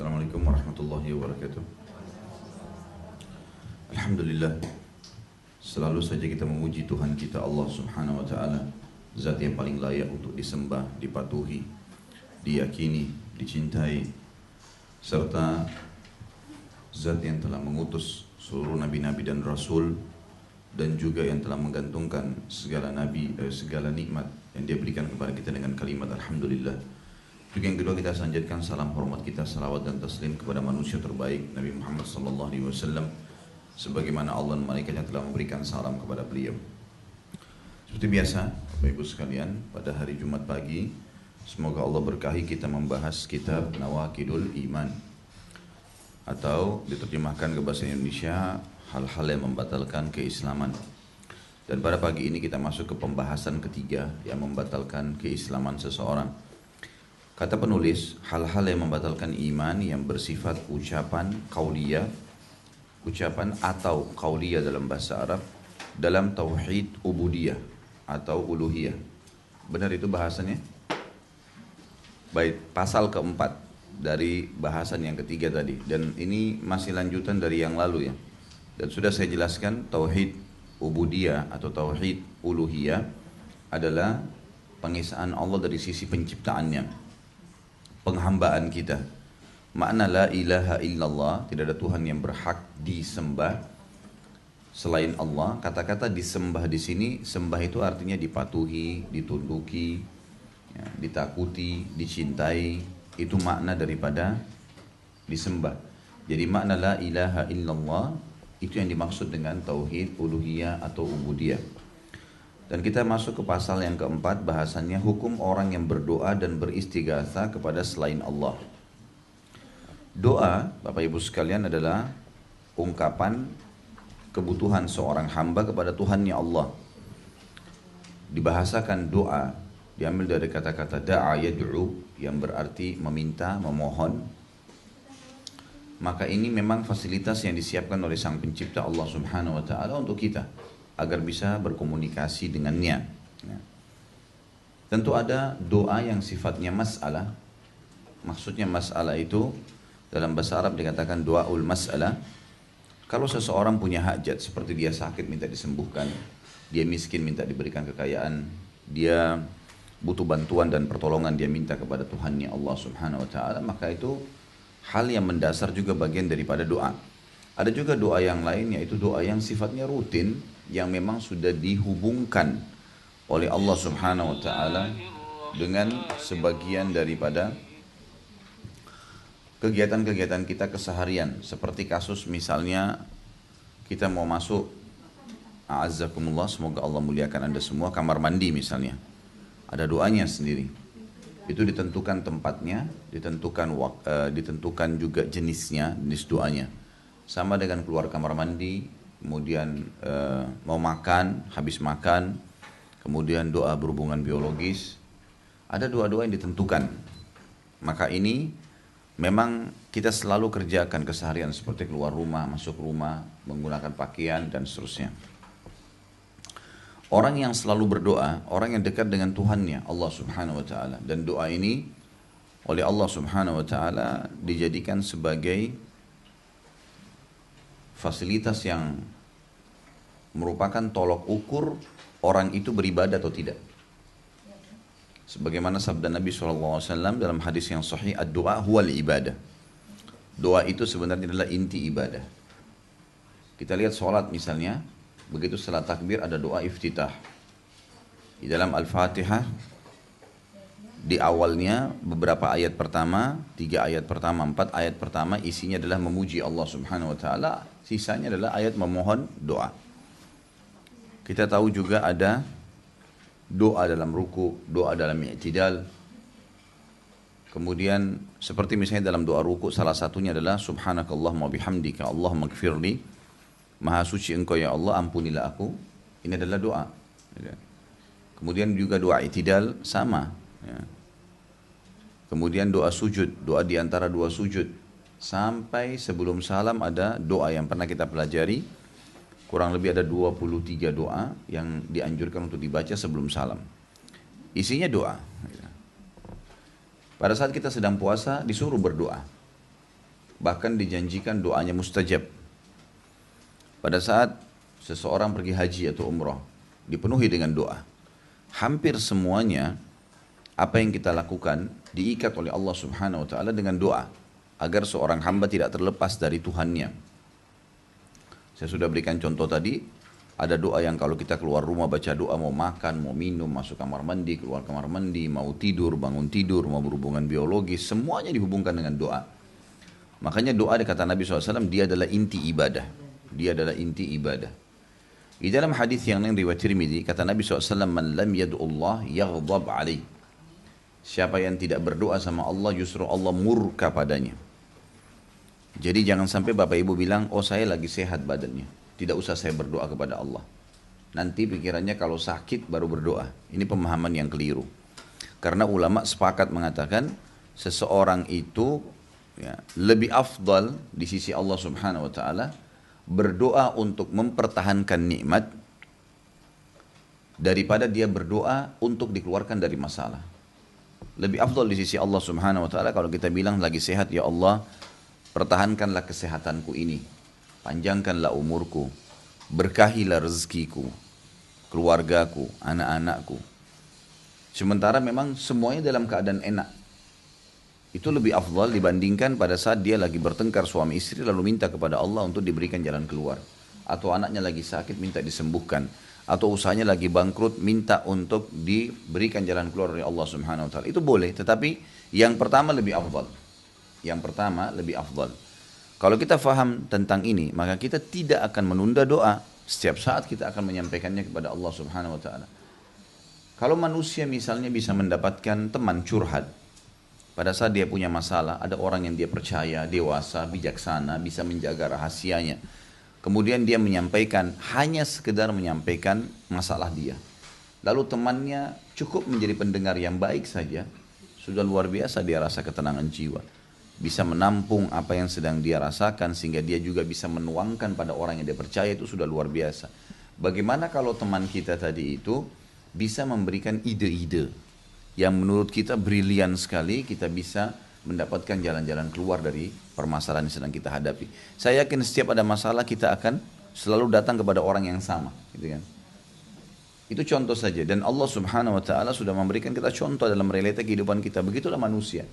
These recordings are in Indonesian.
Assalamualaikum warahmatullahi wabarakatuh. Alhamdulillah, selalu saja kita memuji Tuhan kita Allah subhanahu wa ta'ala, zat yang paling layak untuk disembah, dipatuhi, diyakini, dicintai, serta zat yang telah mengutus seluruh nabi-nabi dan rasul, dan juga yang telah menggantungkan segala nikmat yang dia berikan kepada kita dengan kalimat Alhamdulillah. Juga yang kedua, kita sanjatkan salam hormat kita, salawat dan taslim kepada manusia terbaik Nabi Muhammad SAW, sebagaimana Allah dan malaikatnya telah memberikan salam kepada beliau. Seperti biasa, Bapak Ibu sekalian, pada hari Jumat pagi, semoga Allah berkahi kita membahas kitab Nawaqidul Iman, atau diterjemahkan ke bahasa Indonesia, hal-hal yang membatalkan keislaman. Dan pada pagi ini kita masuk ke pembahasan ketiga yang membatalkan keislaman seseorang. Kata penulis, hal-hal yang membatalkan iman yang bersifat ucapan qauliyah, ucapan atau qauliyah dalam bahasa Arab, dalam tauhid ubudiyah atau uluhiyah. Benar itu bahasanya? Baik, pasal keempat dari bahasan yang ketiga tadi. Dan ini masih lanjutan dari yang lalu ya. Dan sudah saya jelaskan, tauhid ubudiyah atau tauhid uluhiyah adalah pengesaan Allah dari sisi penciptaannya, penghambaan kita. Makna la ilaha illallah, tidak ada Tuhan yang berhak disembah selain Allah. Kata-kata disembah di sini, sembah itu artinya dipatuhi, ditunduki, ya, ditakuti, dicintai. Itu makna daripada disembah. Jadi makna la ilaha illallah itu yang dimaksud dengan tauhid uluhiyah atau ubudiyah. Dan kita masuk ke pasal yang keempat, bahasannya hukum orang yang berdoa dan beristighatsah kepada selain Allah. Doa, Bapak Ibu sekalian, adalah ungkapan kebutuhan seorang hamba kepada Tuhannya Allah. Dibahasakan doa, diambil dari kata-kata da'a yad'u, yang berarti meminta, memohon. Maka ini memang fasilitas yang disiapkan oleh Sang Pencipta Allah Subhanahu wa Ta'ala untuk kita, agar bisa berkomunikasi dengannya. Ya. Tentu ada doa yang sifatnya mas'alah. Maksudnya mas'alah itu dalam bahasa Arab dikatakan doaul mas'alah. Kalau seseorang punya hajat, seperti dia sakit minta disembuhkan, dia miskin minta diberikan kekayaan, dia butuh bantuan dan pertolongan, dia minta kepada Tuhannya Allah Subhanahu wa Ta'ala, maka itu hal yang mendasar juga bagian daripada doa. Ada juga doa yang lain, yaitu doa yang sifatnya rutin, yang memang sudah dihubungkan oleh Allah Subhanahu wa Ta'ala dengan sebagian daripada kegiatan-kegiatan kita keseharian. Seperti kasus misalnya kita mau masuk, a'azzakumullah, semoga Allah muliakan Anda semua, kamar mandi misalnya, ada doanya sendiri. Itu ditentukan tempatnya, ditentukan juga jenisnya, jenis doanya. Sama dengan keluar kamar mandi, kemudian mau makan, habis makan, kemudian doa berhubungan biologis. Ada doa-doa yang ditentukan. Maka ini memang kita selalu kerjakan keseharian, seperti keluar rumah, masuk rumah, menggunakan pakaian, dan seterusnya. Orang yang selalu berdoa, orang yang dekat dengan Tuhannya, Allah Subhanahu wa Ta'ala. Dan doa ini oleh Allah Subhanahu wa Ta'ala dijadikan sebagai fasilitas yang merupakan tolok ukur orang itu beribadah atau tidak. Sebagaimana sabda Nabi SAW dalam hadis yang sahih, ad-du'a huwal ibadah. Doa itu sebenarnya adalah inti ibadah. Kita lihat sholat misalnya, begitu setelah takbir ada doa iftitah. Di dalam Al-Fatihah, di awalnya beberapa ayat pertama, 3 ayat pertama, 4 ayat pertama isinya adalah memuji Allah Subhanahu wa Ta'ala. Sisanya adalah ayat memohon doa. Kita tahu juga ada doa dalam ruku, doa dalam i'tidal. Kemudian seperti misalnya dalam doa ruku, salah satunya adalah subhanakallahumma bihamdika Allahumma gfirli, maha suci engkau ya Allah, ampunilah aku. Ini adalah doa. Kemudian juga doa i'tidal sama. Kemudian doa sujud, doa di antara dua sujud. Sampai sebelum salam ada doa yang pernah kita pelajari, kurang lebih ada 23 doa yang dianjurkan untuk dibaca sebelum salam. Isinya doa. Pada saat kita sedang puasa disuruh berdoa. bahkan dijanjikan doanya mustajab. Pada saat seseorang pergi haji atau umrah, dipenuhi dengan doa. Hampir semuanya apa yang kita lakukan diikat oleh Allah Subhanahu wa taala dengan doa agar seorang hamba tidak terlepas dari Tuhannya. Saya sudah berikan contoh tadi, ada doa yang kalau kita keluar rumah baca doa, mau makan, mau minum, masuk kamar mandi, keluar kamar mandi, mau tidur, bangun tidur, mau berhubungan biologis, semuanya dihubungkan dengan doa. Makanya doa kata Nabi SAW, dia adalah inti ibadah. Dia adalah inti ibadah. Di dalam hadis yang lain riwayat Tirmidzi, kata Nabi SAW, man lam yad'ullah yaghdab alaih. Siapa yang tidak berdoa sama Allah, justru Allah murka padanya. Jadi jangan sampai Bapak Ibu bilang, oh saya lagi sehat badannya, tidak usah saya berdoa kepada Allah. Nanti pikirannya kalau sakit baru berdoa. Ini pemahaman yang keliru. Karena ulama sepakat mengatakan, seseorang itu ya, lebih afdal di sisi Allah Subhanahu wa taala berdoa untuk mempertahankan nikmat daripada dia berdoa untuk dikeluarkan dari masalah. Lebih afdal di sisi Allah Subhanahu wa taala kalau kita bilang lagi sehat, ya Allah, pertahankanlah kesehatanku ini, panjangkanlah umurku, berkahilah rezekiku, keluargaku, anak-anakku. Sementara memang semuanya dalam keadaan enak. Itu lebih afdal dibandingkan pada saat dia lagi bertengkar suami istri lalu minta kepada Allah untuk diberikan jalan keluar. Atau anaknya lagi sakit minta disembuhkan. Atau usahanya lagi bangkrut minta untuk diberikan jalan keluar dari Allah Subhanahu wa taala. Itu boleh, tetapi yang pertama lebih afdal. Yang pertama lebih afdal. Kalau kita faham tentang ini, maka kita tidak akan menunda doa. Setiap saat kita akan menyampaikannya kepada Allah Subhanahu wa taala. Kalau manusia misalnya bisa mendapatkan teman curhat, pada saat dia punya masalah, ada orang yang dia percaya, dewasa, bijaksana, bisa menjaga rahasianya. Kemudian dia menyampaikan, hanya sekedar menyampaikan masalah dia. Lalu temannya cukup menjadi pendengar yang baik saja, sudah luar biasa dia rasa ketenangan jiwa. Bisa menampung apa yang sedang dia rasakan, sehingga dia juga bisa menuangkan pada orang yang dia percaya, itu sudah luar biasa. Bagaimana kalau teman kita tadi itu bisa memberikan ide-ide yang menurut kita brilian sekali, kita bisa mendapatkan jalan-jalan keluar dari permasalahan yang sedang kita hadapi. Saya yakin setiap ada masalah kita akan selalu datang kepada orang yang sama, gitu kan? Itu contoh saja, dan Allah Subhanahu wa taala sudah memberikan kita contoh dalam realita kehidupan kita. Begitulah manusia.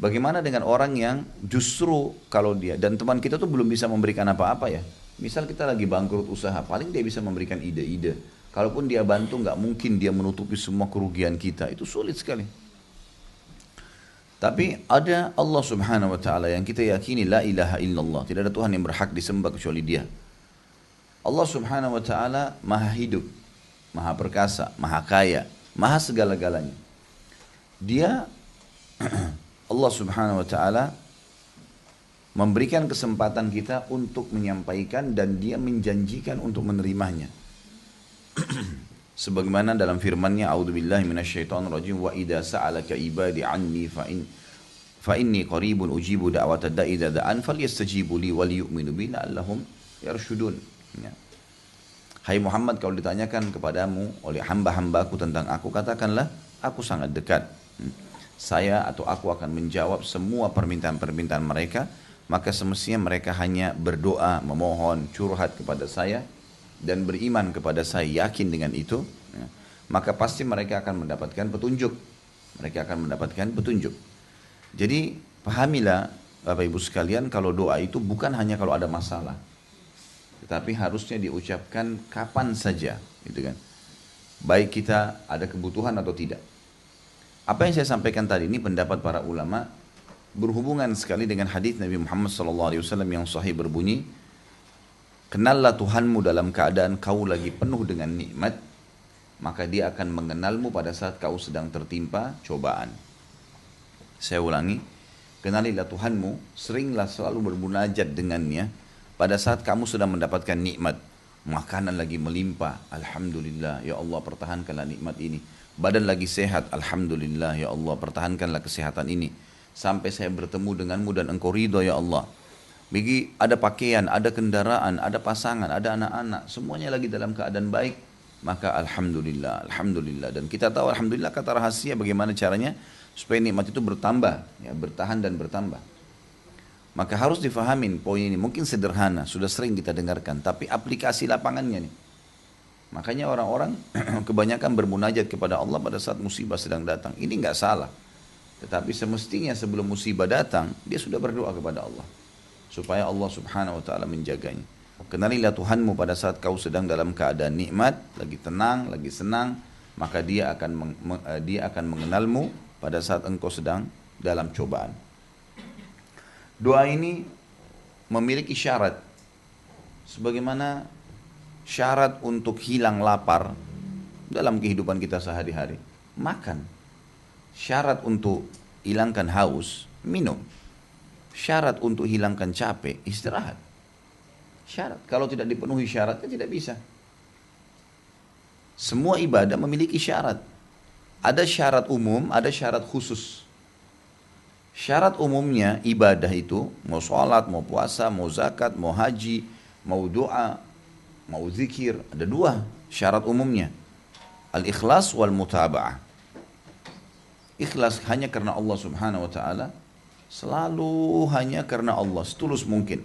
Bagaimana dengan orang yang justru kalau dia dan teman kita tuh belum bisa memberikan apa-apa ya. Misal kita lagi bangkrut usaha, paling dia bisa memberikan ide-ide. Kalaupun dia bantu, nggak mungkin dia menutupi semua kerugian kita. Itu sulit sekali. Tapi ada Allah Subhanahu wa taala yang kita yakini, la ilaha illallah, tidak ada Tuhan yang berhak disembah kecuali Dia. Allah Subhanahu wa taala Maha hidup, Maha perkasa, Maha kaya, Maha segala-galanya. Dia Allah Subhanahu wa taala memberikan kesempatan kita untuk menyampaikan, dan Dia menjanjikan untuk menerimanya. Sebagaimana dalam firman-Nya, a'udzubillahi minasyaitonirrajim, wa idza sa'alaka ibadi anni fa inni qaribun ujibu da'watad da'i idza da'an falyastajibu li wal yu'minu bi la'allahum yarshudun. Ya. Hai Muhammad, kalau ditanyakan kepadamu oleh hamba-hambaku tentang aku, katakanlah aku sangat dekat. Saya atau aku akan menjawab semua permintaan-permintaan mereka, maka semestinya mereka hanya berdoa, memohon, curhat kepada saya dan beriman kepada saya, yakin dengan itu, ya, maka pasti mereka akan mendapatkan petunjuk. Mereka akan mendapatkan petunjuk. Jadi pahamilah Bapak Ibu sekalian, kalau doa itu bukan hanya kalau ada masalah, tetapi harusnya diucapkan kapan saja, gitu kan. Baik kita ada kebutuhan atau tidak. Apa yang saya sampaikan tadi ini pendapat para ulama berhubungan sekali dengan hadis Nabi Muhammad SAW yang sahih berbunyi, kenallah Tuhanmu dalam keadaan kau lagi penuh dengan nikmat, maka Dia akan mengenalmu pada saat kau sedang tertimpa cobaan. Saya ulangi, kenalilah Tuhanmu, seringlah selalu bermunajat dengannya pada saat kamu sedang mendapatkan nikmat. Makanan lagi melimpah, alhamdulillah, ya Allah pertahankanlah nikmat ini. Badan lagi sehat, alhamdulillah, ya Allah pertahankanlah kesehatan ini. Sampai saya bertemu denganmu dan engkau ridho, ya Allah. Bagi ada pakaian, ada kendaraan, ada pasangan, ada anak-anak, semuanya lagi dalam keadaan baik, maka alhamdulillah, alhamdulillah. Dan kita tahu alhamdulillah kata rahasia bagaimana caranya supaya nikmat itu bertambah, ya, bertahan dan bertambah. Maka harus difahamin poin ini. Mungkin sederhana, sudah sering kita dengarkan, tapi aplikasi lapangannya nih. Makanya orang-orang kebanyakan bermunajat kepada Allah pada saat musibah sedang datang. Ini nggak salah. Tetapi semestinya sebelum musibah datang, dia sudah berdoa kepada Allah. Supaya Allah subhanahu wa ta'ala menjaganya. Kenalilah Tuhanmu pada saat kau sedang dalam keadaan nikmat, lagi tenang, lagi senang. Maka dia akan mengenalmu pada saat engkau sedang dalam cobaan. Doa ini memiliki syarat. Sebagaimana syarat untuk hilang lapar dalam kehidupan kita sehari-hari, makan. Syarat untuk hilangkan haus, minum. Syarat untuk hilangkan capek, istirahat. Syarat, kalau tidak dipenuhi syaratnya tidak bisa. Semua ibadah memiliki syarat. Ada syarat umum, ada syarat khusus. Syarat umumnya ibadah itu, mau sholat, mau puasa, mau zakat, mau haji, mau doa, mau zikir, ada dua syarat umumnya. Al-ikhlas wal mutaba'ah. Ikhlas hanya karena Allah subhanahu wa ta'ala, selalu hanya karena Allah, setulus mungkin.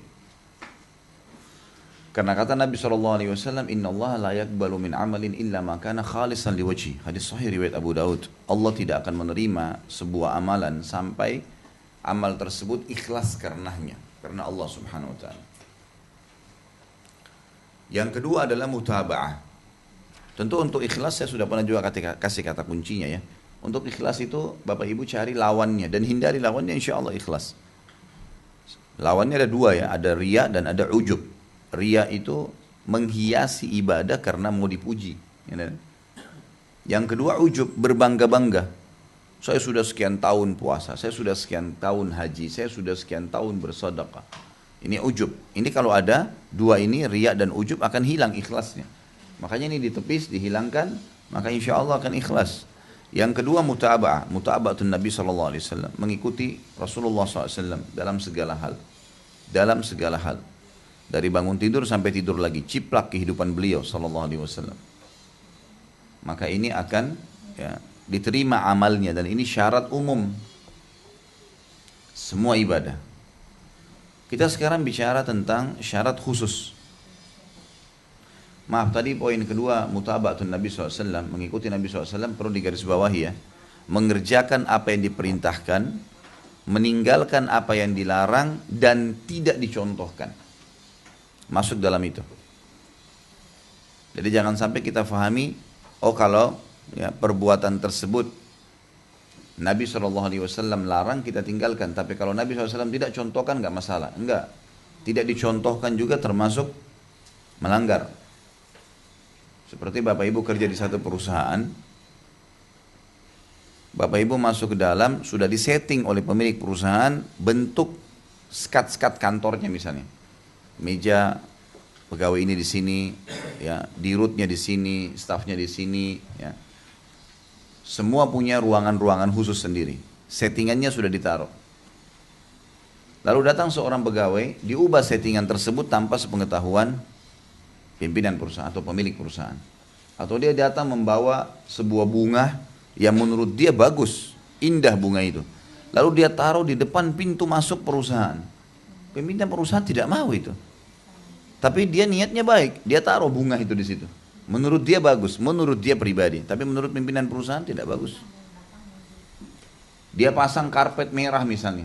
Karena kata Nabi SAW, Inna Allah la yakbalu min amalin illa ma kana khalisan liwajhi. Hadis sahih riwayat Abu Daud. Allah tidak akan menerima sebuah amalan sampai amal tersebut ikhlas karenanya, karena Allah subhanahu wa ta'ala. Yang kedua adalah mutaba'ah. Tentu untuk ikhlas saya sudah pernah juga kasih kata kuncinya ya. Untuk ikhlas itu Bapak Ibu cari lawannya dan hindari lawannya, insya Allah ikhlas. Lawannya ada dua ya, ada riya dan ada ujub. Riya itu menghiasi ibadah karena mau dipuji. Yang kedua ujub, berbangga-bangga. Saya sudah sekian tahun puasa, saya sudah sekian tahun haji, saya sudah sekian tahun bersedekah. Ini ujub. Ini kalau ada dua ini, riya dan ujub, akan hilang ikhlasnya. Makanya ini ditepis, dihilangkan, maka insya Allah akan ikhlas. Yang kedua mutaba'ah, mutaba'atun Nabi SAW, mengikuti Rasulullah SAW dalam segala hal. Dalam segala hal. Dari bangun tidur sampai tidur lagi, ciplak kehidupan beliau SAW. Maka ini akan ya, diterima amalnya, dan ini syarat umum semua ibadah. Kita sekarang bicara tentang syarat khusus. Maaf, tadi poin kedua mutaba'atun Nabi SAW, mengikuti Nabi SAW, perlu digarisbawahi ya. Mengerjakan apa yang diperintahkan, meninggalkan apa yang dilarang, dan tidak dicontohkan. Masuk dalam itu. Jadi jangan sampai kita fahami, oh kalau ya, perbuatan tersebut Nabi SAW larang, kita tinggalkan. Tapi kalau Nabi SAW tidak contohkan, nggak masalah. Enggak. Tidak dicontohkan juga termasuk melanggar. Seperti Bapak Ibu kerja di satu perusahaan, Bapak Ibu masuk ke dalam, sudah disetting oleh pemilik perusahaan bentuk skat-skat kantornya misalnya. Meja pegawai ini di sini, ya, dirutnya di sini, stafnya di sini, ya. Semua punya ruangan-ruangan khusus sendiri. Settingannya sudah ditaruh. Lalu datang seorang pegawai, diubah settingan tersebut tanpa sepengetahuan pimpinan perusahaan atau pemilik perusahaan. Atau dia datang membawa sebuah bunga yang menurut dia bagus, indah bunga itu. Lalu dia taruh di depan pintu masuk perusahaan. Pimpinan perusahaan tidak mau itu. Tapi dia niatnya baik, dia taruh bunga itu di situ. Menurut dia bagus, menurut dia pribadi. Tapi menurut pimpinan perusahaan tidak bagus. Dia pasang karpet merah misalnya.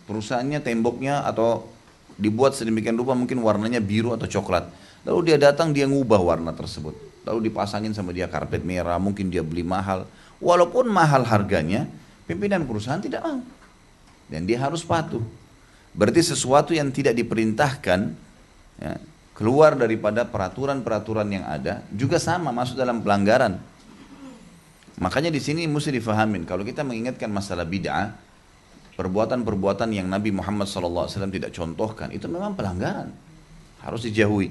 Perusahaannya temboknya atau dibuat sedemikian rupa mungkin warnanya biru atau coklat. Lalu dia datang, dia ngubah warna tersebut. Lalu dipasangin sama dia karpet merah, mungkin dia beli mahal. Walaupun mahal harganya, pimpinan perusahaan tidak mau. Dan dia harus patuh. Berarti sesuatu yang tidak diperintahkan, ya, keluar daripada peraturan-peraturan yang ada, juga sama masuk dalam pelanggaran. Makanya di sini mesti difahamin, kalau kita mengingatkan masalah bid'ah, perbuatan-perbuatan yang Nabi Muhammad SAW tidak contohkan, itu memang pelanggaran, harus dijauhi.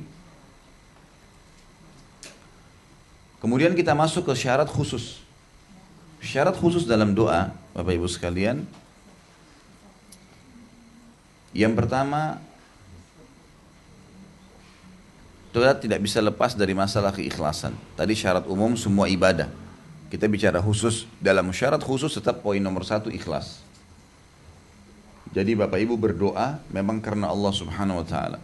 Kemudian kita masuk ke syarat khusus. Syarat khusus dalam doa, Bapak Ibu sekalian, yang pertama, doa tidak bisa lepas dari masalah keikhlasan. Tadi syarat umum semua ibadah. Kita bicara khusus, dalam syarat khusus tetap poin nomor 1 ikhlas. Jadi Bapak Ibu berdoa memang karena Allah Subhanahu wa taala.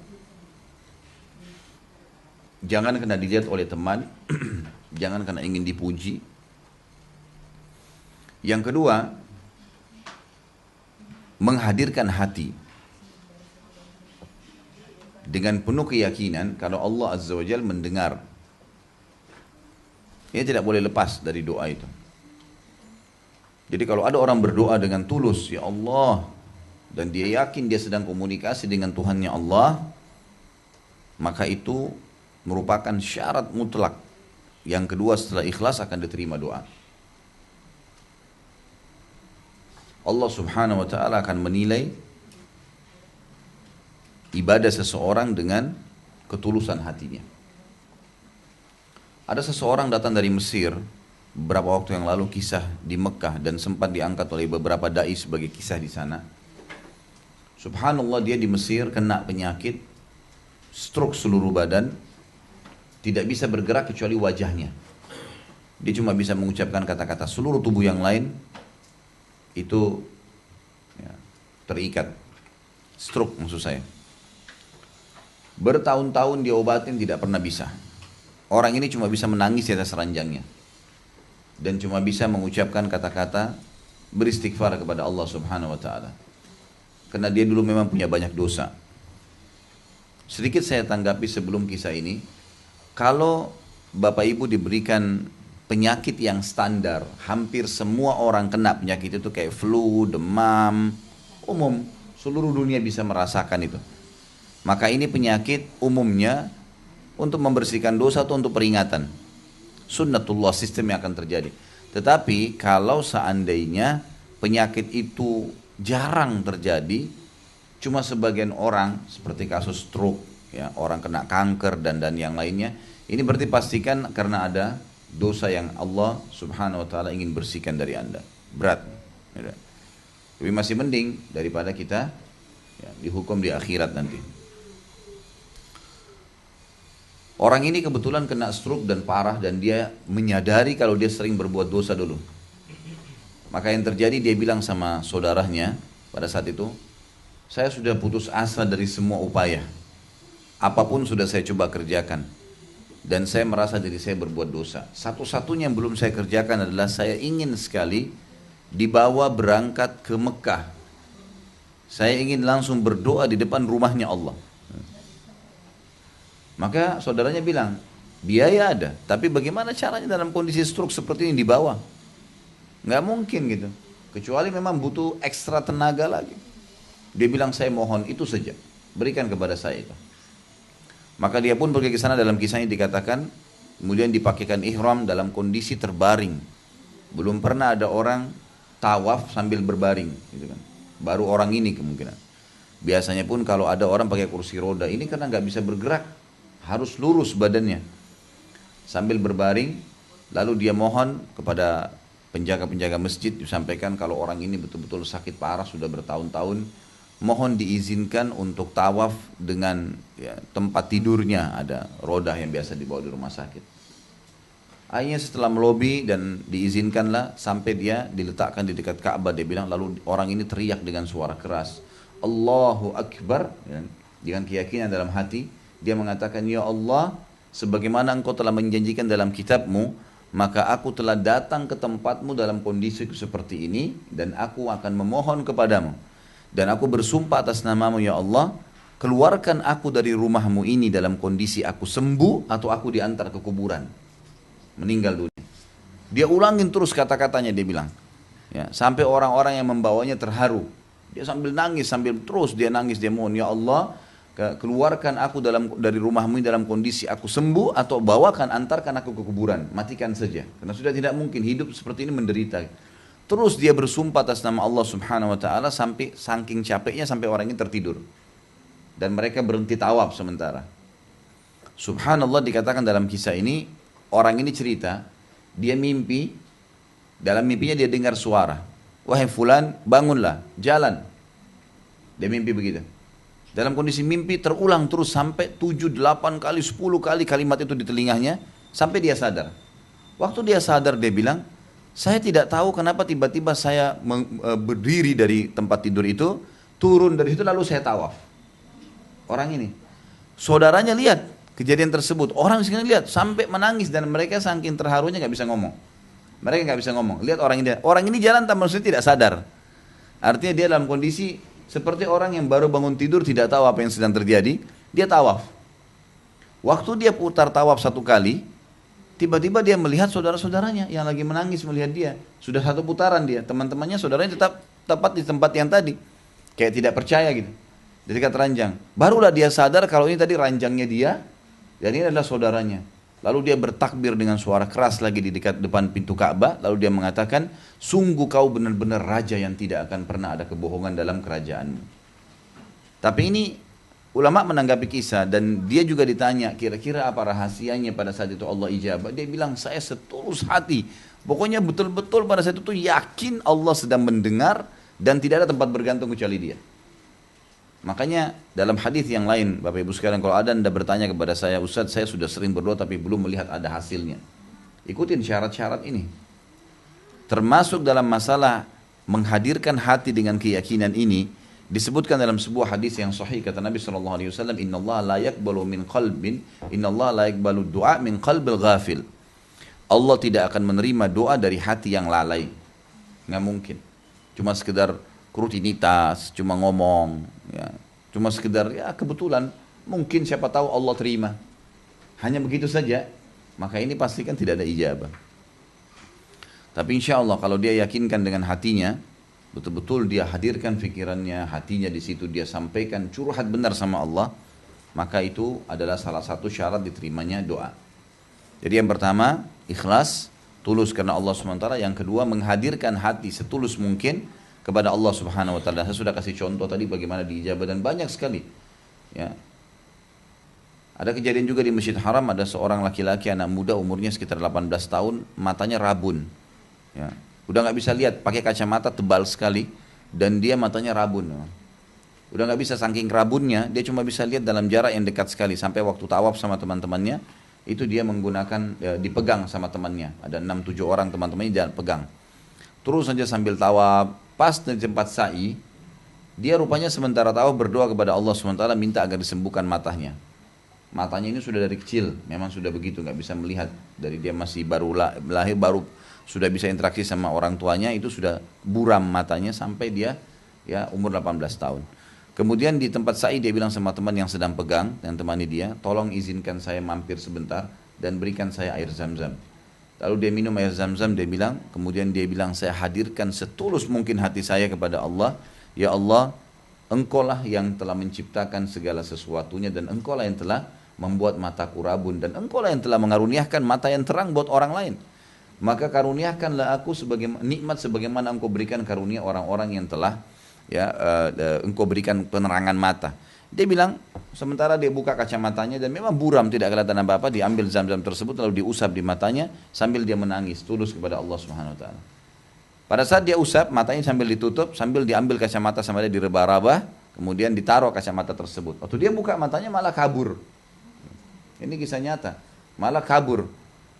Jangan karena dilihat oleh teman, jangan karena ingin dipuji. Yang kedua, menghadirkan hati dengan penuh keyakinan kalau Allah Azza wa Jalla mendengar. Ini tidak boleh lepas dari doa itu. Jadi kalau ada orang berdoa dengan tulus, ya Allah, dan dia yakin dia sedang komunikasi dengan Tuhannya Allah, maka itu merupakan syarat mutlak. Yang kedua setelah ikhlas akan diterima doa. Allah Subhanahu wa taala akan menilai ibadah seseorang dengan ketulusan hatinya. Ada seseorang datang dari Mesir beberapa waktu yang lalu, kisah di Mekah, dan sempat diangkat oleh beberapa dai sebagai kisah di sana. Subhanallah, dia di Mesir kena penyakit stroke seluruh badan, tidak bisa bergerak kecuali wajahnya. Dia cuma bisa mengucapkan kata-kata, seluruh tubuh yang lain itu ya, terikat. Stroke maksud saya. Bertahun-tahun dia obatin tidak pernah bisa. Orang ini cuma bisa menangis di atas ranjangnya dan cuma bisa mengucapkan kata-kata beristighfar kepada Allah Subhanahu wa taala. Karena dia dulu memang punya banyak dosa. Sedikit saya tanggapi sebelum kisah ini. Kalau Bapak Ibu diberikan penyakit yang standar, hampir semua orang kena penyakit itu kayak flu, demam, umum, seluruh dunia bisa merasakan itu. Maka ini penyakit umumnya untuk membersihkan dosa atau untuk peringatan. Sunnatullah, sistem yang akan terjadi. Tetapi kalau seandainya penyakit itu jarang terjadi, cuma sebagian orang seperti kasus stroke, ya, orang kena kanker dan yang lainnya, ini berarti pastikan karena ada dosa yang Allah Subhanahu wa taala ingin bersihkan dari Anda. Berat. Ya. Tapi masih mending daripada kita ya, dihukum di akhirat nanti. Orang ini kebetulan kena stroke dan parah, dan dia menyadari kalau dia sering berbuat dosa dulu. Maka yang terjadi, dia bilang sama saudaranya pada saat itu, saya sudah putus asa dari semua upaya. Apapun sudah saya coba kerjakan. Dan saya merasa diri saya berbuat dosa. Satu-satunya yang belum saya kerjakan adalah saya ingin sekali dibawa berangkat ke Mekah. Saya ingin langsung berdoa di depan rumahnya Allah. Maka saudaranya bilang, biaya ada, tapi bagaimana caranya dalam kondisi stroke seperti ini dibawa? Nggak mungkin gitu. Kecuali memang butuh ekstra tenaga lagi. Dia bilang, saya mohon itu saja, berikan kepada saya itu. Maka dia pun pergi ke sana. Dalam kisahnya dikatakan, kemudian dipakaikan ihram dalam kondisi terbaring. Belum pernah ada orang tawaf sambil berbaring, gitu kan. Baru orang ini kemungkinan. Biasanya pun kalau ada orang pakai kursi roda, ini karena nggak bisa bergerak, harus lurus badannya sambil berbaring. Lalu dia mohon kepada penjaga-penjaga masjid, disampaikan kalau orang ini betul-betul sakit parah sudah bertahun-tahun, mohon diizinkan untuk tawaf dengan ya, tempat tidurnya ada roda yang biasa dibawa di rumah sakit. Akhirnya setelah melobi dan diizinkanlah, sampai dia diletakkan di dekat Ka'bah. Dia bilang, lalu orang ini teriak dengan suara keras, Allahu Akbar, ya, dengan keyakinan dalam hati. Dia mengatakan, ya Allah, sebagaimana engkau telah menjanjikan dalam kitabmu, maka aku telah datang ke tempatmu dalam kondisi seperti ini, dan aku akan memohon kepadamu. Dan aku bersumpah atas namamu ya Allah, keluarkan aku dari rumahmu ini dalam kondisi aku sembuh atau aku diantar ke kuburan, meninggal dunia. Dia ulangin terus kata-katanya, dia bilang, ya, sampai orang-orang yang membawanya terharu. Dia sambil nangis, sambil terus dia nangis, dia mohon, ya Allah, keluarkan aku dari rumahmu ini dalam kondisi aku sembuh, atau bawakan, antarkan aku ke kuburan, matikan saja. Karena sudah tidak mungkin hidup seperti ini menderita. Terus dia bersumpah atas nama Allah Subhanahu wa taala sampai saking capeknya sampai orang ini tertidur. Dan mereka berhenti tawaf sementara. Subhanallah, dikatakan dalam kisah ini, orang ini cerita, dia mimpi, dalam mimpinya dia dengar suara, wahai fulan, bangunlah, jalan. Dia mimpi begitu. Dalam kondisi mimpi terulang terus sampai 7, 8 kali, 10 kali kalimat itu di telinganya, sampai dia sadar. Waktu dia sadar, dia bilang, saya tidak tahu kenapa tiba-tiba saya berdiri dari tempat tidur itu, turun dari situ lalu saya tawaf. Orang ini, saudaranya lihat kejadian tersebut, orang di sini lihat sampai menangis dan mereka saking terharunya nggak bisa ngomong. Mereka nggak bisa ngomong. Lihat orang ini jalan tanpa maksudnya tidak sadar. Artinya dia dalam kondisi seperti orang yang baru bangun tidur tidak tahu apa yang sedang terjadi. Dia tawaf. Waktu dia putar tawaf satu kali, tiba-tiba dia melihat saudara-saudaranya yang lagi menangis melihat dia. Sudah satu putaran dia, teman-temannya, saudaranya tetap tepat di tempat yang tadi. Kayak tidak percaya gitu. Di dekat ranjang. Barulah dia sadar kalau ini tadi ranjangnya dia, dan ini adalah saudaranya. Lalu dia bertakbir dengan suara keras lagi di dekat depan pintu Ka'bah. Lalu dia mengatakan, sungguh kau benar-benar raja yang tidak akan pernah ada kebohongan dalam kerajaanmu. Tapi ini ulama menanggapi kisah dan dia juga ditanya kira-kira apa rahasianya pada saat itu Allah ijabah. Dia bilang saya setulus hati. Pokoknya betul-betul pada saat itu yakin Allah sedang mendengar dan tidak ada tempat bergantung kecuali dia. Makanya dalam hadis yang lain, Bapak Ibu sekalian, kalau ada anda bertanya kepada saya, Ustaz saya sudah sering berdoa tapi belum melihat ada hasilnya. Ikutin syarat-syarat ini. Termasuk dalam masalah menghadirkan hati dengan keyakinan ini, disebutkan dalam sebuah hadis yang sahih kata Nabi SAW, Inna Allah la yakbalu min qalbin, Inna Allah la yakbalu du'a min qalbil ghafil. Allah tidak akan menerima doa dari hati yang lalai. Nggak mungkin. Cuma sekedar rutinitas, cuma ngomong, ya, cuma sekedar ya kebetulan, mungkin siapa tahu Allah terima. Hanya begitu saja, maka ini pastikan tidak ada ijabah. Tapi insya Allah kalau dia yakinkan dengan hatinya, betul-betul dia hadirkan pikirannya, hatinya di situ dia sampaikan curhat benar sama Allah, maka itu adalah salah satu syarat diterimanya doa. Jadi yang pertama, ikhlas, tulus karena Allah SWT. Yang kedua, menghadirkan hati setulus mungkin kepada Allah Subhanahu wa taala. Saya sudah kasih contoh tadi bagaimana diijabah dan banyak sekali. Ya. Ada kejadian juga di Masjid Haram, ada seorang laki-laki anak muda umurnya sekitar 18 tahun, matanya rabun. Ya. Udah nggak bisa lihat, pakai kacamata tebal sekali dan dia matanya rabun. Udah nggak bisa saking rabunnya, dia cuma bisa lihat dalam jarak yang dekat sekali sampai waktu tawaf sama teman-temannya, itu dia menggunakan dipegang sama temannya. Ada 6-7 orang teman-temannya dia pegang. Terus saja sambil tawaf. Pas di tempat sa'i, dia rupanya sementara tawaf berdoa kepada Allah SWT minta agar disembuhkan matanya. Matanya ini sudah dari kecil, memang sudah begitu, nggak bisa melihat. Dari dia masih baru lahir, baru sudah bisa interaksi sama orang tuanya, itu sudah buram matanya sampai dia ya umur 18 tahun. Kemudian di tempat sa'i dia bilang sama teman yang sedang pegang, yang temani dia, tolong izinkan saya mampir sebentar dan berikan saya air zam-zam. Lalu dia minum air zam-zam, kemudian dia bilang, saya hadirkan setulus mungkin hati saya kepada Allah. Ya Allah, engkaulah yang telah menciptakan segala sesuatunya dan engkaulah yang telah membuat mataku rabun dan engkaulah yang telah mengaruniakan mata yang terang buat orang lain. Maka karuniakanlah aku nikmat sebagaimana engkau berikan karunia orang-orang yang telah engkau berikan penerangan mata. Dia bilang, sementara dia buka kacamatanya dan memang buram, tidak kelihatan apa-apa, diambil zam-zam tersebut lalu diusap di matanya sambil dia menangis tulus kepada Allah Subhanahu wa taala. Pada saat dia usap, matanya sambil ditutup, sambil diambil kacamata sama dia diraba-raba, kemudian ditaruh kacamata tersebut. Waktu dia buka matanya malah kabur. Ini kisah nyata, malah kabur.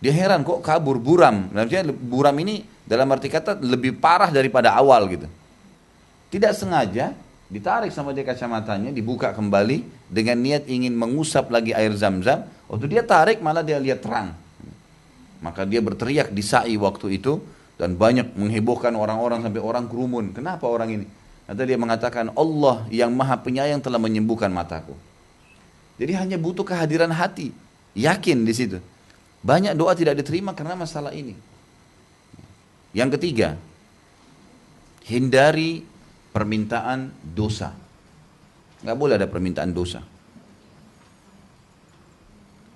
Dia heran kok kabur, buram. Maksudnya buram ini dalam arti kata lebih parah daripada awal gitu. Tidak sengaja ditarik sama dia kacamatanya, dibuka kembali dengan niat ingin mengusap lagi air zam-zam. Waktu dia tarik malah dia lihat terang. Maka dia berteriak di sa'i waktu itu dan banyak menghebohkan orang-orang sampai orang kerumun. Kenapa orang ini? Kata dia mengatakan, Allah yang maha penyayang telah menyembuhkan mataku. Jadi hanya butuh kehadiran hati, yakin di situ. Banyak doa tidak diterima karena masalah ini. Yang ketiga, hindari permintaan dosa. Nggak boleh ada permintaan dosa.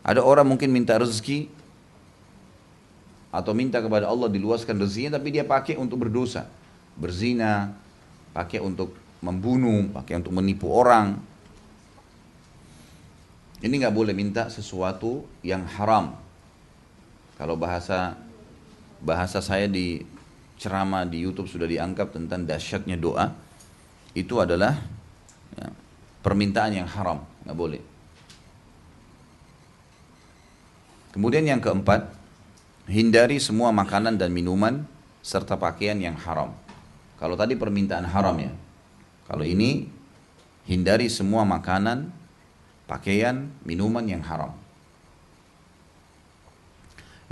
Ada orang mungkin minta rezeki atau minta kepada Allah diluaskan rezekinya, tapi dia pakai untuk berdosa, berzina, pakai untuk membunuh, pakai untuk menipu orang. Ini nggak boleh minta sesuatu yang haram. Kalau bahasa saya di ceramah di YouTube sudah dianggap tentang dahsyatnya doa, itu adalah permintaan yang haram, nggak boleh. Kemudian yang keempat, hindari semua makanan dan minuman serta pakaian yang haram. Kalau tadi permintaan haram ya, kalau ini Hindari semua makanan, pakaian, minuman yang haram.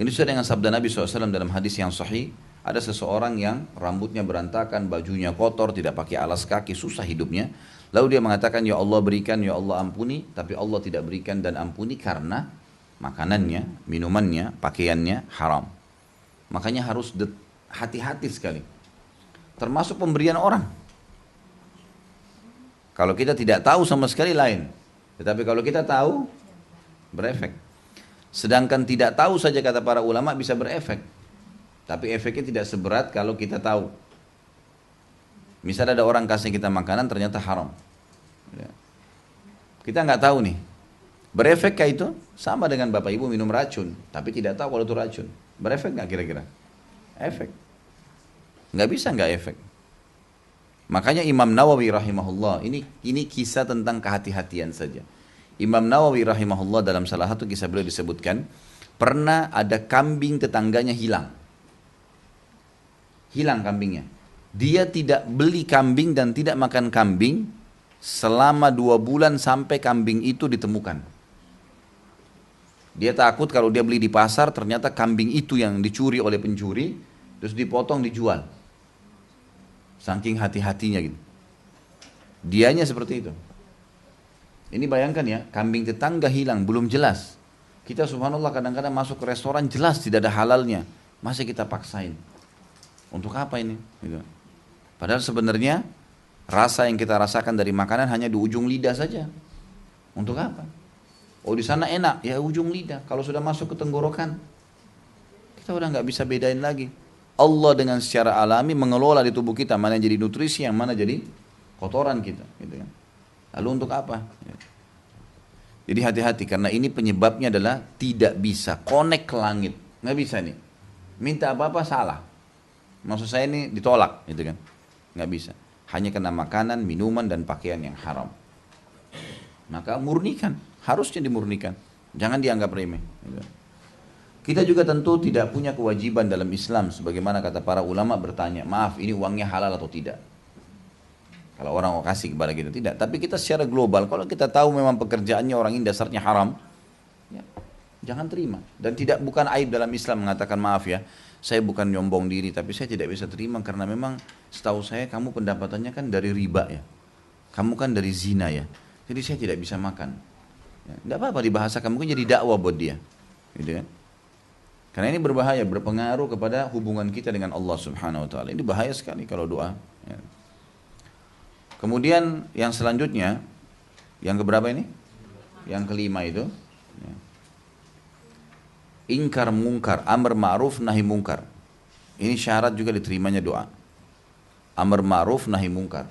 Ini sesuai dengan sabda Nabi SAW dalam hadis yang sahih. Ada seseorang yang rambutnya berantakan, bajunya kotor, tidak pakai alas kaki, susah hidupnya. Lalu dia mengatakan, ya Allah berikan, ya Allah ampuni. Tapi Allah tidak berikan dan ampuni karena makanannya, minumannya, pakaiannya haram. Makanya harus hati-hati sekali. Termasuk pemberian orang. Kalau kita tidak tahu sama sekali lain. Tetapi kalau kita tahu, berefek. Sedangkan tidak tahu saja kata para ulama bisa berefek. Tapi efeknya tidak seberat kalau kita tahu. Misal ada orang kasih kita makanan ternyata haram. Kita nggak tahu nih. Berefekkah itu? Sama dengan bapak ibu minum racun. Tapi tidak tahu kalau itu racun. Berefek nggak kira-kira? Efek. Nggak bisa nggak efek. Makanya Imam Nawawi rahimahullah, ini kisah tentang kehati-hatian saja. Imam Nawawi rahimahullah dalam salah satu kisah beliau disebutkan, pernah ada kambing tetangganya hilang. Hilang kambingnya. Dia tidak beli kambing dan tidak makan kambing selama 2 bulan sampai kambing itu ditemukan. Dia takut kalau dia beli di pasar ternyata kambing itu yang dicuri oleh pencuri, terus dipotong dijual. Saking hati-hatinya gitu. Dianya seperti itu. Ini bayangkan ya, kambing tetangga hilang, belum jelas. Kita subhanallah kadang-kadang masuk ke restoran jelas tidak ada halalnya. Masih kita paksain. Untuk apa ini? Gitu. Padahal sebenarnya rasa yang kita rasakan dari makanan hanya di ujung lidah saja. Untuk apa? Oh di sana enak, ya ujung lidah. Kalau sudah masuk ke tenggorokan, kita udah nggak bisa bedain lagi. Allah dengan secara alami mengelola di tubuh kita mana yang jadi nutrisi, yang mana jadi kotoran kita. Gitu kan. Lalu untuk apa? Jadi hati-hati karena ini penyebabnya adalah tidak bisa connect ke langit, nggak bisa nih. Minta apa-apa salah. Maksud saya ini ditolak, gitu kan? Nggak bisa. Hanya kena makanan, minuman dan pakaian yang haram. Maka murnikan, harusnya dimurnikan. Jangan dianggap remeh. Gitu. Kita juga tentu tidak punya kewajiban dalam Islam, sebagaimana kata para ulama bertanya, maaf ini uangnya halal atau tidak? Kalau orang mau kasih kepada kita tidak. Tapi kita secara global, kalau kita tahu memang pekerjaannya orang ini dasarnya haram, ya, jangan terima. Dan bukan aib dalam Islam mengatakan maaf ya, saya bukan nyombong diri, tapi saya tidak bisa terima karena memang setahu saya kamu pendapatannya kan dari riba ya, kamu kan dari zina ya, jadi saya tidak bisa makan. Ya, tidak apa-apa dibahasakan, mungkin jadi dakwah buat dia, gitu kan? Karena ini berbahaya, berpengaruh kepada hubungan kita dengan Allah Subhanahu Wa Taala. Ini bahaya sekali kalau doa. Ya. Kemudian yang selanjutnya, yang keberapa ini? Yang kelima itu, ya. Ingkar mungkar, amar ma'ruf nahi mungkar. Ini syarat juga diterimanya doa. Amar ma'ruf nahi mungkar.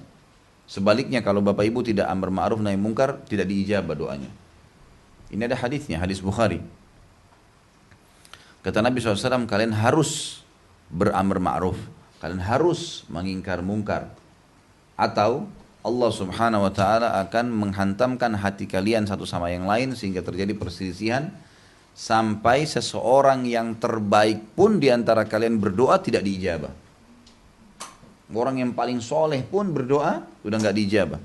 Sebaliknya kalau bapak ibu tidak amar ma'ruf nahi mungkar, tidak diijabah doanya. Ini ada hadisnya, hadis Bukhari. Kata Nabi SAW, kalian harus beramar ma'ruf, kalian harus mengingkar mungkar. Atau Allah Subhanahu Wa Taala akan menghantamkan hati kalian satu sama yang lain sehingga terjadi perselisihan. Sampai seseorang yang terbaik pun diantara kalian berdoa tidak diijabah. Orang yang paling soleh pun berdoa sudah nggak diijabah.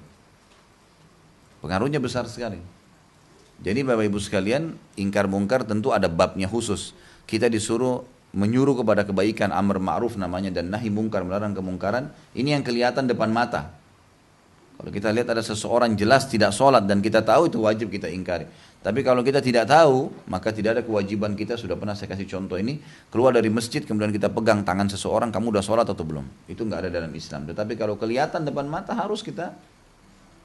Pengaruhnya besar sekali. Jadi Bapak Ibu sekalian, ingkar mungkar tentu ada babnya khusus. Kita disuruh menyuruh kepada kebaikan, amar ma'ruf namanya, dan nahi mungkar, melarang kemungkaran. Ini yang kelihatan depan mata. Kalau kita lihat ada seseorang jelas tidak sholat dan kita tahu itu wajib kita ingkari. Tapi kalau kita tidak tahu, maka tidak ada kewajiban kita. Sudah pernah saya kasih contoh ini, keluar dari masjid kemudian kita pegang tangan seseorang, kamu udah sholat atau belum? Itu nggak ada dalam Islam. Tetapi kalau kelihatan depan mata harus kita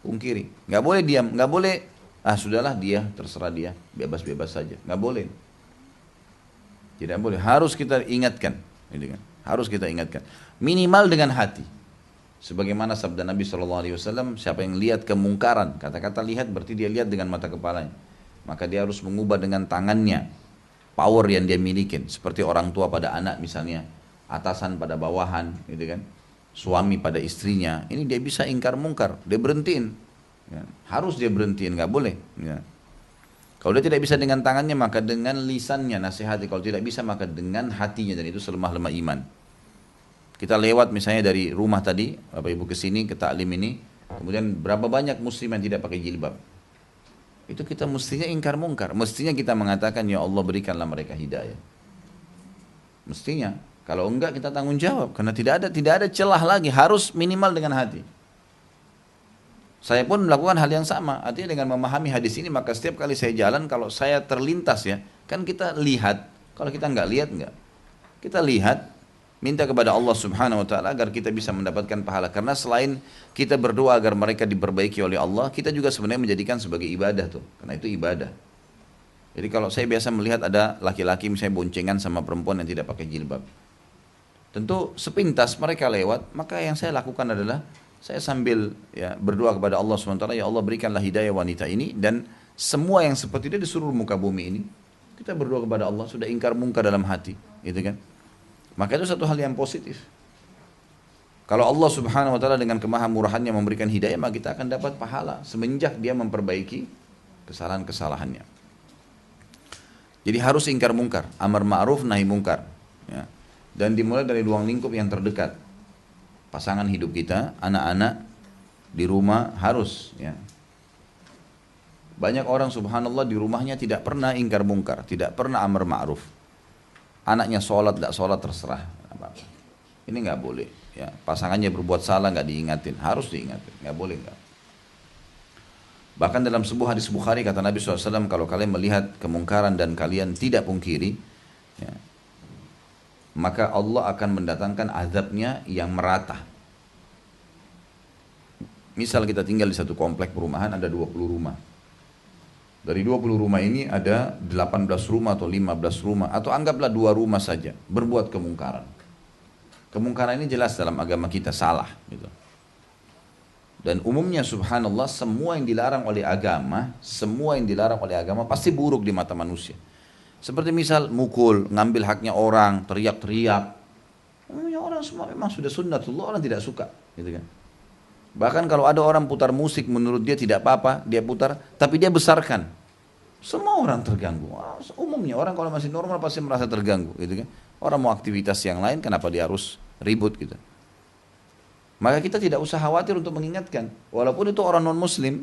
ungkiri. Nggak boleh diam, nggak boleh, sudahlah dia, terserah dia, bebas-bebas saja. Nggak boleh. Tidak boleh, harus kita ingatkan. Harus kita ingatkan. Minimal dengan hati. Sebagaimana sabda Nabi SAW, siapa yang lihat kemungkaran, kata-kata lihat berarti dia lihat dengan mata kepalanya. Maka dia harus mengubah dengan tangannya, power yang dia miliki. Seperti orang tua pada anak misalnya, atasan pada bawahan, gitu kan. Suami pada istrinya, ini dia bisa ingkar mungkar, dia berhentiin. Ya, harus dia berhentiin, nggak boleh. Ya. Kalau dia tidak bisa dengan tangannya, maka dengan lisannya nasihati. Kalau tidak bisa, maka dengan hatinya, dan itu selemah-lemah iman. Kita lewat misalnya dari rumah tadi, Bapak Ibu kesini, ke taklim ini, Kemudian berapa banyak muslim yang tidak pakai jilbab. Itu kita mestinya ingkar mungkar. Mestinya kita mengatakan, ya Allah berikanlah mereka hidayah. Mestinya. Kalau enggak kita tanggung jawab. Karena tidak ada celah lagi. Harus minimal dengan hati. Saya pun melakukan hal yang sama. Artinya dengan memahami hadis ini, maka setiap kali saya jalan, kalau saya terlintas ya, kan kita lihat. Kalau kita enggak lihat, enggak. Kita lihat, minta kepada Allah Subhanahu wa taala agar kita bisa mendapatkan pahala. Karena selain kita berdoa agar mereka diperbaiki oleh Allah, kita juga sebenarnya menjadikan sebagai ibadah tuh. Karena itu ibadah. Jadi kalau saya biasa melihat ada laki-laki misalnya boncengan sama perempuan yang tidak pakai jilbab. Tentu sepintas mereka lewat, maka yang saya lakukan adalah saya sambil ya berdoa kepada Allah Subhanahu wa taala, ya Allah berikanlah hidayah wanita ini, dan semua yang seperti itu di seluruh muka bumi ini. Kita berdoa kepada Allah, sudah ingkar mungkar dalam hati, gitu kan? Maka itu satu hal yang positif. Kalau Allah Subhanahu wa taala dengan kemahamurahannya memberikan hidayah, maka kita akan dapat pahala semenjak dia memperbaiki kesalahan-kesalahannya. Jadi harus ingkar mungkar, amar ma'ruf nahi mungkar, ya. Dan dimulai dari ruang lingkup yang terdekat. Pasangan hidup kita, anak-anak di rumah harus, ya. Banyak orang subhanallah di rumahnya tidak pernah ingkar mungkar, tidak pernah amar ma'ruf. Anaknya sholat, tidak sholat terserah. Ini nggak boleh. Ya, pasangannya berbuat salah nggak diingatin, harus diingatin, nggak boleh nggak. Bahkan dalam sebuah hadis Bukhari kata Nabi SAW, kalau kalian melihat kemungkaran dan kalian tidak pungkiri, ya, maka Allah akan mendatangkan azabnya yang merata. Misal kita tinggal di satu komplek perumahan, ada 20 rumah. Dari 20 rumah ini ada 18 rumah atau 15 rumah, atau anggaplah 2 rumah saja, berbuat kemungkaran. Kemungkaran ini jelas dalam agama kita, salah. Gitu. Dan umumnya subhanallah, semua yang dilarang oleh agama, pasti buruk di mata manusia. Seperti misal mukul, ngambil haknya orang, teriak-teriak. Umumnya orang semua memang sudah sunnatullah, orang tidak suka. Gitu kan. Bahkan kalau ada orang putar musik, menurut dia tidak apa-apa, dia putar, tapi dia besarkan. Semua orang terganggu. Umumnya orang kalau masih normal pasti merasa terganggu. Gitu kan. Orang mau aktivitas yang lain, kenapa dia harus ribut gitu. Maka kita tidak usah khawatir untuk mengingatkan. Walaupun itu orang non-muslim,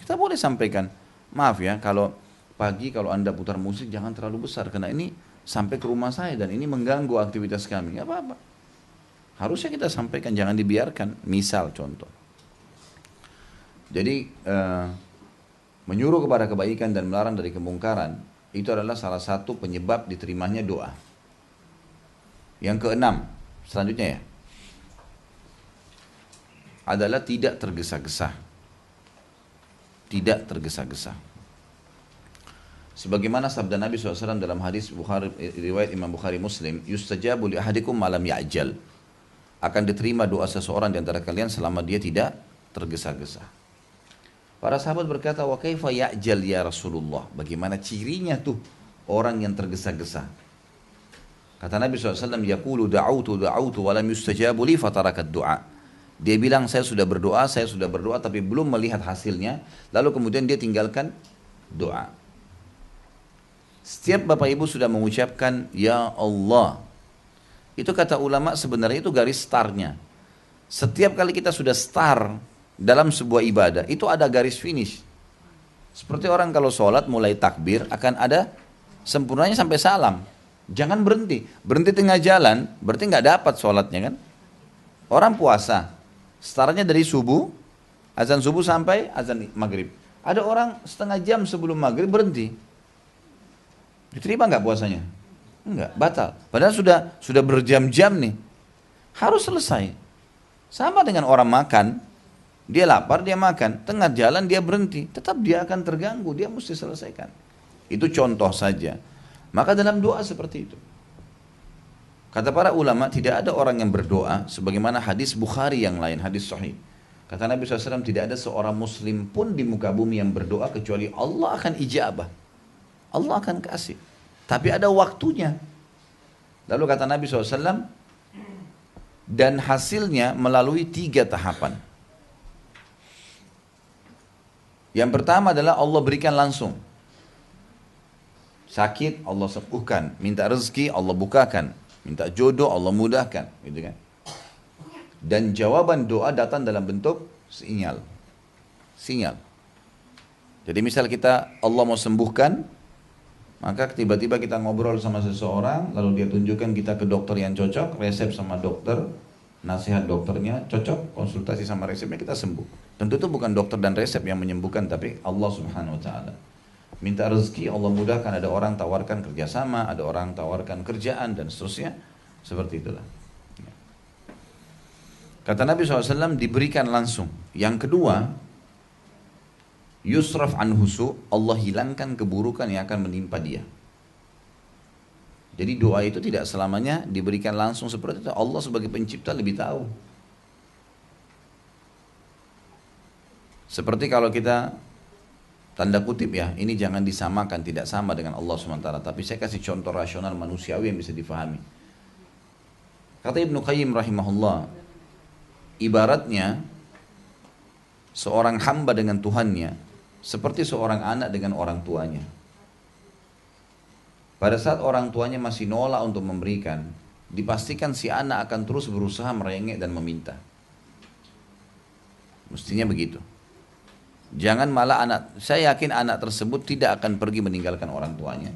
kita boleh sampaikan. Maaf ya, kalau pagi kalau anda putar musik jangan terlalu besar. Karena ini sampai ke rumah saya dan ini mengganggu aktivitas kami. Gak apa-apa. Harusnya kita sampaikan, jangan dibiarkan. Misal contoh. Jadi menyuruh kepada kebaikan dan melarang dari kemungkaran, itu adalah salah satu penyebab diterimanya doa. Yang keenam, selanjutnya ya, adalah tidak tergesa-gesa. Tidak tergesa-gesa. Sebagaimana sabda Nabi SAW dalam hadis Bukhari, riwayat Imam Bukhari Muslim, yustajabu li ahadikum malam ya'jal. Akan diterima doa seseorang di antara kalian selama dia tidak tergesa-gesa. Para sahabat berkata, wa kaifa ya'jal ya Rasulullah? Bagaimana cirinya tuh orang yang tergesa-gesa? Kata Nabi SAW, yaqulu da'autu walam yustajabu li fatarakat du'a. Dia bilang saya sudah berdoa tapi belum melihat hasilnya, lalu kemudian dia tinggalkan doa. Setiap bapak ibu sudah mengucapkan ya Allah, itu kata ulama sebenarnya itu garis startnya. Setiap kali kita sudah start dalam sebuah ibadah, itu ada garis finish. Seperti orang kalau sholat mulai takbir akan ada sempurnanya sampai salam. Jangan berhenti tengah jalan, berarti nggak dapat sholatnya kan. Orang puasa startnya dari subuh, azan subuh sampai azan maghrib. Ada orang setengah jam sebelum maghrib berhenti. Diterima nggak puasanya? Enggak, batal. Padahal sudah berjam-jam nih. Harus selesai. Sama dengan orang makan, dia lapar, dia makan. Tengah jalan dia berhenti, tetap dia akan terganggu, dia mesti selesaikan. Itu contoh saja. Maka dalam doa seperti itu. Kata para ulama, tidak ada orang yang berdoa sebagaimana hadis Bukhari yang lain, hadis sahih. Kata Nabi SAW, tidak ada seorang muslim pun di muka bumi yang berdoa kecuali Allah akan ijabah. Allah akan kasih. Tapi ada waktunya. Lalu kata Nabi SAW, dan hasilnya melalui 3 tahapan. Yang pertama adalah Allah berikan langsung. Sakit, Allah sembuhkan. Minta rezeki, Allah bukakan. Minta jodoh, Allah mudahkan, gitu kan. Dan jawaban doa datang dalam bentuk Sinyal. Sinyal. Jadi misal Allah mau sembuhkan, maka tiba-tiba kita ngobrol sama seseorang, lalu dia tunjukkan kita ke dokter yang cocok, resep sama dokter, nasihat dokternya cocok, konsultasi sama resepnya, kita sembuh. Tentu itu bukan dokter dan resep yang menyembuhkan, tapi Allah Subhanahu Wa Taala. Minta rezeki, Allah mudahkan, ada orang tawarkan kerjasama, ada orang tawarkan kerjaan dan seterusnya, seperti itulah. Kata Nabi SAW, diberikan langsung. Yang kedua, yusraf an husu, Allah hilangkan keburukan yang akan menimpa dia. Jadi doa itu tidak selamanya diberikan langsung seperti itu. Allah sebagai pencipta lebih tahu. Seperti kalau kita, tanda kutip ya, ini jangan disamakan, tidak sama dengan Allah SWT. Tapi saya kasih contoh rasional manusiawi yang bisa difahami. Kata Ibnu Qayyim rahimahullah, ibaratnya seorang hamba dengan Tuhannya seperti seorang anak dengan orang tuanya. Pada saat orang tuanya masih nolak untuk memberikan, dipastikan si anak akan terus berusaha merengek dan meminta. Mestinya begitu. Jangan malah saya yakin anak tersebut tidak akan pergi meninggalkan orang tuanya,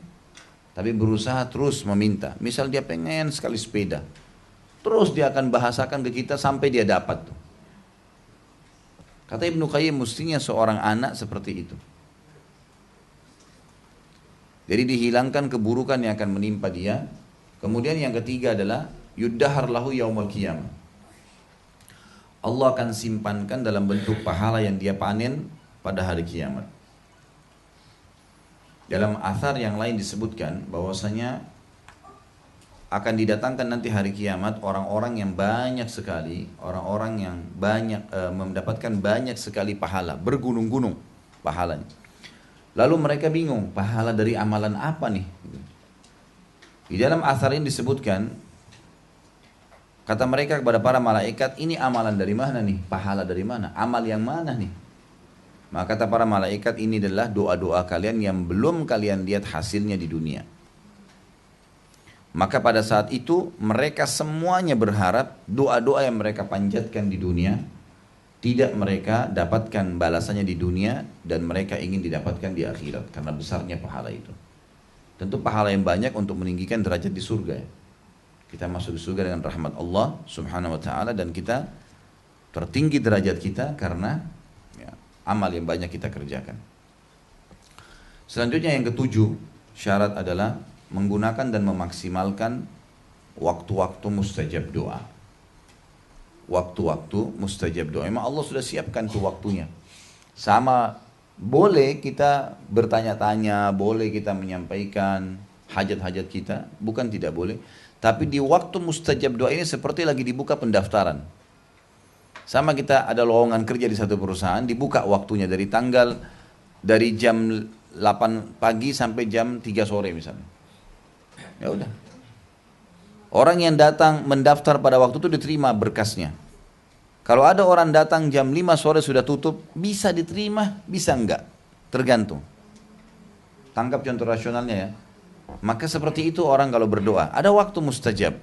tapi berusaha terus meminta. Misal dia pengen sekali sepeda, terus dia akan bahasakan ke kita sampai dia dapat. Kata Ibnu Qayyim, mestinya seorang anak seperti itu. Jadi dihilangkan keburukan yang akan menimpa dia. Kemudian yang ketiga adalah yuddahar lahu yaumul qiyamah. Allah akan simpankan dalam bentuk pahala yang dia panen pada hari kiamat. Dalam athar yang lain disebutkan bahwasanya akan didatangkan nanti hari kiamat orang-orang yang banyak sekali, orang-orang yang banyak mendapatkan banyak sekali pahala, bergunung-gunung pahalanya. Lalu mereka bingung, pahala dari amalan apa nih? Di dalam athar ini disebutkan, kata mereka kepada para malaikat, ini amalan dari mana nih? Pahala dari mana? Amal yang mana nih? Maka kata para malaikat, ini adalah doa-doa kalian yang belum kalian lihat hasilnya di dunia. Maka pada saat itu mereka semuanya berharap doa-doa yang mereka panjatkan di dunia tidak mereka dapatkan balasannya di dunia, dan mereka ingin didapatkan di akhirat karena besarnya pahala itu. Tentu pahala yang banyak untuk meninggikan derajat di surga ya. Kita masuk di surga dengan rahmat Allah Subhanahu Wa Taala, dan kita tertinggi derajat kita karena ya, amal yang banyak kita kerjakan. Selanjutnya yang ketujuh, syarat adalah menggunakan dan memaksimalkan waktu-waktu mustajab doa. Waktu-waktu mustajab doa. Memang Allah sudah siapkan tuh waktunya. Sama boleh kita bertanya-tanya, boleh kita menyampaikan hajat-hajat kita, bukan tidak boleh. Tapi di waktu mustajab doa ini seperti lagi dibuka pendaftaran. Sama kita ada lowongan kerja di satu perusahaan, dibuka waktunya dari jam 8 pagi sampai jam 3 sore misalnya. Ya udah. Orang yang datang mendaftar pada waktu itu diterima berkasnya. Kalau ada orang datang jam 5 sore sudah tutup, bisa diterima, bisa enggak. Tergantung. Tangkap contoh rasionalnya ya. Maka seperti itu orang kalau berdoa. Ada waktu mustajab.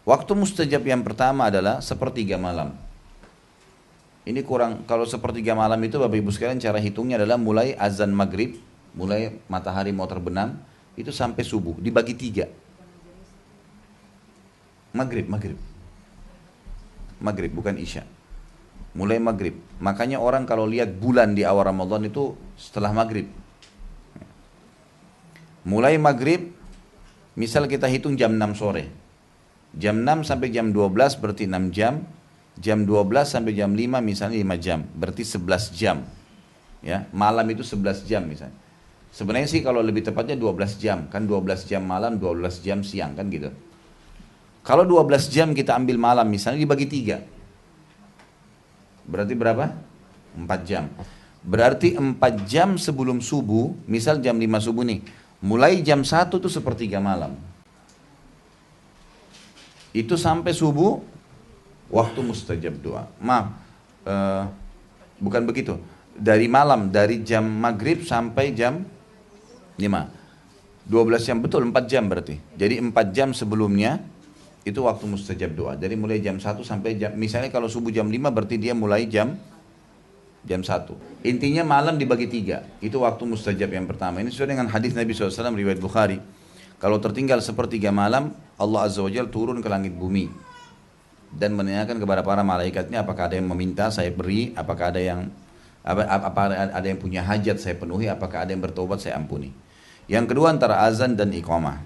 Waktu mustajab yang pertama adalah sepertiga malam. Ini kurang, kalau sepertiga malam itu Bapak Ibu sekalian cara hitungnya adalah mulai azan maghrib, mulai matahari mau terbenam, itu sampai subuh, dibagi 3. Maghrib bukan isya. Mulai maghrib. Makanya orang kalau lihat bulan di awal Ramadan itu setelah maghrib. Mulai maghrib, misal kita hitung jam 6 sore. Jam 6 sampai jam 12 berarti 6 jam. Jam 12 sampai jam 5 misalnya 5 jam. Berarti 11 jam. Ya, malam itu 11 jam misalnya. Sebenarnya sih kalau lebih tepatnya 12 jam. Kan 12 jam malam, 12 jam siang kan gitu. Kalau 12 jam kita ambil malam misalnya dibagi 3. Berarti berapa? 4 jam. Berarti 4 jam sebelum subuh, misal jam 5 subuh nih. Mulai jam 1 itu sepertiga malam. Itu sampai subuh, waktu mustajab doa. Maaf, bukan begitu. Dari malam, dari jam maghrib sampai jam 5. 12 jam, betul 4 jam berarti. Jadi 4 jam sebelumnya, itu waktu mustajab doa. Jadi mulai jam 1 sampai jam, misalnya kalau subuh jam 5 berarti dia mulai jam jam 1. Intinya malam dibagi 3. Itu waktu mustajab yang pertama. Ini sesuai dengan hadis Nabi SAW riwayat Bukhari. Kalau tertinggal sepertiga malam, Allah Azza wa Jalla turun ke langit bumi dan menanyakan kepada para malaikatnya, apakah ada yang meminta saya beri, apakah ada yang ada yang punya hajat saya penuhi, apakah ada yang bertobat saya ampuni. Yang kedua antara azan dan iqamah.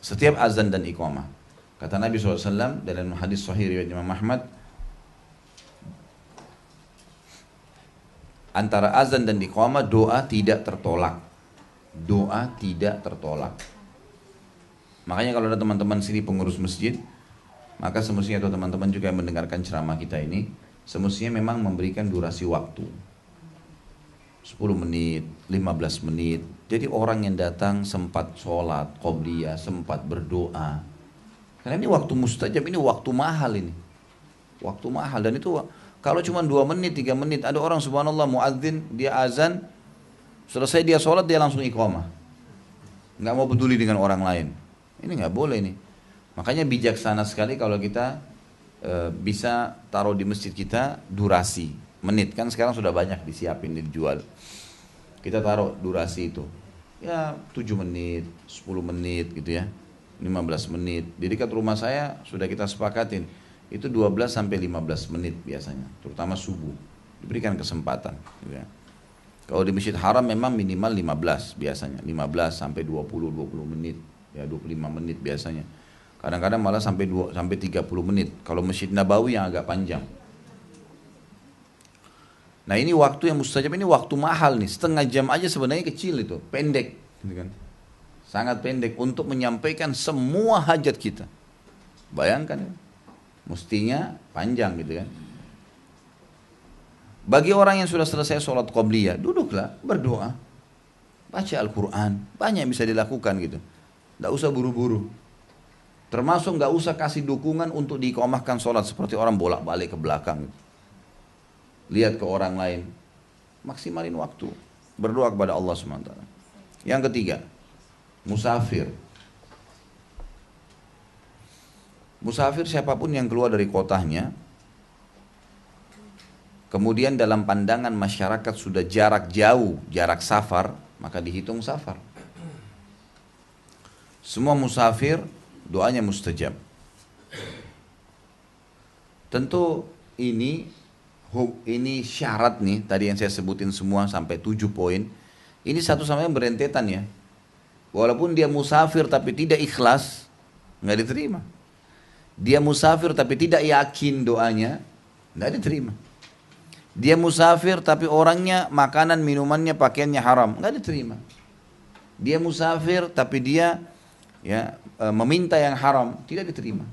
Setiap azan dan iqamah, kata Nabi SAW dalam hadis sahih riwayat Imam Ahmad, antara azan dan iqamah doa tidak tertolak. Doa tidak tertolak. Makanya kalau ada teman-teman sini pengurus masjid, maka semestinya atau teman-teman juga yang mendengarkan ceramah kita ini, semestinya memang memberikan durasi waktu 10 menit, 15 menit. Jadi orang yang datang sempat sholat, qobliyah, sempat berdoa. Karena ini waktu mustajab, ini waktu mahal ini. Waktu mahal, dan itu kalau cuma 2 menit, 3 menit, ada orang subhanallah muadzin, dia azan, selesai dia sholat, dia langsung iqamah. Nggak mau peduli dengan orang lain. Ini nggak boleh nih. Makanya bijaksana sekali kalau kita bisa taruh di masjid kita durasi menit, kan sekarang sudah banyak disiapin dijual. Kita taruh durasi itu ya 7 menit, 10 menit gitu ya, 15 menit. Di dekat rumah saya sudah kita sepakatin itu 12 sampai 15 menit biasanya, terutama subuh diberikan kesempatan gitu ya. Kalau di Masjid Haram memang minimal 15 biasanya, 15 sampai 20 menit ya, 25 menit biasanya. Kadang-kadang malah sampai 30 menit. Kalau Masjid Nabawi yang agak panjang. Nah ini waktu yang mustajab, ini waktu mahal nih. Setengah jam aja sebenarnya kecil itu, pendek, gitu kan? Sangat pendek untuk menyampaikan semua hajat kita. Bayangkan ya, mestinya panjang gitu kan. Bagi orang yang sudah selesai sholat qobliyah, duduklah berdoa, baca Al-Quran, banyak yang bisa dilakukan gitu. Tidak usah buru-buru. Termasuk nggak usah kasih dukungan untuk diiqamahkan sholat seperti orang bolak-balik ke belakang. Lihat ke orang lain. Maksimalin waktu. Berdoa kepada Allah SWT. Yang ketiga, musafir. Musafir siapapun yang keluar dari kotanya, kemudian dalam pandangan masyarakat sudah jarak jauh, jarak safar, maka dihitung safar. Semua musafir doanya mustajab. Tentu ini syarat nih, tadi yang saya sebutin semua sampai 7 poin. Ini satu sama yang berentetan ya. Walaupun dia musafir tapi tidak ikhlas, nggak diterima. Dia musafir tapi tidak yakin doanya, nggak diterima. Dia musafir tapi orangnya, makanan, minumannya, pakaiannya haram, nggak diterima. Dia musafir tapi dia meminta yang haram, tidak diterima.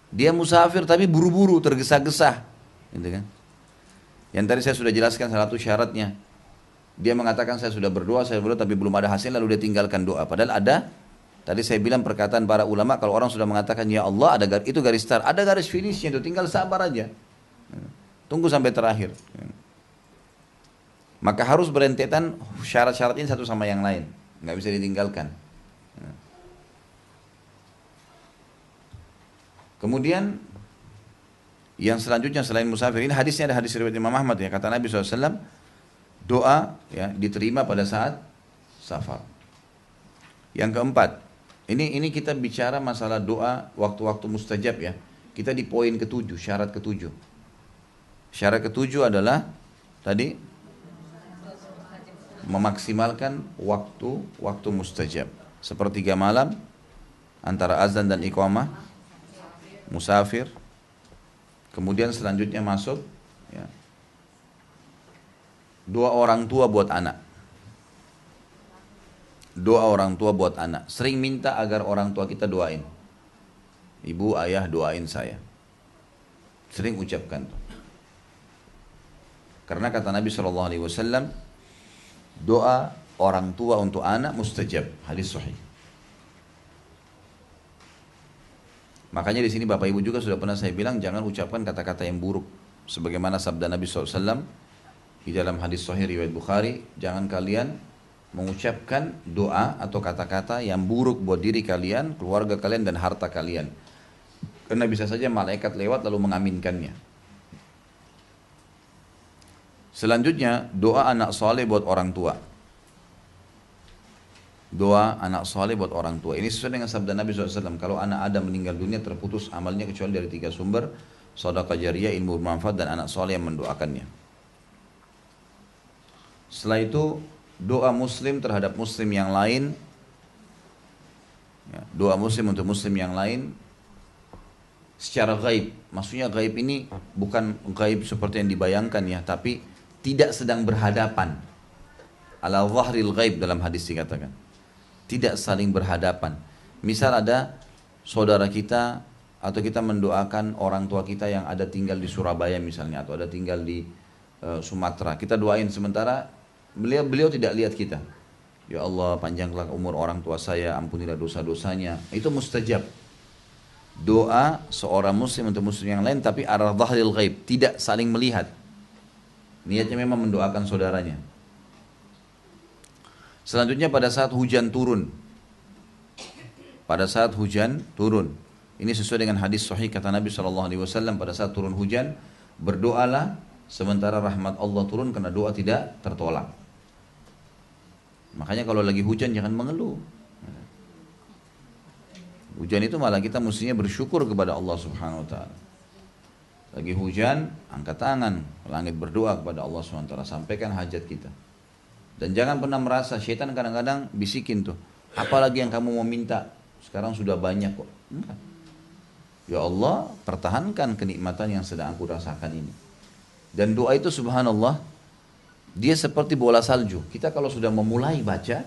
Dia musafir tapi buru-buru, tergesa-gesa, gitu kan? Yang tadi saya sudah jelaskan salah satu syaratnya. Dia mengatakan saya sudah berdoa tapi belum ada hasil, lalu dia tinggalkan doa. Padahal ada, tadi saya bilang perkataan para ulama, kalau orang sudah mengatakan ya Allah, itu garis start, ada garis finishnya itu, tinggal sabar aja. Tunggu sampai terakhir. Maka harus berentetan syarat-syarat ini satu sama yang lain, nggak bisa ditinggalkan. Kemudian yang selanjutnya selain musafir, ini hadisnya ada hadis riwayat Imam Ahmad ya, kata Nabi SAW, doa ya diterima pada saat safar. Yang keempat, ini kita bicara masalah doa waktu-waktu mustajab ya. Kita di poin ke-7, syarat ke-7. Syarat ke-7 adalah tadi memaksimalkan waktu mustajab. Sepertiga malam antara azan dan iqamah, musafir, kemudian selanjutnya masuk ya, doa orang tua buat anak. Doa orang tua buat anak. Sering minta agar orang tua kita doain. Ibu, ayah doain saya. Sering ucapkan tuh. Karena kata Nabi SAW, doa orang tua untuk anak mustajab. Hadis sahih. Makanya di sini Bapak Ibu juga sudah pernah saya bilang jangan ucapkan kata-kata yang buruk. Sebagaimana sabda Nabi SAW di dalam hadis sahih riwayat Bukhari, jangan kalian mengucapkan doa atau kata-kata yang buruk buat diri kalian, keluarga kalian dan harta kalian. Karena bisa saja malaikat lewat lalu mengaminkannya. Selanjutnya, doa anak soleh buat orang tua. Doa anak soleh buat orang tua. Ini sesuai dengan sabda Nabi SAW. Kalau anak Adam meninggal dunia, terputus amalnya kecuali dari 3 sumber. Sedekah jariyah, ilmu bermanfaat, dan anak soleh yang mendoakannya. Setelah itu, doa muslim terhadap muslim yang lain. Doa muslim untuk muslim yang lain secara gaib. Maksudnya gaib ini bukan gaib seperti yang dibayangkan ya, tapi tidak sedang berhadapan. Ala zahril gaib dalam hadis dikatakan. Tidak saling berhadapan. Misal ada saudara kita atau kita mendoakan orang tua kita yang ada tinggal di Surabaya misalnya, atau ada tinggal di Sumatera. Kita doain sementara beliau tidak lihat kita. Ya Allah, panjanglah umur orang tua saya, ampunilah dosa-dosanya. Itu mustajab. Doa seorang muslim untuk muslim yang lain, tapi arah zahril ghaib, tidak saling melihat. Niatnya memang mendoakan saudaranya. Selanjutnya pada saat hujan turun. Pada saat hujan turun. Ini sesuai dengan hadis sahih kata Nabi SAW, pada saat turun hujan, berdoalah sementara rahmat Allah turun, karena doa tidak tertolak. Makanya kalau lagi hujan jangan mengeluh. Hujan itu malah kita mestinya bersyukur kepada Allah Subhanahu wa taala. Lagi hujan, angkat tangan, langit berdoa kepada Allah Subhanahu wa taala, sampaikan hajat kita. Dan jangan pernah merasa, syaitan kadang-kadang bisikin tuh, apalagi yang kamu mau minta, sekarang sudah banyak kok. Enggak. Ya Allah, pertahankan kenikmatan yang sedang aku rasakan ini. Dan doa itu subhanallah, dia seperti bola salju. Kita kalau sudah memulai baca,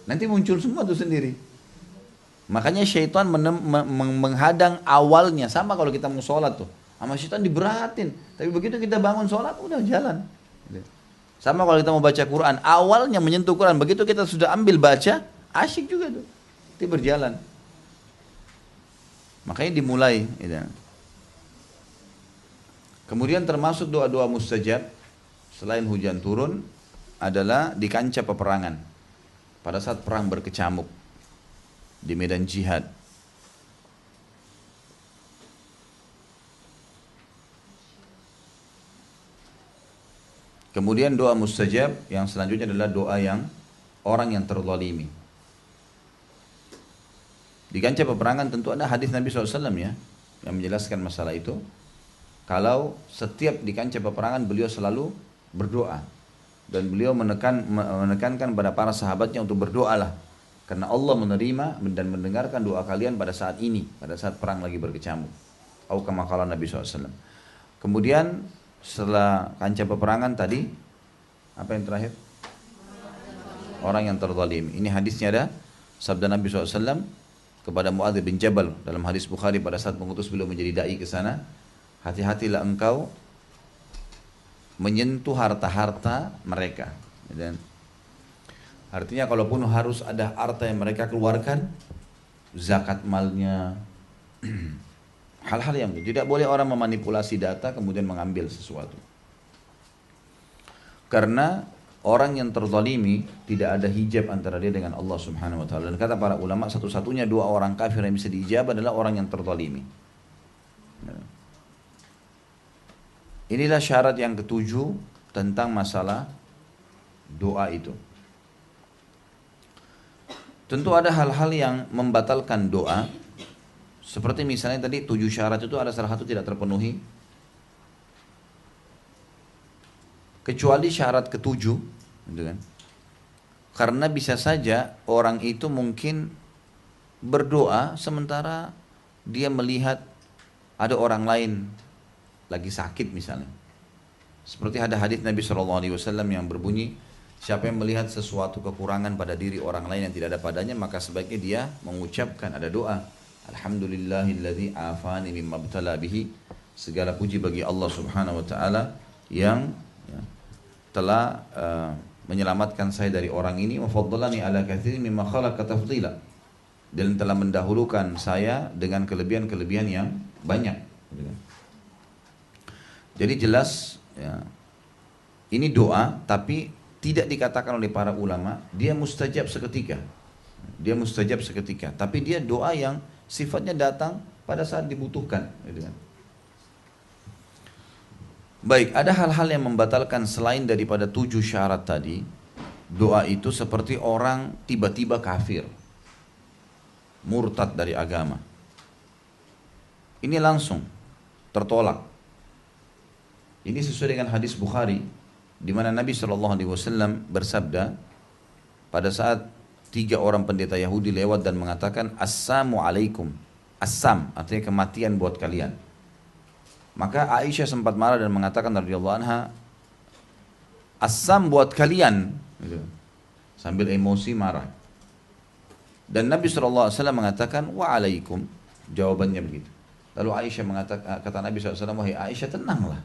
nanti muncul semua itu sendiri. Makanya syaitan menghadang awalnya. Sama kalau kita mau sholat tuh, sama syaitan diberatin. Tapi begitu kita bangun sholat, udah jalan. Sama kalau kita mau baca Quran, awalnya menyentuh Quran, begitu kita sudah ambil baca, asyik juga tuh. Itu berjalan. Makanya dimulai. Gitu. Kemudian termasuk doa-doa mustajab selain hujan turun adalah di kancah peperangan. Pada saat perang berkecamuk di medan jihad. Kemudian doa mustajab yang selanjutnya adalah doa yang orang yang terzalimi. Di kancah peperangan tentu ada hadis Nabi SAW ya, yang menjelaskan masalah itu. Kalau setiap di kancah peperangan beliau selalu berdoa. Dan beliau menekankan pada para sahabatnya untuk berdoalah. Karena Allah menerima dan mendengarkan doa kalian pada saat ini, pada saat perang lagi berkecamuk. Atau kama qala Nabi SAW. Kemudian setelah kancah peperangan tadi, apa yang terakhir? Orang yang terzalim. Ini hadisnya ada, sabda Nabi SAW kepada Muadz bin Jabal dalam hadis Bukhari pada saat mengutus beliau menjadi dai ke sana. Hati-hatilah engkau menyentuh harta-harta mereka. Dan artinya kalaupun harus ada harta yang mereka keluarkan, zakat malnya, hal-hal yang tidak boleh orang memanipulasi data kemudian mengambil sesuatu. Karena orang yang terzalimi tidak ada hijab antara dia dengan Allah Subhanahu wa taala. Dan kata para ulama, satu-satunya doa orang kafir yang bisa diijabah adalah orang yang terzalimi. Inilah syarat yang ketujuh tentang masalah doa itu. Tentu ada hal-hal yang membatalkan doa. Seperti misalnya tadi 7 syarat itu ada salah satu tidak terpenuhi. Kecuali syarat ketujuh, gitu kan? Karena bisa saja orang itu mungkin berdoa sementara dia melihat ada orang lain lagi sakit misalnya. Seperti ada hadis Nabi SAW yang berbunyi, siapa yang melihat sesuatu kekurangan pada diri orang lain yang tidak ada padanya, maka sebaiknya dia mengucapkan, ada doa, Alhamdulillahilladzi afani mimma btala bihi. Segala puji bagi Allah Subhanahu wa taala yang telah menyelamatkan saya dari orang ini, wa faddalani ala katsirin mimma khalaqa tafdila. Dan telah mendahulukan saya dengan kelebihan-kelebihan yang banyak. Jadi jelas ya, ini doa tapi tidak dikatakan oleh para ulama dia mustajab seketika. Dia mustajab seketika, tapi dia doa yang sifatnya datang pada saat dibutuhkan, gitu kan. Baik, ada hal-hal yang membatalkan selain daripada 7 syarat tadi. Doa itu seperti orang tiba-tiba kafir, murtad dari agama. Ini langsung tertolak. Ini sesuai dengan hadis Bukhari, di mana Nabi SAW bersabda pada saat 3 orang pendeta Yahudi lewat dan mengatakan Assalamu alaikum. Assam artinya kematian buat kalian. Maka Aisyah sempat marah dan mengatakan radhiyallahu anha, Assam buat kalian, gitu. Sambil emosi marah. Dan Nabi SAW mengatakan waalaikum, jawabannya begitu. Lalu Aisyah mengatakan, kata Nabi SAW, wahai Aisyah tenanglah.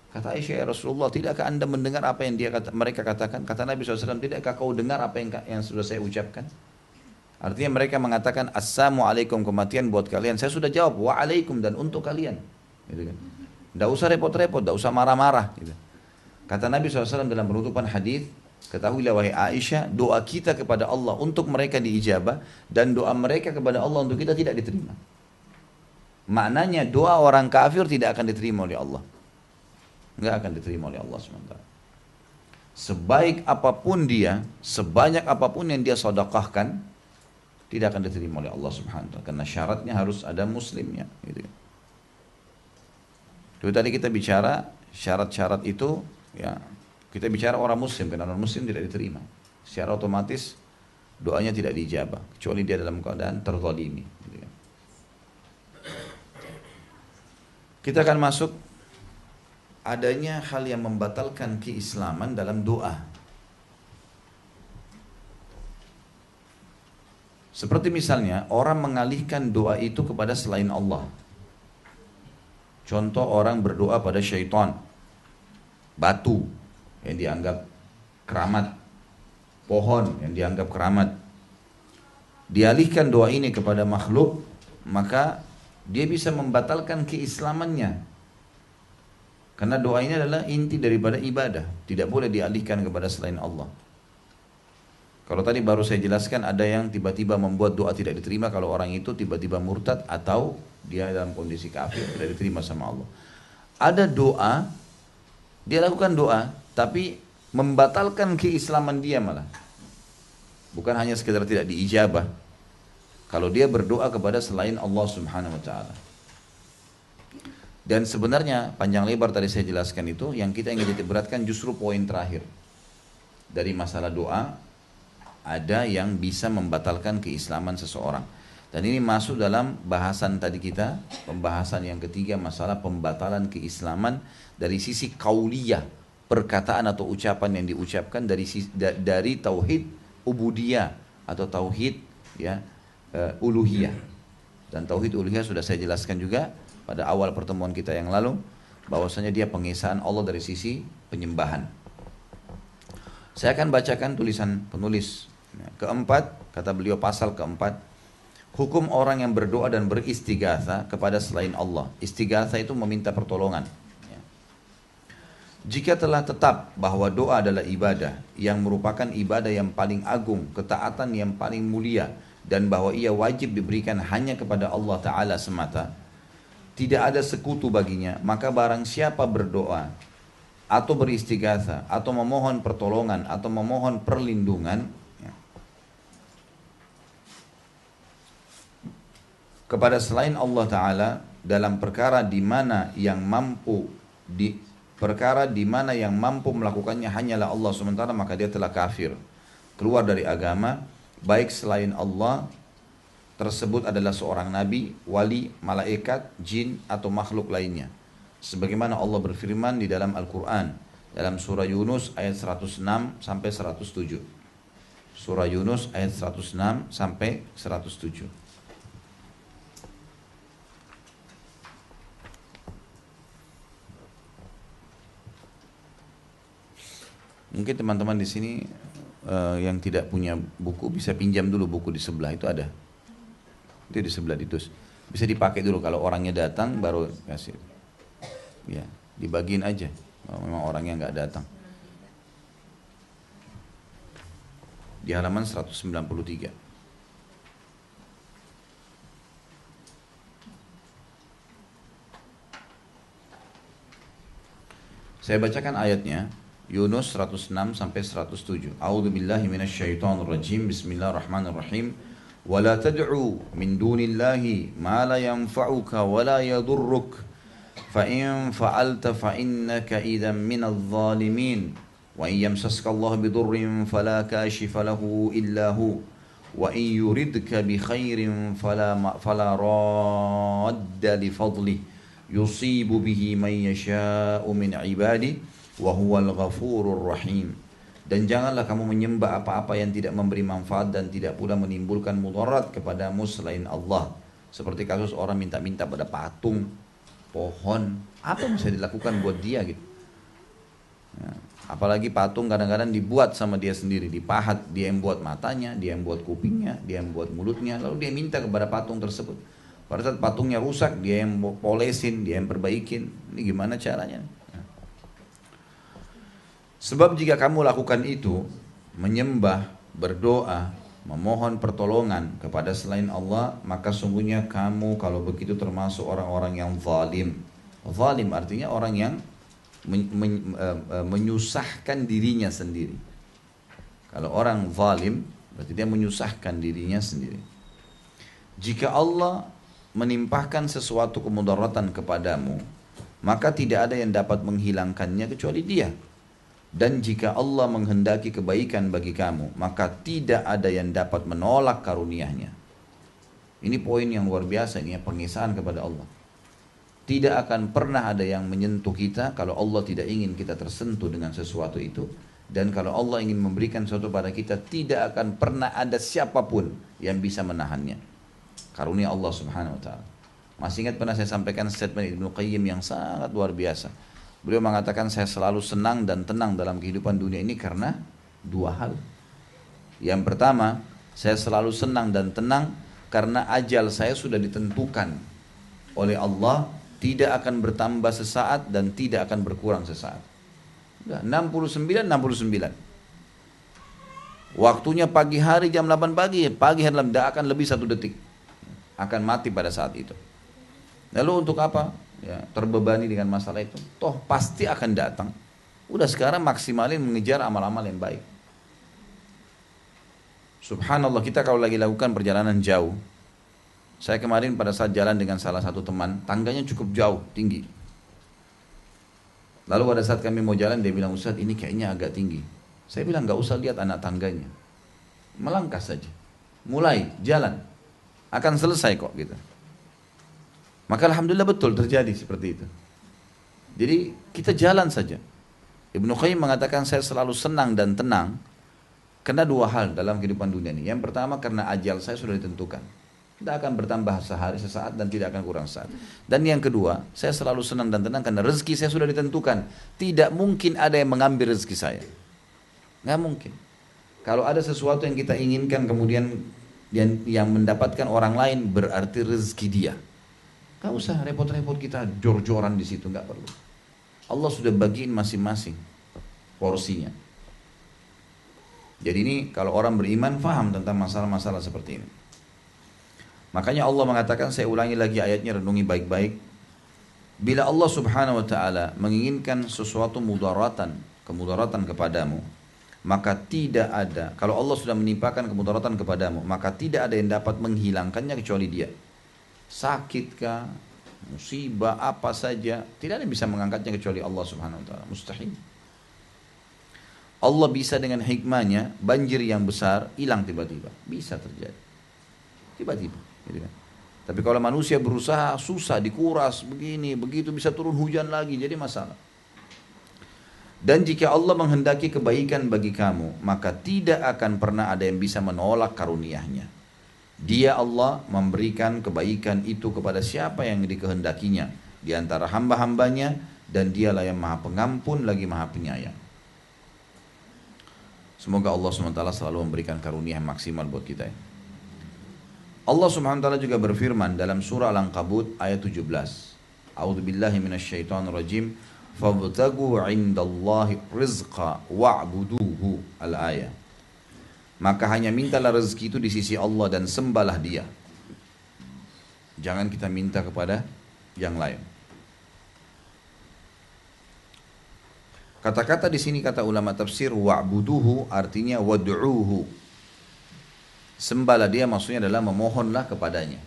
Kata Aisyah, ya Rasulullah, tidakkah anda mendengar apa yang mereka katakan? Kata Nabi SAW, tidakkah kau dengar apa yang sudah saya ucapkan? Artinya mereka mengatakan assalamualaikum, kematian buat kalian. Saya sudah jawab waalaikum, dan untuk kalian, gitu kan. Tidak usah repot-repot, tidak usah marah-marah, gitu. Kata Nabi SAW dalam penutupan hadis, ketahuilah wahai Aisyah, doa kita kepada Allah untuk mereka diijabah, dan doa mereka kepada Allah untuk kita tidak diterima. Maknanya doa orang kafir tidak akan diterima oleh Allah, nggak akan diterima oleh Allah SWT. Sebaik apapun dia, sebanyak apapun yang dia sedekahkan, tidak akan diterima oleh Allah SWT, karena syaratnya harus ada muslimnya, gitu. Itu tadi kita bicara syarat-syarat itu, ya kita bicara orang muslim, karena orang muslim tidak diterima. Secara otomatis doanya tidak diijabah, kecuali dia dalam keadaan terzalimi, gitu ya. Kita akan masuk adanya hal yang membatalkan keislaman dalam doa. Seperti misalnya orang mengalihkan doa itu kepada selain Allah. Contoh orang berdoa pada syaitan, batu yang dianggap keramat, pohon yang dianggap keramat. Dialihkan doa ini kepada makhluk, maka dia bisa membatalkan keislamannya. Karena doa ini adalah inti daripada ibadah, tidak boleh dialihkan kepada selain Allah. Kalau tadi baru saya jelaskan, ada yang tiba-tiba membuat doa tidak diterima kalau orang itu tiba-tiba murtad atau dia dalam kondisi kafir, tidak diterima sama Allah. Ada doa, dia lakukan doa, tapi membatalkan keislaman dia malah. Bukan hanya sekedar tidak diijabah, kalau dia berdoa kepada selain Allah Subhanahu wa ta'ala. Dan sebenarnya panjang lebar tadi saya jelaskan itu, yang kita ingin titik beratkan justru poin terakhir. Dari masalah doa, ada yang bisa membatalkan keislaman seseorang. Dan ini masuk dalam bahasan tadi kita, pembahasan yang ketiga, masalah pembatalan keislaman dari sisi kauliyah, perkataan atau ucapan yang diucapkan dari tauhid ubudiyah atau tauhid, ya, uluhiyah. Dan tauhid uluhiyah sudah saya jelaskan juga pada awal pertemuan kita yang lalu, bahwasanya dia pengesaan Allah dari sisi penyembahan. Saya akan bacakan tulisan penulis. Keempat, kata beliau, pasal keempat, hukum orang yang berdoa dan beristighatha kepada selain Allah. Istighatha itu meminta pertolongan. Jika telah tetap bahwa doa adalah ibadah yang merupakan ibadah yang paling agung, ketaatan yang paling mulia, dan bahwa ia wajib diberikan hanya kepada Allah Ta'ala semata, tidak ada sekutu baginya, maka barang siapa berdoa atau beristighatha atau memohon pertolongan atau memohon perlindungan, ya, kepada selain Allah Ta'ala dalam perkara di mana yang mampu melakukannya hanyalah Allah SWT, maka dia telah kafir, keluar dari agama, baik selain Allah tersebut adalah seorang nabi, wali, malaikat, jin atau makhluk lainnya. Sebagaimana Allah berfirman di dalam Al-Quran dalam surah Yunus ayat 106 sampai 107. Surah Yunus ayat 106 sampai 107. Mungkin teman-teman di sini yang tidak punya buku bisa pinjam dulu buku di sebelah itu ada. Itu di sebelah itu. Bisa dipakai dulu kalau orangnya datang baru kasih. Ya, dibagiin aja. Kalau memang orangnya nggak datang. Di halaman 193. Saya bacakan ayatnya, Yunus 106 sampai 107. A'udzubillahi minasyaitonirrajim. Bismillahirrahmanirrahim. Wala tad'u min dunillahi ma la yanfa'uka wa la yadurruk. Fa in fa'alta fa innaka idzan minadh dhalimin. Wa in yamsaska Allah bidurrin fala kashifa lahu illa hu. Wa in yuridka bi khairin fala radda li fadlihi. Yusibu bihi man yasha'u min ibadihi wa huwal ghafurur rahim. Dan janganlah kamu menyembah apa-apa yang tidak memberi manfaat dan tidak pula menimbulkan mudarat kepadamu selain Allah. Seperti kasus orang minta-minta pada patung, pohon, apa yang bisa dilakukan buat dia gitu. Ya, apalagi patung kadang-kadang dibuat sama dia sendiri, dipahat, dia yang buat matanya, dia yang buat kupingnya, dia yang buat mulutnya, lalu dia minta kepada patung tersebut. Pada saat patungnya rusak, dia yang polesin, dia yang perbaikin. Ini gimana caranya? Sebab jika kamu lakukan itu, menyembah, berdoa, memohon pertolongan kepada selain Allah, maka sungguhnya kamu kalau begitu termasuk orang-orang yang zalim. Zalim artinya orang yang menyusahkan dirinya sendiri. Kalau orang zalim, berarti dia menyusahkan dirinya sendiri. Jika Allah menimpahkan sesuatu kemudaratan kepadamu, maka tidak ada yang dapat menghilangkannya kecuali Dia. Dan jika Allah menghendaki kebaikan bagi kamu, maka tidak ada yang dapat menolak karunia-Nya. Ini poin yang luar biasa, ini pengisahan kepada Allah. Tidak akan pernah ada yang menyentuh kita kalau Allah tidak ingin kita tersentuh dengan sesuatu itu. Dan kalau Allah ingin memberikan sesuatu pada kita, tidak akan pernah ada siapapun yang bisa menahannya. Karunia Allah subhanahu wa ta'ala. Masih ingat pernah saya sampaikan statement Ibnu Qayyim yang sangat luar biasa. Beliau mengatakan saya selalu senang dan tenang dalam kehidupan dunia ini karena dua hal. Yang pertama, saya selalu senang dan tenang karena ajal saya sudah ditentukan oleh Allah, tidak akan bertambah sesaat dan tidak akan berkurang sesaat. 69. Waktunya pagi hari jam 8 pagi, pagi hari tidak akan lebih 1 detik. Akan mati pada saat itu. Lalu untuk apa? Ya, terbebani dengan masalah itu. Toh pasti akan datang. Udah sekarang maksimalin mengejar amal-amal yang baik. Subhanallah, kita kalau lagi lakukan perjalanan jauh. Saya kemarin pada saat jalan dengan salah satu teman, tangganya cukup jauh, tinggi. Lalu pada saat kami mau jalan, dia bilang, Ustaz ini kayaknya agak tinggi. Saya bilang, gak usah lihat anak tangganya. Melangkah saja. Mulai, jalan. Akan selesai kok gitu. Maka alhamdulillah betul terjadi seperti itu. Jadi kita jalan saja. Ibnu Qayyim mengatakan saya selalu senang dan tenang karena dua hal dalam kehidupan dunia ini. Yang pertama karena ajal saya sudah ditentukan. Tidak akan bertambah sehari sesaat dan tidak akan kurang saat. Dan yang kedua, saya selalu senang dan tenang karena rezeki saya sudah ditentukan. Tidak mungkin ada yang mengambil rezeki saya. Nggak mungkin. Kalau ada sesuatu yang kita inginkan kemudian yang mendapatkan orang lain berarti rezeki dia. Gak usah repot-repot kita jor-joran di situ, gak perlu. Allah sudah bagiin masing-masing porsinya. Jadi ini kalau orang beriman faham tentang masalah-masalah seperti ini. Makanya Allah mengatakan, saya ulangi lagi ayatnya, renungi baik-baik. Bila Allah subhanahu wa ta'ala menginginkan sesuatu kemudaratan kepadamu, maka tidak ada, kalau Allah sudah menimpakan kemudaratan kepadamu, maka tidak ada yang dapat menghilangkannya kecuali Dia. Sakitkah, musibah apa saja, tidak ada yang bisa mengangkatnya kecuali Allah subhanahu wa ta'ala. Mustahil. Allah bisa dengan hikmahnya banjir yang besar hilang tiba-tiba, bisa terjadi tiba-tiba gitu kan. Tapi kalau manusia berusaha susah, dikuras begini begitu, bisa turun hujan lagi, jadi masalah. Dan jika Allah menghendaki kebaikan bagi kamu, maka tidak akan pernah ada yang bisa menolak karunia-Nya. Dia Allah memberikan kebaikan itu kepada siapa yang dikehendakinya di antara hamba-hambanya, dan Dialah yang Maha Pengampun lagi Maha Penyayang. Semoga Allah SWT selalu memberikan karunia yang maksimal buat kita. Allah SWT juga berfirman dalam surah Al-Ankabut ayat 17. A'udzubillahi minasyaitonirrajim. Fabtagu 'indallahi rizqa wa'buduhu. Al-ayah. Maka hanya mintalah rezeki itu di sisi Allah dan sembahlah Dia. Jangan kita minta kepada yang lain. Kata-kata di sini kata ulama tafsir wa'buduhu artinya wad'uhu. Sembahlah dia maksudnya adalah memohonlah kepadanya.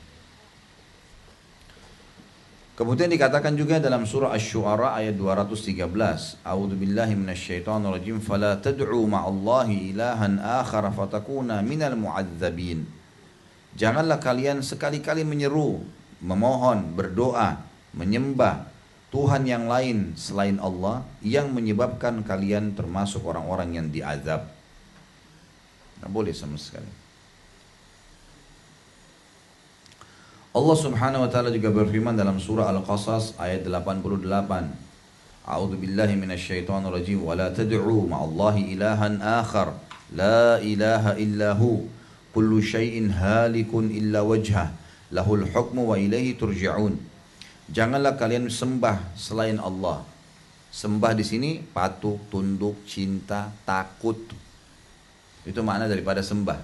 Kemudian dikatakan juga dalam surah Asy-Syu'ara ayat 213, A'udzu billahi minasyaitonir rajim, fala tad'u ma'allahi ilahan akhar fatakuna minal mu'adzabin. Janganlah kalian sekali-kali menyeru, memohon, berdoa, menyembah Tuhan yang lain selain Allah yang menyebabkan kalian termasuk orang-orang yang diazab. Tidak boleh sama sekali. Allah Subhanahu wa taala juga berfirman dalam surah Al-Qasas ayat 88. A'udzu billahi minasyaitonir rajim wa la tad'u ma'allahi ilahan akhar la ilaha illahu kullu syai'in halikun illa wajhah lahul hukmu wa ilaihi turja'un. Janganlah kalian sembah selain Allah. Sembah di sini patuh, tunduk, cinta, takut. Itu makna daripada sembah.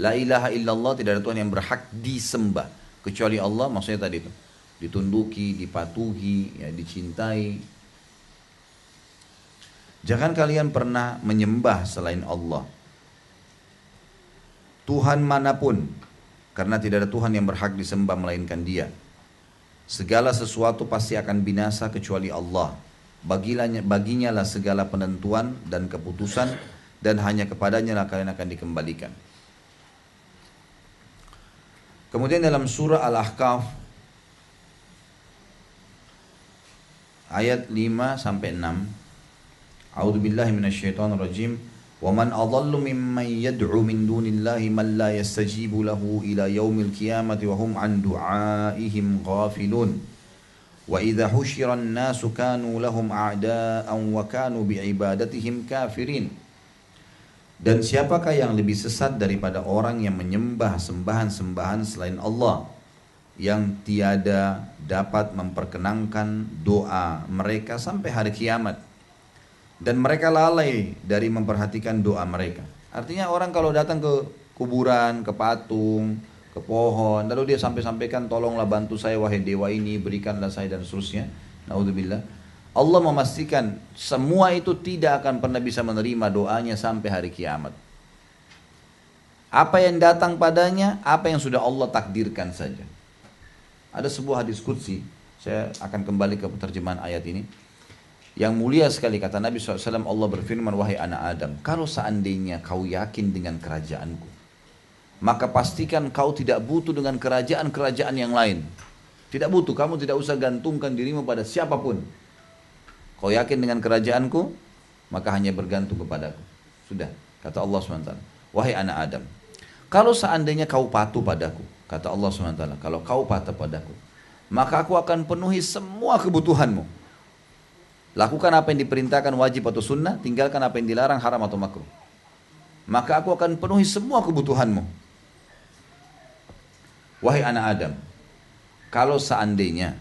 La ilaha illallah, tidak ada Tuhan yang berhak disembah kecuali Allah, maksudnya tadi itu. Ditunduki, dipatuhi, ya, dicintai. Jangan kalian pernah menyembah selain Allah. Tuhan manapun, karena tidak ada Tuhan yang berhak disembah melainkan Dia. Segala sesuatu pasti akan binasa kecuali Allah. Baginya lah segala penentuan dan keputusan, dan hanya kepadanya lah kalian akan dikembalikan. Kemudian dalam surah Al-Ahqaf ayat 5 sampai 6, A'udzu billahi minasyaitonir rajim. وَمَنْ أَضَلُّ مِمَّنْ يَدْعُو مِنْ دُونِ اللَّهِ مَنْ لَا يَسْتَجِيبُ لَهُ إِلَى يَوْمِ الْقِيَامَةِ وَهُمْ عَنْ دُعَائِهِمْ غَافِلُونَ وَإِذَا حُشِرَ النَّاسُ كَانُوا لَهُمْ أَعْدَاءً وَكَانُوا بِعِبَادَتِهِمْ كَافِرِينَ. Dan siapakah yang lebih sesat daripada orang yang menyembah sembahan-sembahan selain Allah, yang tiada dapat memperkenankan doa mereka sampai hari kiamat, dan mereka lalai dari memperhatikan doa mereka. Artinya orang kalau datang ke kuburan, ke patung, ke pohon, lalu dia sampaikan, tolonglah bantu saya wahai dewa ini, berikanlah saya, dan seterusnya. Naudzubillah. Allah memastikan semua itu tidak akan pernah bisa menerima doanya sampai hari kiamat. Apa yang datang padanya, apa yang sudah Allah takdirkan saja. Ada sebuah hadis qudsi, saya akan kembali ke terjemahan ayat ini. Yang mulia sekali kata Nabi SAW, Allah berfirman, wahai anak Adam, kalau seandainya kau yakin dengan kerajaanku, maka pastikan kau tidak butuh dengan kerajaan-kerajaan yang lain. Tidak butuh, kamu tidak usah gantungkan dirimu pada siapapun. Kau yakin dengan kerajaanku, maka hanya bergantung kepadaku. Sudah, kata Allah SWT. Wahai anak Adam, kalau seandainya kau patuh padaku, kata Allah SWT, kalau kau patuh padaku, maka aku akan penuhi semua kebutuhanmu. Lakukan apa yang diperintahkan wajib atau sunnah, tinggalkan apa yang dilarang haram atau makruh. Maka aku akan penuhi semua kebutuhanmu. Wahai anak Adam, kalau seandainya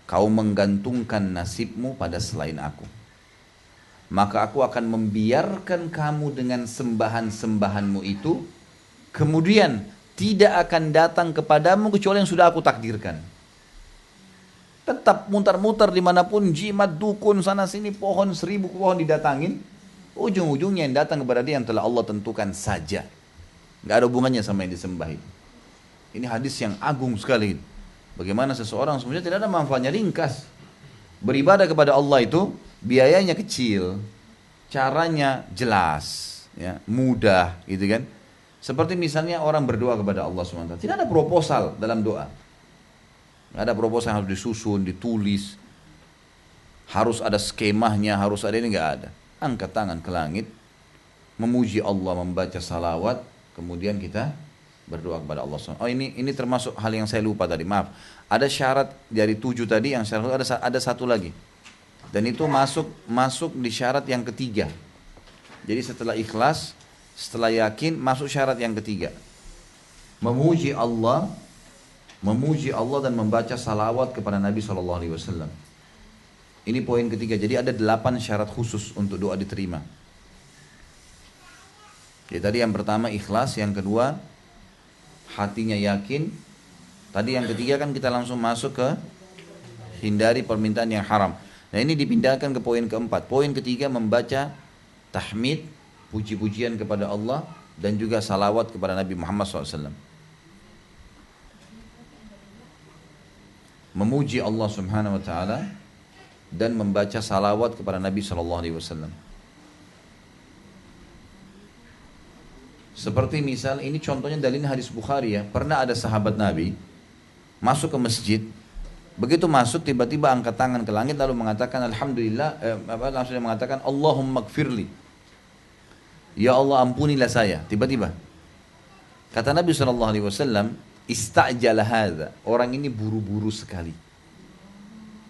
kau menggantungkan nasibmu pada selain aku, maka aku akan membiarkan kamu dengan sembahan-sembahanmu itu, kemudian tidak akan datang kepadamu kecuali yang sudah aku takdirkan. Tetap mutar-mutar dimanapun, jimat, dukun, sana sini, pohon, 1000 pohon didatangin, ujung-ujungnya yang datang kepada dia yang telah Allah tentukan saja. Gak ada hubungannya sama yang disembah itu. Ini hadis yang agung sekali. Bagaimana seseorang sebenarnya tidak ada manfaatnya, ringkas. Beribadah kepada Allah itu biayanya kecil, caranya jelas, ya, mudah, gitu kan. Seperti misalnya orang berdoa kepada Allah SWT, tidak ada proposal dalam doa. Nggak ada proposal yang harus disusun, ditulis, harus ada skemanya, harus ada ini, nggak ada. Angkat tangan ke langit, memuji Allah, membaca salawat, kemudian kita berdoa kepada Allah. Oh, ini termasuk hal yang saya lupa tadi, maaf. Ada syarat dari 7 tadi, yang syarat ada satu lagi, dan itu masuk di syarat yang ketiga. Jadi setelah ikhlas, setelah yakin, masuk syarat yang ketiga, memuji Allah dan membaca salawat kepada Nabi SAW. Ini poin ketiga. Jadi ada 8 syarat khusus untuk doa diterima. Jadi tadi yang pertama ikhlas, yang kedua hatinya yakin. Tadi yang ketiga kan kita langsung masuk ke hindari permintaan yang haram. Nah ini dipindahkan ke poin keempat. Poin ketiga membaca tahmid, puji-pujian kepada Allah dan juga salawat kepada Nabi Muhammad SAW. Memuji Allah Subhanahu Wa Taala dan membaca salawat kepada Nabi SAW. Seperti misal ini contohnya dalil hadis Bukhari ya. Pernah ada sahabat Nabi masuk ke masjid. Begitu masuk tiba-tiba angkat tangan ke langit lalu mengatakan Alhamdulillah, langsung dia mengatakan Allahumma gfirli. Ya Allah ampunilah saya. Tiba-tiba kata Nabi SAW, istajala hadza. Orang ini buru-buru sekali.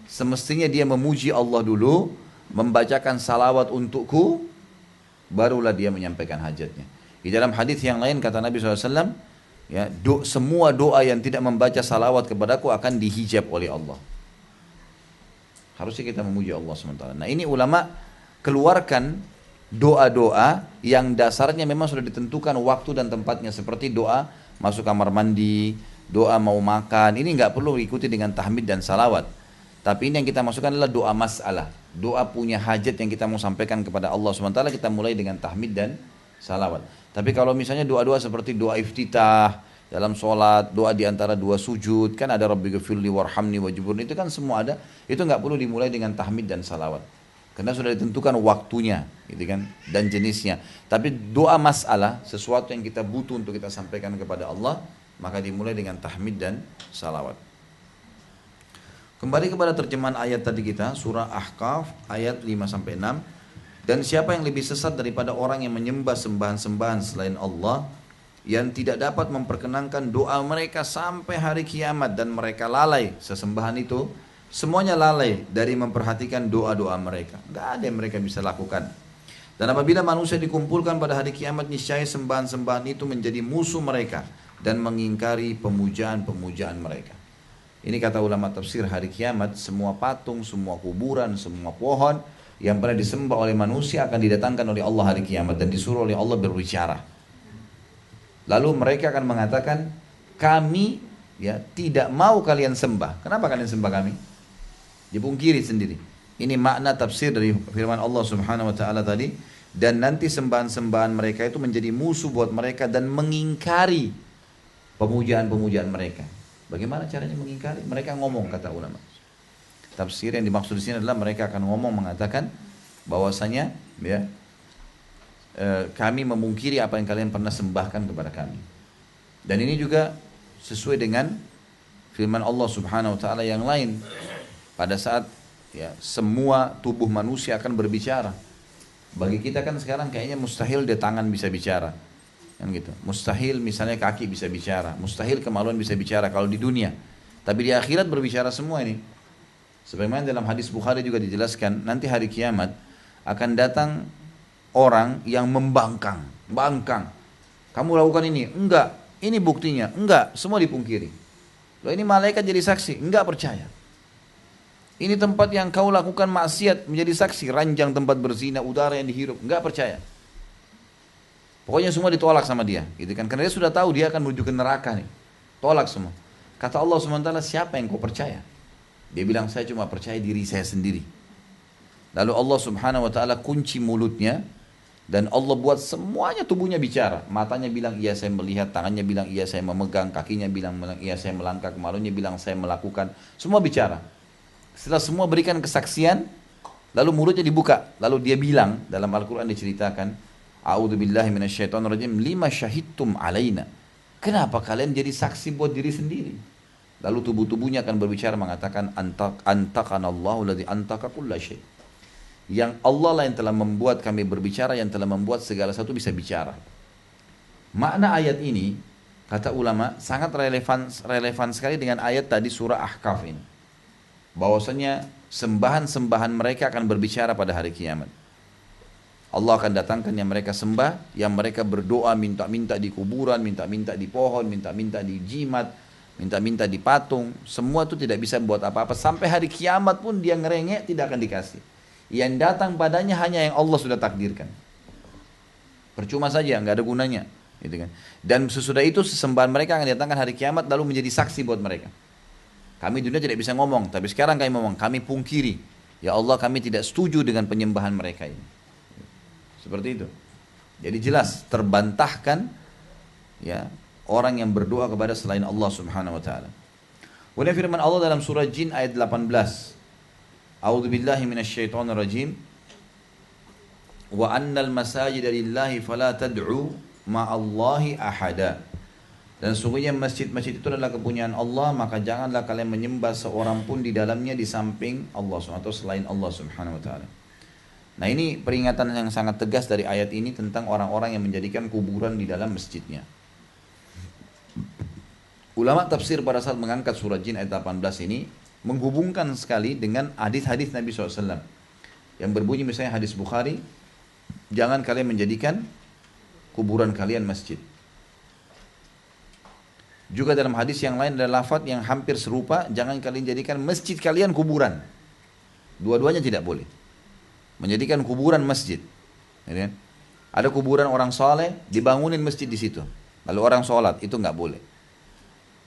Semestinya dia memuji Allah dulu, membacakan salawat untukku, barulah dia menyampaikan hajatnya. Di dalam hadis yang lain kata Nabi SAW, ya, semua doa yang tidak membaca salawat kepadaku akan dihijab oleh Allah. Harusnya kita memuji Allah SWT. Nah ini ulama keluarkan doa-doa yang dasarnya memang sudah ditentukan waktu dan tempatnya. Seperti doa masuk kamar mandi, doa mau makan. Ini nggak perlu diikuti dengan tahmid dan salawat. Tapi ini yang kita masukkan adalah doa masalah. Doa punya hajat yang kita mau sampaikan kepada Allah SWT, kita mulai dengan tahmid dan salawat. Tapi kalau misalnya doa-doa seperti doa iftitah dalam sholat, doa di antara dua sujud, kan ada Rabbi ghafirli warhamni wajburni, itu kan semua ada. Itu nggak perlu dimulai dengan tahmid dan salawat. Karena sudah ditentukan waktunya, gitu kan, dan jenisnya. Tapi doa masalah, sesuatu yang kita butuh untuk kita sampaikan kepada Allah, maka dimulai dengan tahmid dan salawat. Kembali kepada terjemahan ayat tadi kita, surah Ahqaf ayat 5-6. Dan siapa yang lebih sesat daripada orang yang menyembah sembahan-sembahan selain Allah, yang tidak dapat memperkenankan doa mereka sampai hari kiamat, dan mereka lalai sesembahan itu, semuanya lalai dari memperhatikan doa-doa mereka. Nggak ada yang mereka bisa lakukan. Dan apabila manusia dikumpulkan pada hari kiamat, niscaya sembahan-sembahan itu menjadi musuh mereka dan mengingkari pemujaan-pemujaan mereka. Ini kata ulama tafsir, hari kiamat semua patung, semua kuburan, semua pohon yang pernah disembah oleh manusia akan didatangkan oleh Allah hari kiamat dan disuruh oleh Allah berbicara. Lalu mereka akan mengatakan, kami ya tidak mau kalian sembah. Kenapa kalian sembah kami? Dipungkiri sendiri. Ini makna tafsir dari firman Allah Subhanahu Wa Taala tadi. Dan nanti sembahan-sembahan mereka itu menjadi musuh buat mereka dan mengingkari pemujaan-pemujaan mereka. Bagaimana caranya mengingkari? Mereka ngomong, kata ulama. Tafsir yang dimaksud di sini adalah mereka akan ngomong mengatakan bahwasanya ya kami memungkiri apa yang kalian pernah sembahkan kepada kami. Dan ini juga sesuai dengan firman Allah Subhanahu Wa Taala yang lain. Pada saat ya semua tubuh manusia akan berbicara. Bagi kita kan sekarang kayaknya mustahil dia tangan bisa bicara. Kan gitu. Mustahil misalnya kaki bisa bicara, mustahil kemaluan bisa bicara kalau di dunia. Tapi di akhirat berbicara semua ini. Sebagaimana dalam hadis Bukhari juga dijelaskan, nanti hari kiamat akan datang orang yang membangkang. Kamu lakukan ini? Enggak. Ini buktinya? Enggak. Semua dipungkiri. Loh ini malaikat jadi saksi? Enggak percaya. Ini tempat yang kau lakukan maksiat menjadi saksi, ranjang tempat berzina, udara yang dihirup, enggak percaya. Pokoknya semua ditolak sama dia, gitu kan? Karena dia sudah tahu dia akan menuju ke neraka nih. Tolak semua. Kata Allah SWT, siapa yang kau percaya? Dia bilang, saya cuma percaya diri saya sendiri. Lalu Allah Subhanahu Wa Taala kunci mulutnya dan Allah buat semuanya tubuhnya bicara. Matanya bilang iya saya melihat, tangannya bilang iya saya memegang, kakinya bilang iya saya melangkah, kemaluannya bilang saya melakukan. Semua bicara. Setelah semua berikan kesaksian, lalu mulutnya dibuka. Lalu dia bilang, dalam Al-Quran diceritakan, A'udzubillahi minasyaitonirrajim, lima syahidtum alaina. Kenapa kalian jadi saksi buat diri sendiri? Lalu tubuh-tubuhnya akan berbicara mengatakan, antakanallahu ladzi antaka kulla syai'. Yang Allah lah yang telah membuat kami berbicara, yang telah membuat segala sesuatu bisa bicara. Makna ayat ini, kata ulama, sangat relevan sekali dengan ayat tadi surah Ahqaf ini. Bahwasanya sembahan-sembahan mereka akan berbicara pada hari kiamat. Allah akan datangkan yang mereka sembah, yang mereka berdoa, minta-minta di kuburan, minta-minta di pohon, minta-minta di jimat, minta-minta di patung. Semua itu tidak bisa buat apa-apa. Sampai hari kiamat pun dia ngerengek, tidak akan dikasih. Yang datang padanya hanya yang Allah sudah takdirkan. Percuma saja, nggak ada gunanya, gitu kan. Dan sesudah itu sesembahan mereka akan datangkan hari kiamat lalu menjadi saksi buat mereka. Kami dunia tidak bisa ngomong, tapi sekarang kami ngomong, kami pungkiri Ya Allah, kami tidak setuju dengan penyembahan mereka ini. Seperti itu. Jadi jelas terbantahkan ya orang yang berdoa kepada selain Allah Subhanahu wa taala. Kemudian firman Allah dalam surah Jin ayat 18. A'udzubillahi minasyaitonirrajim. Wa annal masajida lillahi fala tad'u ma'allahi ahada. Dan sungguhnya masjid-masjid itu adalah kepunyaan Allah, maka janganlah kalian menyembah seorang pun di dalamnya di samping Allah atau selain Allah Subhanahu wa taala. Nah, ini peringatan yang sangat tegas dari ayat ini tentang orang-orang yang menjadikan kuburan di dalam masjidnya. Ulama tafsir pada saat mengangkat surah Jin ayat 18 ini menghubungkan sekali dengan hadis-hadis Nabi SAW yang berbunyi misalnya hadis Bukhari, jangan kalian menjadikan kuburan kalian masjid. Juga dalam hadis yang lain ada lafaz yang hampir serupa, jangan kalian jadikan masjid kalian kuburan. Dua-duanya tidak boleh. Menjadikan kuburan masjid. Ada kuburan orang soleh, dibangunin masjid di situ. Lalu orang sholat, itu nggak boleh.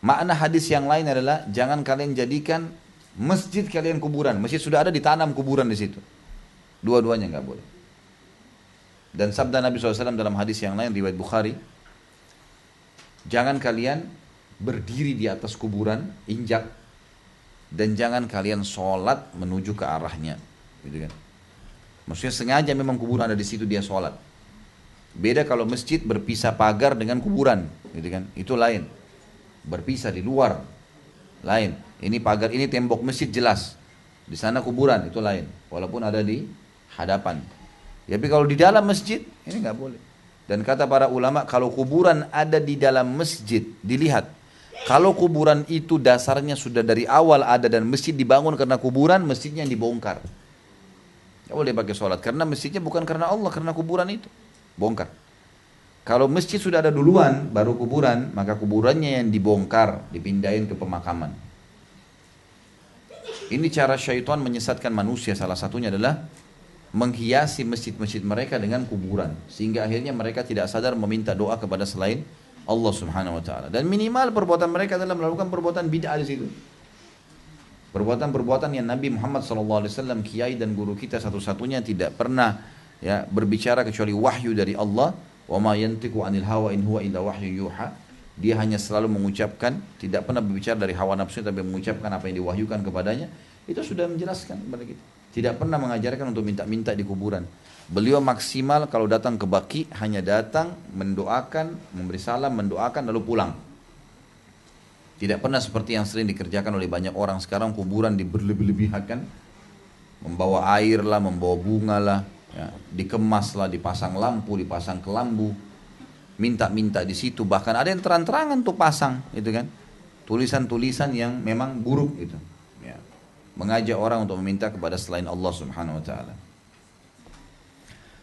Makna hadis yang lain adalah jangan kalian jadikan masjid kalian kuburan. Masjid sudah ada, ditanam kuburan di situ. Dua-duanya nggak boleh. Dan sabda Nabi SAW dalam hadis yang lain riwayat Bukhari, jangan kalian berdiri di atas kuburan, injak, dan jangan kalian sholat menuju ke arahnya, gitu kan? Maksudnya sengaja memang kuburan ada di situ dia sholat. Beda kalau masjid berpisah pagar dengan kuburan, gitu kan? Itu lain. Berpisah di luar, lain. Ini pagar, ini tembok masjid jelas. Di sana kuburan, itu lain. Walaupun ada di hadapan. Tapi kalau di dalam masjid, ini nggak boleh. Dan kata para ulama, kalau kuburan ada di dalam masjid, dilihat. Kalau kuburan itu dasarnya sudah dari awal ada dan masjid dibangun karena kuburan, masjidnya yang dibongkar. Tidak boleh pakai sholat, karena masjidnya bukan karena Allah, karena kuburan itu. Bongkar. Kalau masjid sudah ada duluan, baru kuburan, maka kuburannya yang dibongkar, dipindahin ke pemakaman. Ini cara syaitan menyesatkan manusia, salah satunya adalah menghiasi masjid-masjid mereka dengan kuburan, sehingga akhirnya mereka tidak sadar meminta doa kepada selain Allah Subhanahu wa taala. Dan minimal perbuatan mereka adalah melakukan perbuatan bid'ah di situ. Perbuatan-perbuatan yang Nabi Muhammad SAW, kiai dan guru kita satu-satunya tidak pernah ya berbicara kecuali wahyu dari Allah. Wa ma yantiqu 'anil hawa in huwa illa wahyu yuha. Dia hanya selalu mengucapkan, tidak pernah berbicara dari hawa nafsu, tapi mengucapkan apa yang diwahyukan kepadanya. Itu sudah menjelaskan kepada kita. Tidak pernah mengajarkan untuk minta-minta di kuburan. Beliau maksimal kalau datang ke Baqi hanya datang, mendoakan, memberi salam, mendoakan lalu pulang. Tidak pernah seperti yang sering dikerjakan oleh banyak orang sekarang, kuburan diberlebih-lebihkan, membawa air lah, membawa bunga lah, ya, dikemas lah, dipasang lampu, dipasang kelambu, minta-minta di situ. Bahkan ada yang terang-terangan tuh pasang, gitu kan, tulisan-tulisan yang memang buruk gitu. Ya. Mengajak orang untuk meminta kepada selain Allah Subhanahu wa taala.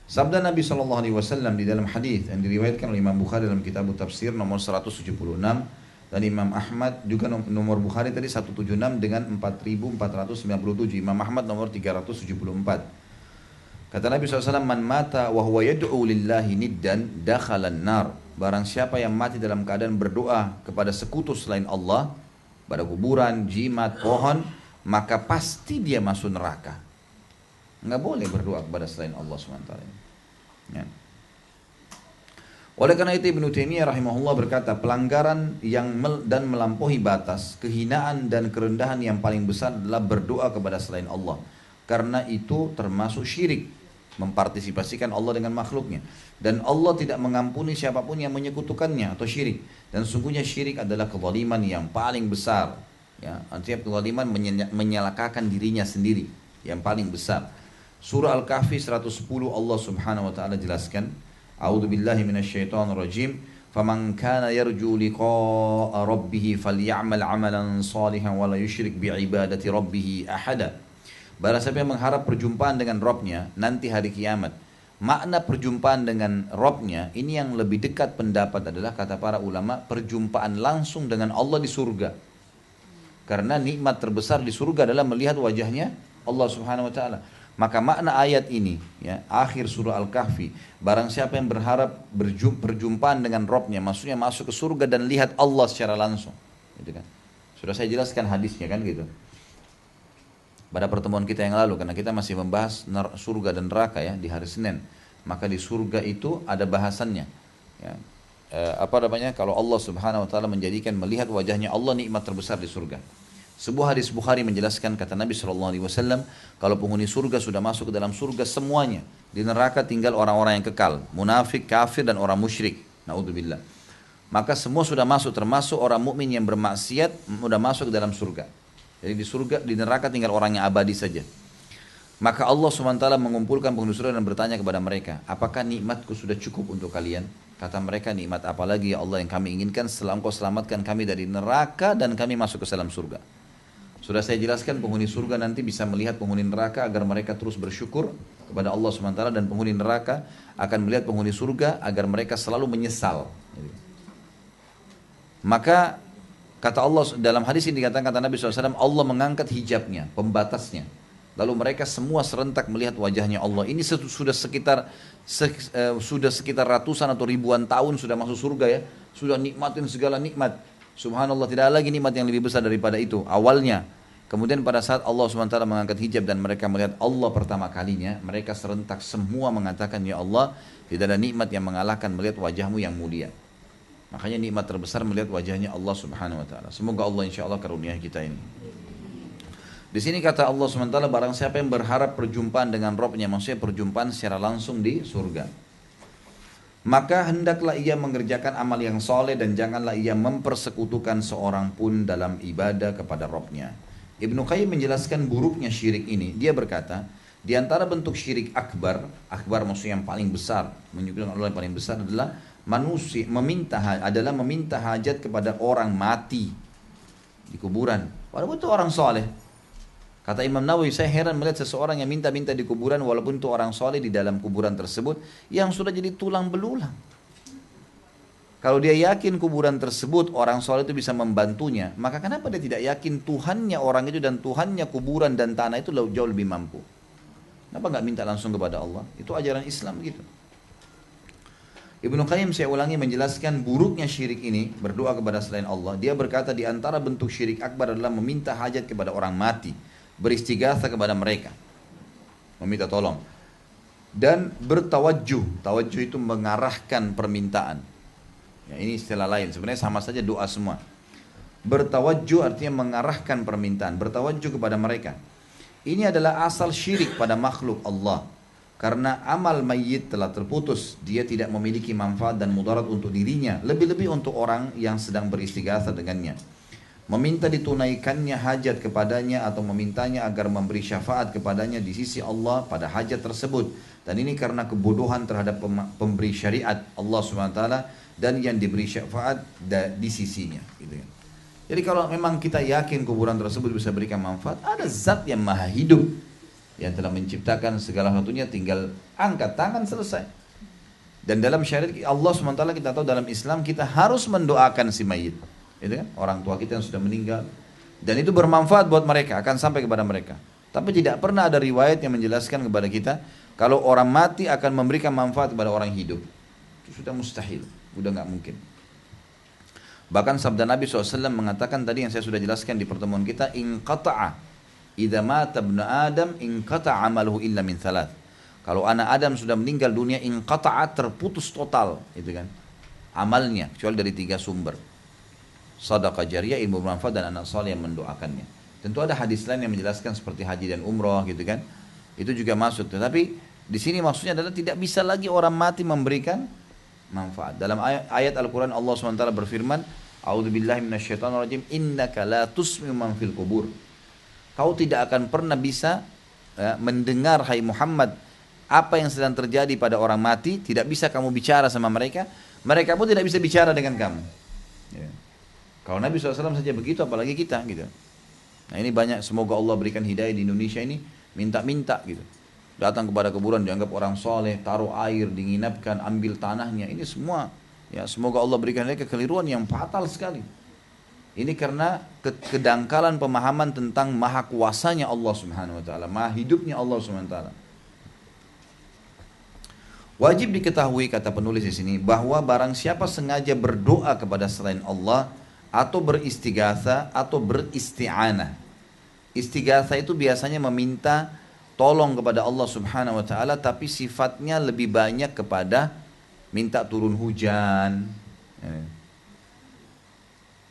Sabda Nabi SAW di dalam hadis yang diriwayatkan oleh Imam Bukhari dalam kitab Tafsir nomor 176 dan Imam Ahmad juga nomor Bukhari tadi 176 dengan 4497, Imam Ahmad nomor 374. Kata Nabi SAW, man mata wa huwa yad'u lillahi niddan dakhalan nar. Barang siapa yang mati dalam keadaan berdoa kepada sekutu selain Allah, pada kuburan, jimat, pohon, maka pasti dia masuk neraka. Nggak boleh berdoa kepada selain Allah SWT. Ya. Oleh karena itu Ibnu Taimiyah rahimahullah berkata, pelanggaran yang dan melampaui batas, kehinaan dan kerendahan yang paling besar adalah berdoa kepada selain Allah. Karena itu termasuk syirik, mempartisipasikan Allah dengan makhluknya. Dan Allah tidak mengampuni siapapun yang menyekutukannya atau syirik. Dan sungguhnya syirik adalah kezaliman yang paling besar. Ya, artinya kezaliman menyalahkan dirinya sendiri yang paling besar. Surah Al-Kahfi 110 Allah Subhanahu wa taala jelaskan, A'udzu billahi minasyaitonir rajim, faman kana yarju liqa'a rabbih falyamal 'amalan shalihan wa la yusyrik bi'ibadati rabbih ahada. Barang siapa yang mengharap perjumpaan dengan Rabbnya nanti hari kiamat. Makna perjumpaan dengan Rabbnya ini yang lebih dekat pendapat adalah kata para ulama perjumpaan langsung dengan Allah di surga. Karena nikmat terbesar di surga adalah melihat wajahnya Allah Subhanahu wa taala. Maka makna ayat ini, ya, akhir surah Al-Kahfi, barang siapa yang berharap perjumpaan dengan Rabbnya, maksudnya masuk ke surga dan lihat Allah secara langsung, gitu kan? Sudah saya jelaskan hadisnya kan gitu. pada pertemuan kita yang lalu, karena kita masih membahas surga dan neraka ya di hari Senin. Maka di surga itu ada bahasannya. Ya. Apa namanya? Kalau Allah Subhanahu Wa Taala menjadikan melihat wajahnya Allah, nikmat terbesar di surga. Sebuah hadis Bukhari menjelaskan, kata Nabi SAW, kalau penghuni surga sudah masuk ke dalam surga semuanya, di neraka tinggal orang-orang yang kekal, munafik, kafir, dan orang musyrik. Naudzubillah. Maka semua sudah masuk, termasuk orang mukmin yang bermaksiat sudah masuk ke dalam surga. Jadi di surga, di neraka tinggal orang yang abadi saja. Maka Allah SWT mengumpulkan penghuni surga dan bertanya kepada mereka, apakah nikmatku sudah cukup untuk kalian? Kata mereka, nikmat apa lagi ya Allah yang kami inginkan setelah Engkau selamatkan kami dari neraka dan kami masuk ke dalam surga. Sudah saya jelaskan, penghuni surga nanti bisa melihat penghuni neraka agar mereka terus bersyukur kepada Allah SWT, dan penghuni neraka akan melihat penghuni surga agar mereka selalu menyesal. Maka kata Allah dalam hadis ini, dikatakan kata Nabi SAW, Allah mengangkat hijabnya, pembatasnya. Lalu mereka semua serentak melihat wajahnya Allah. Ini sudah sekitar ratusan atau ribuan tahun sudah masuk surga ya. Sudah nikmatin segala nikmat. Subhanallah, tidak ada lagi nikmat yang lebih besar daripada itu awalnya. Kemudian pada saat Allah SWT mengangkat hijab dan mereka melihat Allah pertama kalinya, mereka serentak semua mengatakan, ya Allah, tidak ada nikmat yang mengalahkan melihat wajahmu yang mulia. Makanya nikmat terbesar melihat wajahnya Allah Subhanahu Wa Taala. Semoga Allah insya Allah karunia kita ini. Di sini kata Allah SWT, barang siapa yang berharap perjumpaan dengan Rabbnya, maksudnya perjumpaan secara langsung di surga, maka hendaklah ia mengerjakan amal yang soleh dan janganlah ia mempersekutukan seorang pun dalam ibadah kepada Rabbnya. Ibnu Qayyim menjelaskan buruknya syirik ini. Dia berkata, di antara bentuk syirik akbar maksudnya yang paling besar, menunjukkan Allah yang paling besar adalah manusia meminta hajat kepada orang mati di kuburan. Walaupun itu orang soleh. Kata Imam Nawawi, saya heran melihat seseorang yang minta-minta di kuburan walaupun itu orang soleh di dalam kuburan tersebut yang sudah jadi tulang belulang. Kalau dia yakin kuburan tersebut orang soleh itu bisa membantunya, maka kenapa dia tidak yakin Tuhannya orang itu dan Tuhannya kuburan dan tanah itu jauh lebih mampu? Kenapa nggak minta langsung kepada Allah? Itu ajaran Islam gitu. Ibnu Qayyim, saya ulangi, menjelaskan buruknya syirik ini, berdoa kepada selain Allah. Dia berkata di antara bentuk syirik akbar adalah meminta hajat kepada orang mati, beristighatsah kepada mereka, meminta tolong, dan bertawajjuh. Tawajjuh itu mengarahkan permintaan. Ya, ini istilah lain, sebenarnya sama saja doa semua. Bertawajjuh artinya mengarahkan permintaan, bertawajjuh kepada mereka. Ini adalah asal syirik pada makhluk Allah. Karena amal mayyit telah terputus, dia tidak memiliki manfaat dan mudarat untuk dirinya, lebih-lebih untuk orang yang sedang beristighatsah dengannya. Meminta ditunaikannya hajat kepadanya atau memintanya agar memberi syafaat kepadanya di sisi Allah pada hajat tersebut. Dan ini karena kebodohan terhadap pemberi syariat Allah SWT dan yang diberi syafaat di sisinya. Gitu kan. Jadi kalau memang kita yakin kuburan tersebut bisa berikan manfaat, ada zat yang maha hidup yang telah menciptakan segala sesuatunya, tinggal angkat tangan selesai. Dan dalam syariat Allah SWT, kita tahu dalam Islam kita harus mendoakan si mayit. Itu kan? Orang tua kita yang sudah meninggal, dan itu bermanfaat buat mereka, akan sampai kepada mereka. Tapi tidak pernah ada riwayat yang menjelaskan kepada kita kalau orang mati akan memberikan manfaat kepada orang hidup. Itu sudah mustahil, sudah nggak mungkin. Bahkan sabda Nabi SAW mengatakan tadi yang saya sudah jelaskan di pertemuan kita, inqata'a idza mata ibnu Adam inqata'a amaluhu illa min thalath. Kalau anak Adam sudah meninggal dunia, inqata'a, terputus total, itu kan, amalnya, kecuali dari 3 sumber. Sedekah jariyah, ilmu bermanfaat, dan anak saleh yang mendoakannya. Tentu ada hadis lain yang menjelaskan seperti haji dan umroh gitu kan. Itu juga masuk. Tetapi di sini maksudnya adalah tidak bisa lagi orang mati memberikan manfaat. Dalam ayat Al-Qur'an Allah SWT berfirman, A'udzubillahi minasyaitonirrajim, innaka la tusmi'u man fil qubur. Kau tidak akan pernah bisa mendengar, hai Muhammad, apa yang sedang terjadi pada orang mati. Tidak bisa kamu bicara sama mereka, mereka pun tidak bisa bicara dengan kamu. Ya. Kalau Nabi SAW saja begitu, apalagi kita gitu. Nah ini banyak, semoga Allah berikan hidayah di Indonesia ini, minta-minta gitu. Datang kepada kuburan dianggap orang soleh, taruh air, dinginapkan, ambil tanahnya. Ini semua, ya semoga Allah berikan hidayah, kekeliruan yang fatal sekali. Ini karena kedangkalan pemahaman tentang maha kuasanya Allah Subhanahu Wa Taala, maha hidupnya Allah Subhanahu Wa Taala. Wajib diketahui, kata penulis di sini, bahwa barang siapa sengaja berdoa kepada selain Allah, atau beristighatsah atau beristi'anah, Istighatsah itu biasanya meminta tolong kepada Allah Subhanahu wa taala, tapi sifatnya lebih banyak kepada minta turun hujan.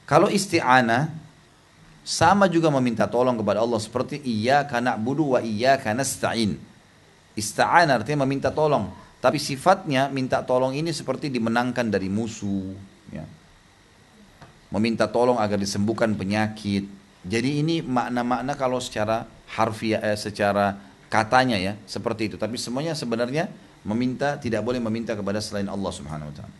Kalau isti'anah sama juga meminta tolong kepada Allah, seperti iyyaka na'budu wa iyyaka nasta'in. Ista'anah artinya meminta tolong, tapi sifatnya minta tolong ini seperti dimenangkan dari musuh, ya. Meminta tolong agar disembuhkan penyakit. Jadi ini makna-makna kalau secara harfiah, secara katanya ya seperti itu. Tapi semuanya sebenarnya meminta, tidak boleh meminta kepada selain Allah Subhanahu Wa Taala.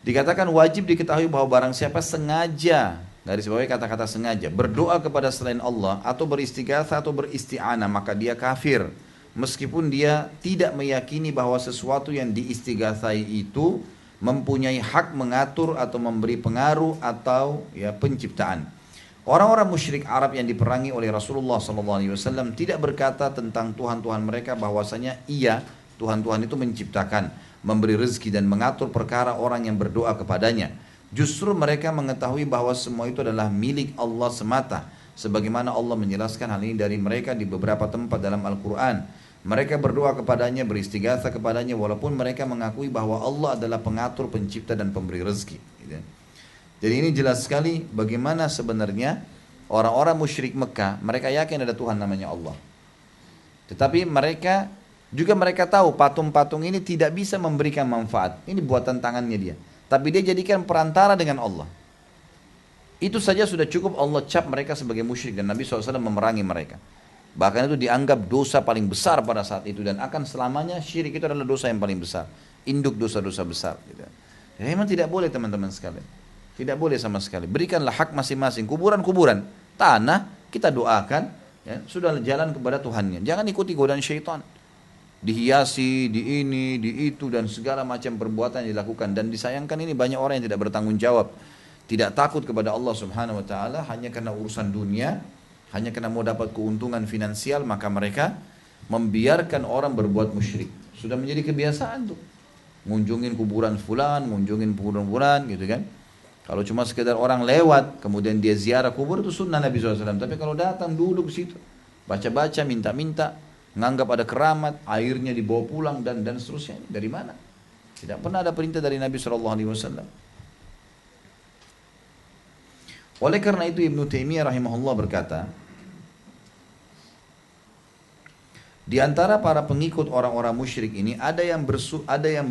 Dikatakan wajib diketahui bahwa barang siapa sengaja, garis bawahi kata-kata sengaja, berdoa kepada selain Allah atau beristighatsah atau beristi'anah, maka dia kafir. Meskipun dia tidak meyakini bahwa sesuatu yang diistighatsai itu mempunyai hak mengatur atau memberi pengaruh atau ya penciptaan. Orang-orang musyrik Arab yang diperangi oleh Rasulullah SAW tidak berkata tentang Tuhan-Tuhan mereka bahwasanya iya, Tuhan-Tuhan itu menciptakan, memberi rezeki dan mengatur perkara orang yang berdoa kepadanya. Justru mereka mengetahui bahwa semua itu adalah milik Allah semata. Sebagaimana Allah menjelaskan hal ini dari mereka di beberapa tempat dalam Al-Quran. Mereka berdoa kepadanya, beristighatsah kepadanya, walaupun mereka mengakui bahwa Allah adalah pengatur, pencipta dan pemberi rezeki. Jadi ini jelas sekali bagaimana sebenarnya orang-orang musyrik Mekah, mereka yakin ada Tuhan namanya Allah. Tetapi mereka tahu patung-patung ini tidak bisa memberikan manfaat. Ini buatan tangannya dia. Tapi dia jadikan perantara dengan Allah. Itu saja sudah cukup Allah cap mereka sebagai musyrik dan Nabi SAW memerangi mereka. Bahkan itu dianggap dosa paling besar pada saat itu dan akan selamanya syirik itu adalah dosa yang paling besar. Induk dosa-dosa besar. Gitu. Jadi memang tidak boleh teman-teman sekalian. Tidak boleh sama sekali. Berikanlah hak masing-masing. Kuburan-kuburan, tanah kita doakan. Ya, sudah jalan kepada Tuhannya. Jangan ikuti godaan syaitan. Dihiasi, di ini, di itu dan segala macam perbuatan yang dilakukan. Dan disayangkan ini banyak orang yang tidak bertanggung jawab. Tidak takut kepada Allah Subhanahu Wa Taala hanya karena urusan dunia, hanya karena mau dapat keuntungan finansial, maka mereka membiarkan orang berbuat musyrik. Sudah menjadi kebiasaan tuh. Ngunjungin kuburan fulan, ngunjungin kuburan gitu kan. Kalau cuma sekedar orang lewat, kemudian dia ziarah kubur itu sunnah Nabi SAW. Tapi kalau datang duduk di situ, baca-baca, minta-minta, nganggap ada keramat, airnya dibawa pulang dan seterusnya. Dari mana? Tidak pernah ada perintah dari Nabi SAW. Oleh karena itu Ibnu Taimiyah rahimahullah berkata, di antara para pengikut orang-orang musyrik ini ada yang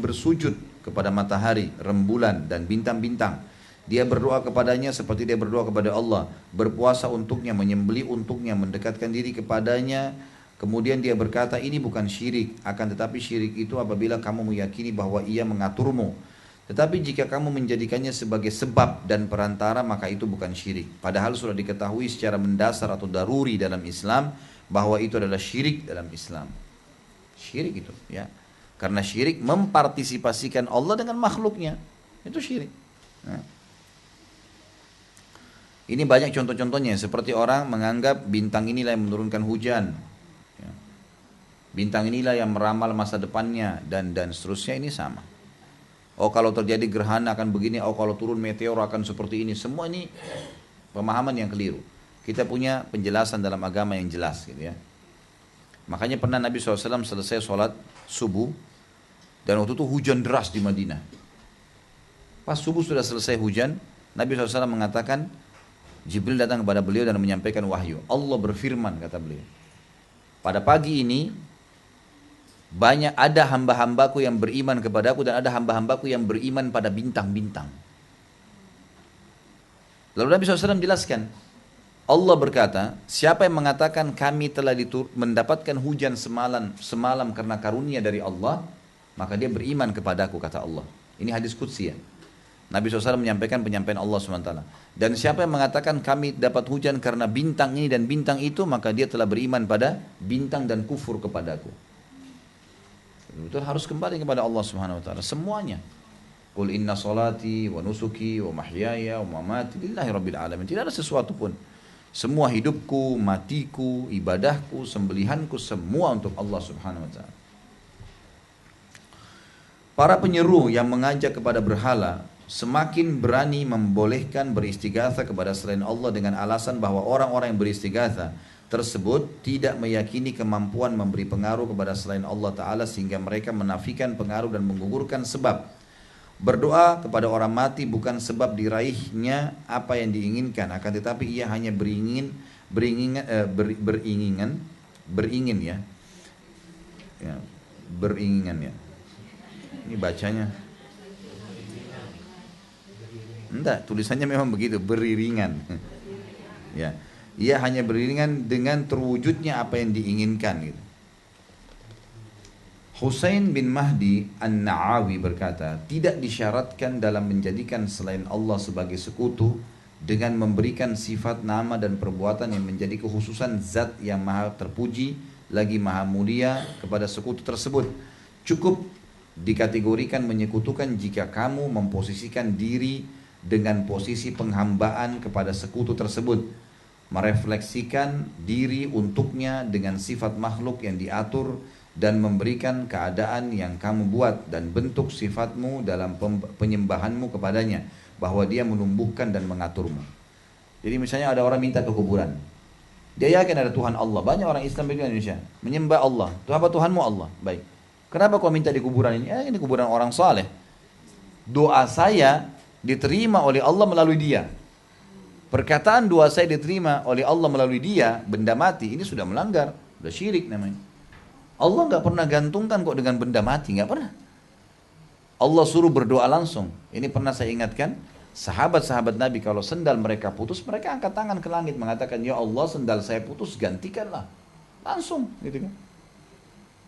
bersujud kepada matahari, rembulan dan bintang-bintang. Dia berdoa kepadanya seperti dia berdoa kepada Allah, berpuasa untuknya, menyembelih untuknya, mendekatkan diri kepadanya. Kemudian dia berkata, ini bukan syirik, akan tetapi syirik itu apabila kamu meyakini bahwa ia mengaturmu. Tetapi jika kamu menjadikannya sebagai sebab dan perantara, maka itu bukan syirik. Padahal sudah diketahui secara mendasar atau daruri dalam Islam bahwa itu adalah syirik dalam Islam. Syirik itu, ya. Karena syirik mempartisipasikan Allah dengan makhluknya. Itu syirik. Nah. Ini banyak contoh-contohnya, seperti orang menganggap bintang inilah yang menurunkan hujan, ya. Bintang inilah yang meramal masa depannya dan seterusnya. Ini sama. Oh kalau terjadi gerhana akan begini, oh kalau turun meteor akan seperti ini. Semua ini pemahaman yang keliru. Kita punya penjelasan dalam agama yang jelas gitu ya. Makanya pernah Nabi SAW selesai sholat subuh dan waktu itu hujan deras di Madinah. Pas subuh sudah selesai hujan, Nabi SAW mengatakan, Jibril datang kepada beliau dan menyampaikan wahyu. Allah berfirman, kata beliau, pada pagi ini banyak ada hamba-hambaku yang beriman kepadaku dan ada hamba-hambaku yang beriman pada bintang-bintang. Lalu Nabi SAW menjelaskan, Allah berkata, siapa yang mengatakan kami telah mendapatkan hujan semalam karena karunia dari Allah, maka dia beriman kepadaku, kata Allah. Ini hadis qudsi ya. Nabi SAW menyampaikan penyampaian Allah SWT. Dan siapa yang mengatakan kami dapat hujan karena bintang ini dan bintang itu, maka dia telah beriman pada bintang dan kufur kepadaku. Itu harus kembali kepada Allah SWT. Semuanya. Qul inna salati wa nusuki wa mahyaya wa mamati lillahi rabbil alamin. Tidak ada sesuatu pun. Semua hidupku, matiku, ibadahku, sembelihanku, semua untuk Allah Subhanahu wa Ta'ala. Para penyeru yang mengajak kepada berhala semakin berani membolehkan beristighatsah kepada selain Allah dengan alasan bahwa orang-orang yang beristighatsah tersebut tidak meyakini kemampuan memberi pengaruh kepada selain Allah Ta'ala sehingga mereka menafikan pengaruh dan menggugurkan sebab. Berdoa kepada orang mati bukan sebab diraihnya apa yang diinginkan, akan tetapi ia hanya beringin ya. Ini bacanya. Enggak, tulisannya memang begitu, beriringan. Ya, ia hanya beriringan dengan terwujudnya apa yang diinginkan gitu. Husain bin Mahdi An-Na'awi berkata, tidak disyaratkan dalam menjadikan selain Allah sebagai sekutu dengan memberikan sifat, nama dan perbuatan yang menjadi kekhususan zat yang maha terpuji lagi maha mulia kepada sekutu tersebut. Cukup dikategorikan menyekutukan jika kamu memposisikan diri dengan posisi penghambaan kepada sekutu tersebut, merefleksikan diri untuknya dengan sifat makhluk yang diatur dan memberikan keadaan yang kamu buat dan bentuk sifatmu dalam penyembahanmu kepadanya, bahwa dia menumbuhkan dan mengaturmu. Jadi misalnya ada orang minta ke kuburan, dia yakin ada Tuhan Allah. Banyak orang Islam di Indonesia menyembah Allah. Apa Tuhanmu? Allah. Baik, kenapa kau minta di kuburan ini? Ini kuburan orang saleh. Doa saya diterima oleh Allah melalui dia. Perkataan doa saya diterima oleh Allah melalui dia, benda mati, ini sudah melanggar, sudah syirik namanya. Allah nggak pernah gantungkan kok dengan benda mati, nggak pernah. Allah suruh berdoa langsung. Ini pernah saya ingatkan, sahabat-sahabat Nabi kalau sendal mereka putus, mereka angkat tangan ke langit mengatakan, ya Allah sendal saya putus, gantikanlah. Langsung, gitu kan.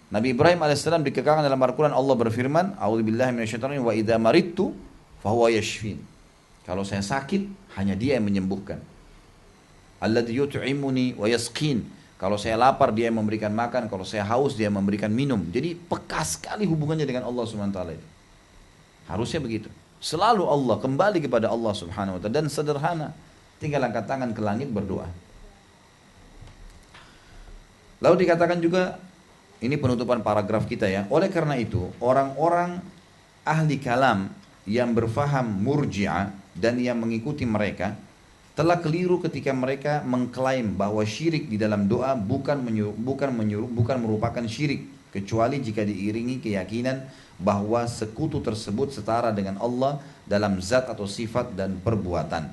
Nabi Ibrahim alaihissalam dikekalkan dalam Al-Quran, Allah berfirman, a'udzubillahi minasyaitonir rajim, wa idza maridtu fahuwa yashfin. Kalau saya sakit, hanya dia yang menyembuhkan. Alladzi yut'imuni wa yasqin. Kalau saya lapar, dia yang memberikan makan. Kalau saya haus, dia yang memberikan minum. Jadi peka sekali hubungannya dengan Allah Subhanahu wa taala itu. Harusnya begitu. Selalu Allah, kembali kepada Allah Subhanahu wa taala, dan sederhana, tinggal angkat tangan ke langit berdoa. Lalu dikatakan juga, ini penutupan paragraf kita ya. Oleh karena itu, orang-orang ahli kalam yang berfaham murji'ah dan yang mengikuti mereka telah keliru ketika mereka mengklaim bahwa syirik di dalam doa bukan merupakan syirik kecuali jika diiringi keyakinan bahwa sekutu tersebut setara dengan Allah dalam zat atau sifat dan perbuatan.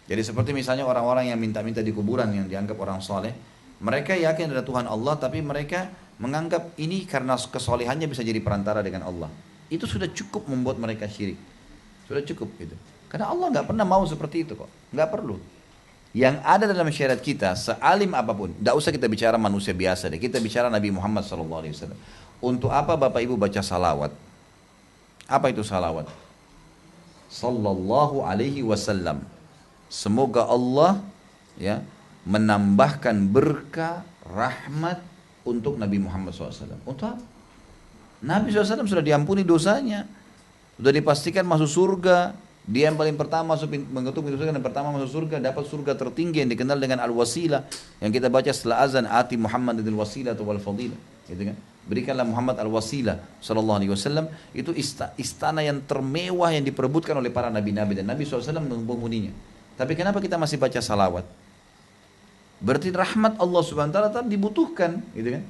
Jadi seperti misalnya orang-orang yang minta-minta di kuburan yang dianggap orang soleh, mereka yakin ada Tuhan Allah, tapi mereka menganggap ini karena kesolehannya bisa jadi perantara dengan Allah. Itu sudah cukup membuat mereka syirik. Sudah cukup gitu. Karena Allah nggak pernah mau seperti itu kok. Nggak perlu. Yang ada dalam syariat kita, sealim apapun, tidak usah kita bicara manusia biasa deh. Kita bicara Nabi Muhammad SAW. Untuk apa Bapak Ibu baca salawat? Apa itu salawat? Sallallahu alaihi wasallam. Semoga Allah ya menambahkan berkah, rahmat untuk Nabi Muhammad SAW. Untuk apa? Nabi SAW sudah diampuni dosanya, sudah dipastikan masuk surga. Dia yang paling pertama mengetuk pintu surga dan pertama masuk surga, dapat surga tertinggi yang dikenal dengan al-wasilah, yang kita baca setelah azan, ati Muhammad al wasilah wal fadilah, gitu kan? Berikanlah Muhammad al-wasilah sallallahu alaihi wasallam. Itu istana yang termewah yang diperebutkan oleh para nabi-nabi, dan Nabi SAW menghuninya. Tapi kenapa kita masih baca salawat? Berarti rahmat Allah Subhanahu wa taala tetap dibutuhkan, gitu kan?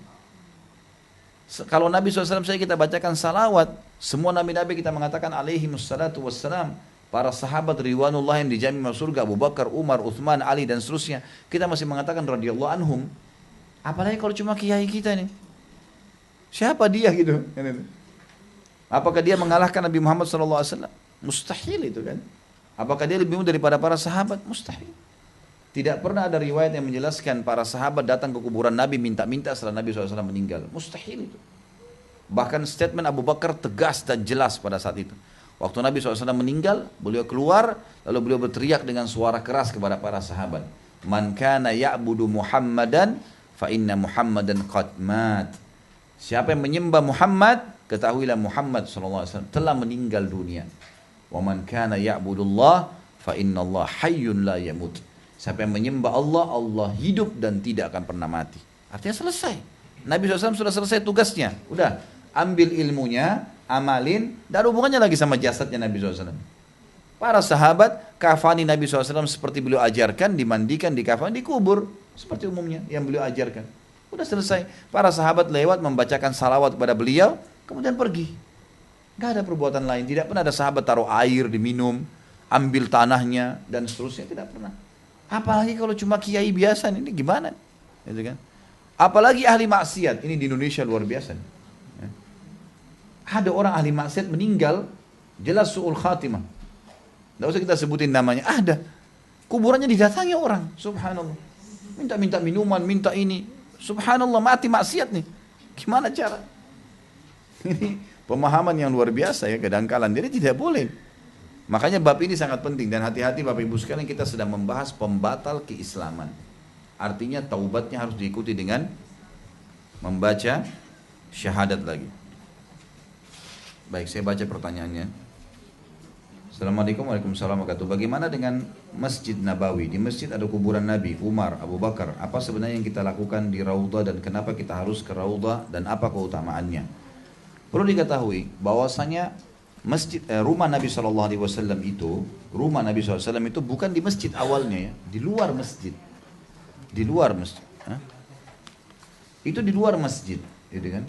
Kalau Nabi SAW saya kita bacakan salawat, semua nabi-nabi kita mengatakan alaihi wassalatu wassalam, para sahabat ridwanullah yang dijamin masuk surga, Abu Bakar, Umar, Uthman, Ali dan seterusnya, kita masih mengatakan radhiyallahu anhum. Apalagi kalau cuma kiai kita nih, siapa dia gitu? Apakah dia mengalahkan Nabi Muhammad SAW? Mustahil itu kan. Apakah dia lebih mulia daripada para sahabat? Mustahil. Tidak pernah ada riwayat yang menjelaskan para sahabat datang ke kuburan Nabi minta-minta setelah Nabi SAW meninggal. Mustahil itu. Bahkan statement Abu Bakar tegas dan jelas pada saat itu. Waktu Nabi SAW meninggal, beliau keluar, lalu beliau berteriak dengan suara keras kepada para sahabat. Man kana ya'budu Muhammadan, fa inna Muhammadan qad mat. Siapa yang menyembah Muhammad, ketahuilah Muhammad SAW telah meninggal dunia. Wa man kana ya'budullah, fa inna Allah hayyun la yamut. Siapa yang menyembah Allah, Allah hidup dan tidak akan pernah mati. Artinya selesai. Nabi SAW sudah selesai tugasnya. Udah, ambil ilmunya, amalin, tidak ada hubungannya lagi sama jasadnya Nabi SAW. Para sahabat kafani Nabi SAW seperti beliau ajarkan, dimandikan, dikafani, dikubur. Seperti umumnya yang beliau ajarkan. Udah selesai. Para sahabat lewat membacakan salawat kepada beliau, kemudian pergi. Gak ada perbuatan lain. Tidak pernah ada sahabat taruh air diminum, ambil tanahnya, dan seterusnya. Tidak pernah. Apalagi kalau cuma kiai biasa, ini gimana? Gitu kan? Apalagi ahli maksiat. Ini di Indonesia luar biasa. Ada orang ahli maksiat meninggal, jelas su'ul khatimah. Tidak usah kita sebutin namanya. Ada. Kuburannya didatangi orang. Subhanallah. Minta minuman, minta ini. Subhanallah, mati maksiat nih. Gimana cara? Ini pemahaman yang luar biasa ya, kedangkalan. Jadi tidak boleh. Makanya bab ini sangat penting. Dan hati-hati Bapak Ibu sekalian, kita sedang membahas pembatal keislaman. Artinya taubatnya harus diikuti dengan membaca syahadat lagi. Baik, saya baca pertanyaannya. Assalamualaikum warahmatullahi wabarakatuh. Bagaimana dengan Masjid Nabawi? Di masjid ada kuburan Nabi, Umar, Abu Bakar. Apa sebenarnya yang kita lakukan di Raudhah dan kenapa kita harus ke Raudhah dan apa keutamaannya? Perlu diketahui bahwasanya rumah Nabi SAW itu bukan di masjid awalnya ya, di luar masjid. Di luar masjid. Itu di luar masjid, gitu kan?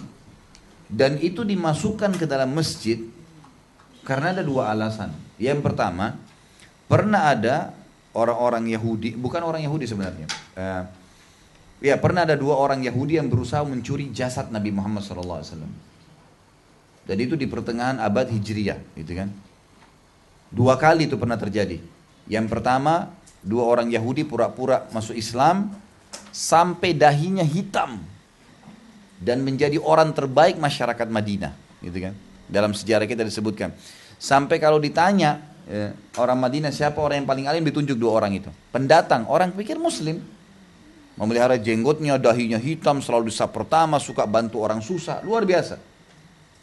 Dan itu dimasukkan ke dalam masjid karena ada dua alasan. Yang pertama, pernah ada orang-orang Yahudi, bukan orang Yahudi sebenarnya. Pernah ada dua orang Yahudi yang berusaha mencuri jasad Nabi Muhammad SAW. Dan itu di pertengahan abad Hijriyah, gitu kan? Dua kali itu pernah terjadi. Yang pertama, dua orang Yahudi pura-pura masuk Islam sampai dahinya hitam dan menjadi orang terbaik masyarakat Madinah, gitu kan? Dalam sejarah kita disebutkan. Sampai kalau ditanya orang Madinah siapa orang yang paling alim, ditunjuk dua orang itu. Pendatang, orang pikir Muslim, memelihara jenggotnya, dahinya hitam, selalu di saf pertama, suka bantu orang susah, luar biasa.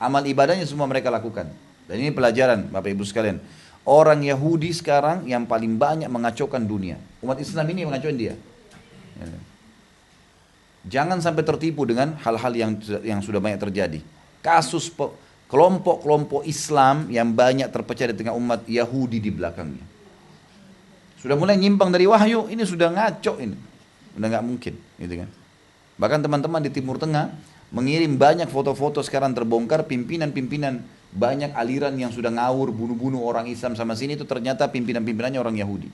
Amal ibadahnya semua mereka lakukan. Dan ini pelajaran Bapak Ibu sekalian. Orang Yahudi sekarang yang paling banyak mengacaukan dunia. Umat Islam ini mengacaukan dia. Jangan sampai tertipu dengan hal-hal yang sudah banyak terjadi. Kasus kelompok-kelompok Islam yang banyak terpecah di tengah umat Yahudi di belakangnya. Sudah mulai nyimpang dari wahyu, ini sudah ngaco ini. Udah nggak mungkin, gitu kan. Bahkan teman-teman di Timur Tengah mengirim banyak foto-foto sekarang terbongkar pimpinan-pimpinan banyak aliran yang sudah ngawur bunuh-bunuh orang Islam sama sini, itu ternyata pimpinan-pimpinannya orang Yahudi.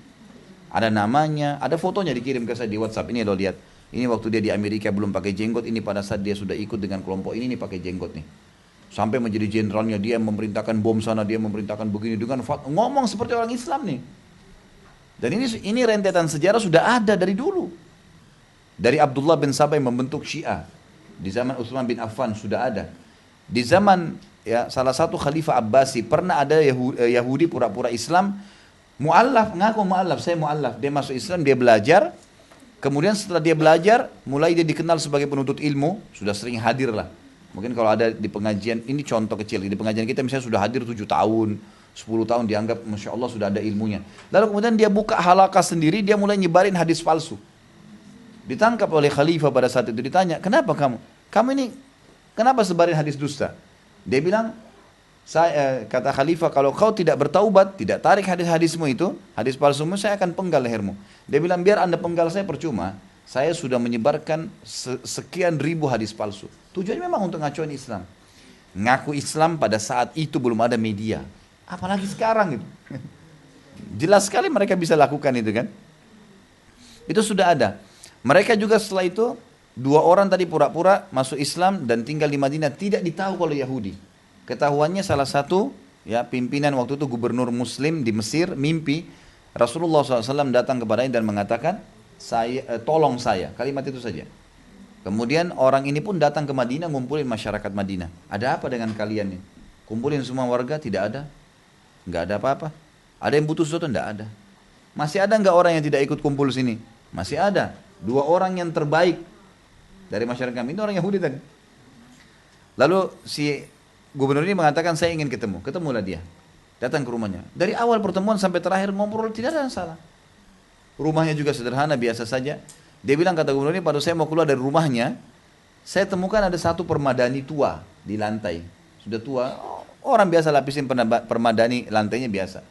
Ada namanya, ada fotonya dikirim ke saya di WhatsApp. Ini lo lihat. Ini waktu dia di Amerika belum pakai jenggot, ini pada saat dia sudah ikut dengan kelompok ini pakai jenggot nih. Sampai menjadi jenderalnya, dia memerintahkan bom sana, dia memerintahkan begini dengan ngomong seperti orang Islam nih. Dan ini rentetan sejarah sudah ada dari dulu. Dari Abdullah bin Sabah yang membentuk Syiah. Di zaman Utsman bin Affan sudah ada. Di zaman salah satu Khalifah Abbasi pernah ada Yahudi pura-pura Islam, mu'allaf, ngaku mu'allaf, saya mu'allaf. Dia masuk Islam, dia belajar. Kemudian setelah dia belajar, mulai dia dikenal sebagai penuntut ilmu, sudah sering hadir lah. Mungkin kalau ada di pengajian, ini contoh kecil, di pengajian kita misalnya sudah hadir 7 tahun, 10 tahun dianggap Masya Allah sudah ada ilmunya. Lalu kemudian dia buka halaqah sendiri, dia mulai nyebarin hadis palsu. Ditangkap oleh khalifah pada saat itu, ditanya, kenapa kamu? Kamu ini kenapa sebarin hadis dusta? Dia bilang, kata khalifah, kalau kau tidak bertaubat, tidak tarik hadis-hadismu itu, hadis palsumu, saya akan penggal lehermu. Dia bilang, biar anda penggal saya percuma, saya sudah menyebarkan sekian ribu hadis palsu. Tujuannya memang untuk ngacuin Islam. Ngaku Islam pada saat itu belum ada media. Apalagi sekarang gitu. Jelas sekali mereka bisa lakukan itu kan. Itu sudah ada. Mereka juga setelah itu, dua orang tadi pura-pura masuk Islam dan tinggal di Madinah, tidak ditahu kalau Yahudi. Ketahuannya salah satu pimpinan waktu itu gubernur muslim di Mesir mimpi Rasulullah SAW datang kepadanya dan mengatakan, tolong saya, kalimat itu saja. Kemudian orang ini pun datang ke Madinah, ngumpulin masyarakat Madinah. Ada apa dengan kalian nih? Kumpulin semua warga, tidak ada. Nggak ada apa-apa. Ada yang butuh sesuatu? Nggak ada. Masih ada nggak orang yang tidak ikut kumpul sini? Masih ada. Dua orang yang terbaik dari masyarakat kami, ini orang Yahudi tadi. Lalu si gubernur ini mengatakan, saya ingin ketemu. Ketemulah dia. Datang ke rumahnya. Dari awal pertemuan sampai terakhir ngobrol, tidak ada yang salah. Rumahnya juga sederhana, biasa saja. Dia bilang, kata gubernur ini, pada saya mau keluar dari rumahnya, saya temukan ada satu permadani tua di lantai. Sudah tua, orang biasa lapisin permadani lantainya biasa.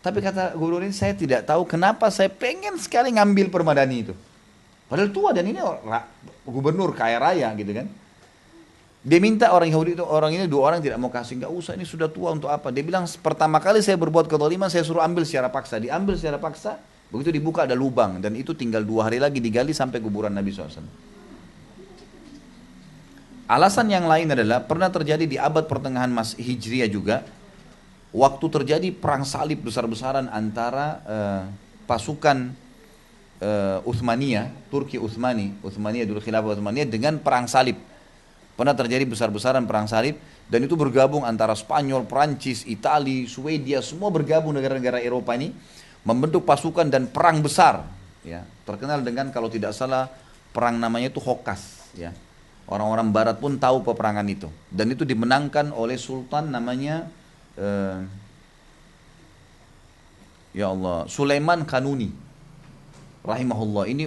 Tapi kata gubernur ini, saya tidak tahu kenapa saya pengen sekali ngambil permadani itu. Padahal tua dan ini gubernur kaya raya gitu kan. Dia minta orang Yahudi itu, orang ini dua orang tidak mau kasih, nggak usah, ini sudah tua untuk apa? Dia bilang pertama kali saya berbuat kezaliman saya suruh ambil secara paksa, diambil secara paksa, begitu dibuka ada lubang dan itu tinggal 2 hari lagi digali sampai kuburan Nabi SAW. Alasan yang lain adalah pernah terjadi di abad pertengahan Hijriah juga, waktu terjadi perang salib besar-besaran antara pasukan Utsmaniyah, Turki Utsmaniyah dulu Khilafah Utsmaniyah dengan perang salib. Pernah terjadi besar-besaran perang salib dan itu bergabung antara Spanyol, Prancis, Itali, Swedia, semua bergabung negara-negara Eropa ini membentuk pasukan dan perang besar. Ya, terkenal dengan kalau tidak salah perang namanya itu Hokas. Ya, orang-orang Barat pun tahu peperangan itu dan itu dimenangkan oleh Sultan namanya ya Allah Sulaiman Kanuni. Rahimahullah, ini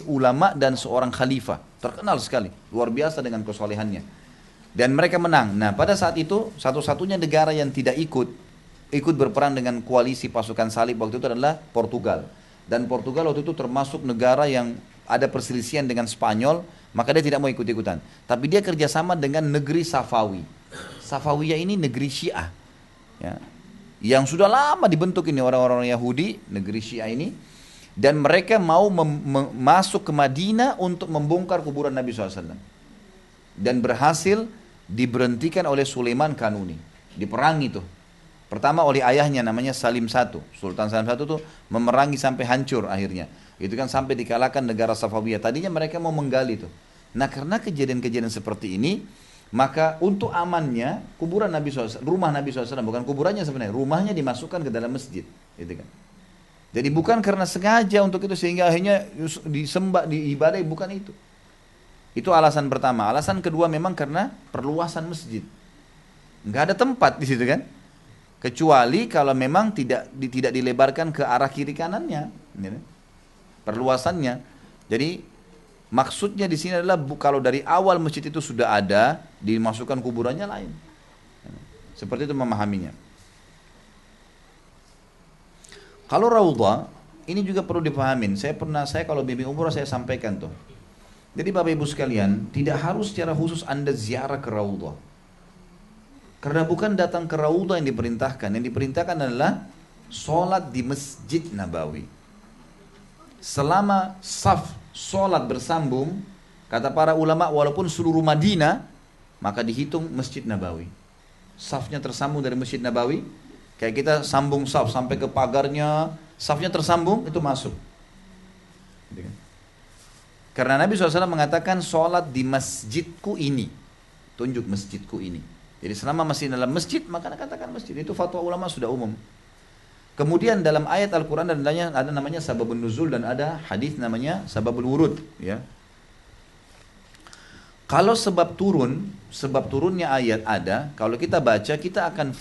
ulama dan seorang khalifah terkenal sekali, luar biasa dengan kesolehannya dan mereka menang. Nah pada saat itu satu-satunya negara yang tidak ikut berperang dengan koalisi pasukan salib waktu itu adalah Portugal, dan Portugal waktu itu termasuk negara yang ada perselisihan dengan Spanyol, maka dia tidak mau ikut-ikutan, tapi dia kerjasama dengan negeri Safawi. Safawiyah ini negeri Syiah ya, yang sudah lama dibentuk ini orang-orang Yahudi, negeri Syiah ini. Dan mereka mau masuk ke Madinah untuk membongkar kuburan Nabi SAW. Dan berhasil diberhentikan oleh Sulaiman Kanuni. Diperangi tuh. Pertama oleh ayahnya namanya Salim I. Sultan Salim I tuh memerangi sampai hancur akhirnya. Itu kan sampai dikalahkan negara Safawiyah. Tadinya mereka mau menggali tuh. Nah karena kejadian-kejadian seperti ini, maka untuk amannya kuburan Nabi SAW, rumah Nabi SAW, bukan kuburannya sebenarnya, rumahnya dimasukkan ke dalam masjid. Gitu kan. Jadi bukan karena sengaja untuk itu sehingga akhirnya disembah, diibadai, bukan itu. Itu alasan pertama. Alasan kedua memang karena perluasan masjid. Nggak ada tempat di situ kan. Kecuali kalau memang tidak dilebarkan ke arah kiri kanannya. Gitu. Perluasannya. Jadi maksudnya di sini adalah kalau dari awal masjid itu sudah ada, dimasukkan kuburannya lain. Seperti itu memahaminya. Kalau raudhah, ini juga perlu dipahamin. Saya kalau bimbing umrah saya sampaikan tuh. Jadi Bapak Ibu sekalian, tidak harus secara khusus Anda ziarah ke raudhah. Karena bukan datang ke raudhah yang diperintahkan. Yang diperintahkan adalah sholat di Masjid Nabawi. Selama saf sholat bersambung, kata para ulama walaupun seluruh Madinah, maka dihitung Masjid Nabawi. Safnya tersambung dari Masjid Nabawi. Kayak kita sambung saf sampai ke pagarnya, safnya tersambung, itu masuk. Karena Nabi SAW mengatakan sholat di masjidku ini. Tunjuk masjidku ini. Jadi selama masih dalam masjid, maka katakan masjid. Itu fatwa ulama sudah umum. Kemudian dalam ayat Al-Quran ada namanya sababun nuzul dan ada hadis namanya sababul wurud. Ya. Kalau sebab turunnya ayat ada, kalau kita baca kita akan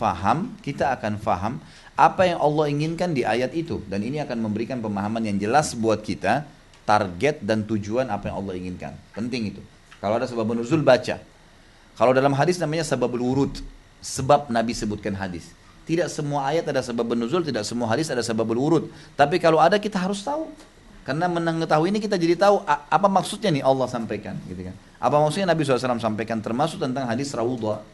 faham apa yang Allah inginkan di ayat itu, dan ini akan memberikan pemahaman yang jelas buat kita target dan tujuan apa yang Allah inginkan. Penting itu. Kalau ada sebab nuzul baca. Kalau dalam hadis namanya sababul wurud, sebab Nabi sebutkan hadis. Tidak semua ayat ada sebab nuzul, tidak semua hadis ada sababul wurud. Tapi kalau ada kita harus tahu. Karena mengetahui ini kita jadi tahu apa maksudnya nih Allah sampaikan, gitu kan. Apa maksudnya Nabi SAW sampaikan, termasuk tentang hadis raudhah.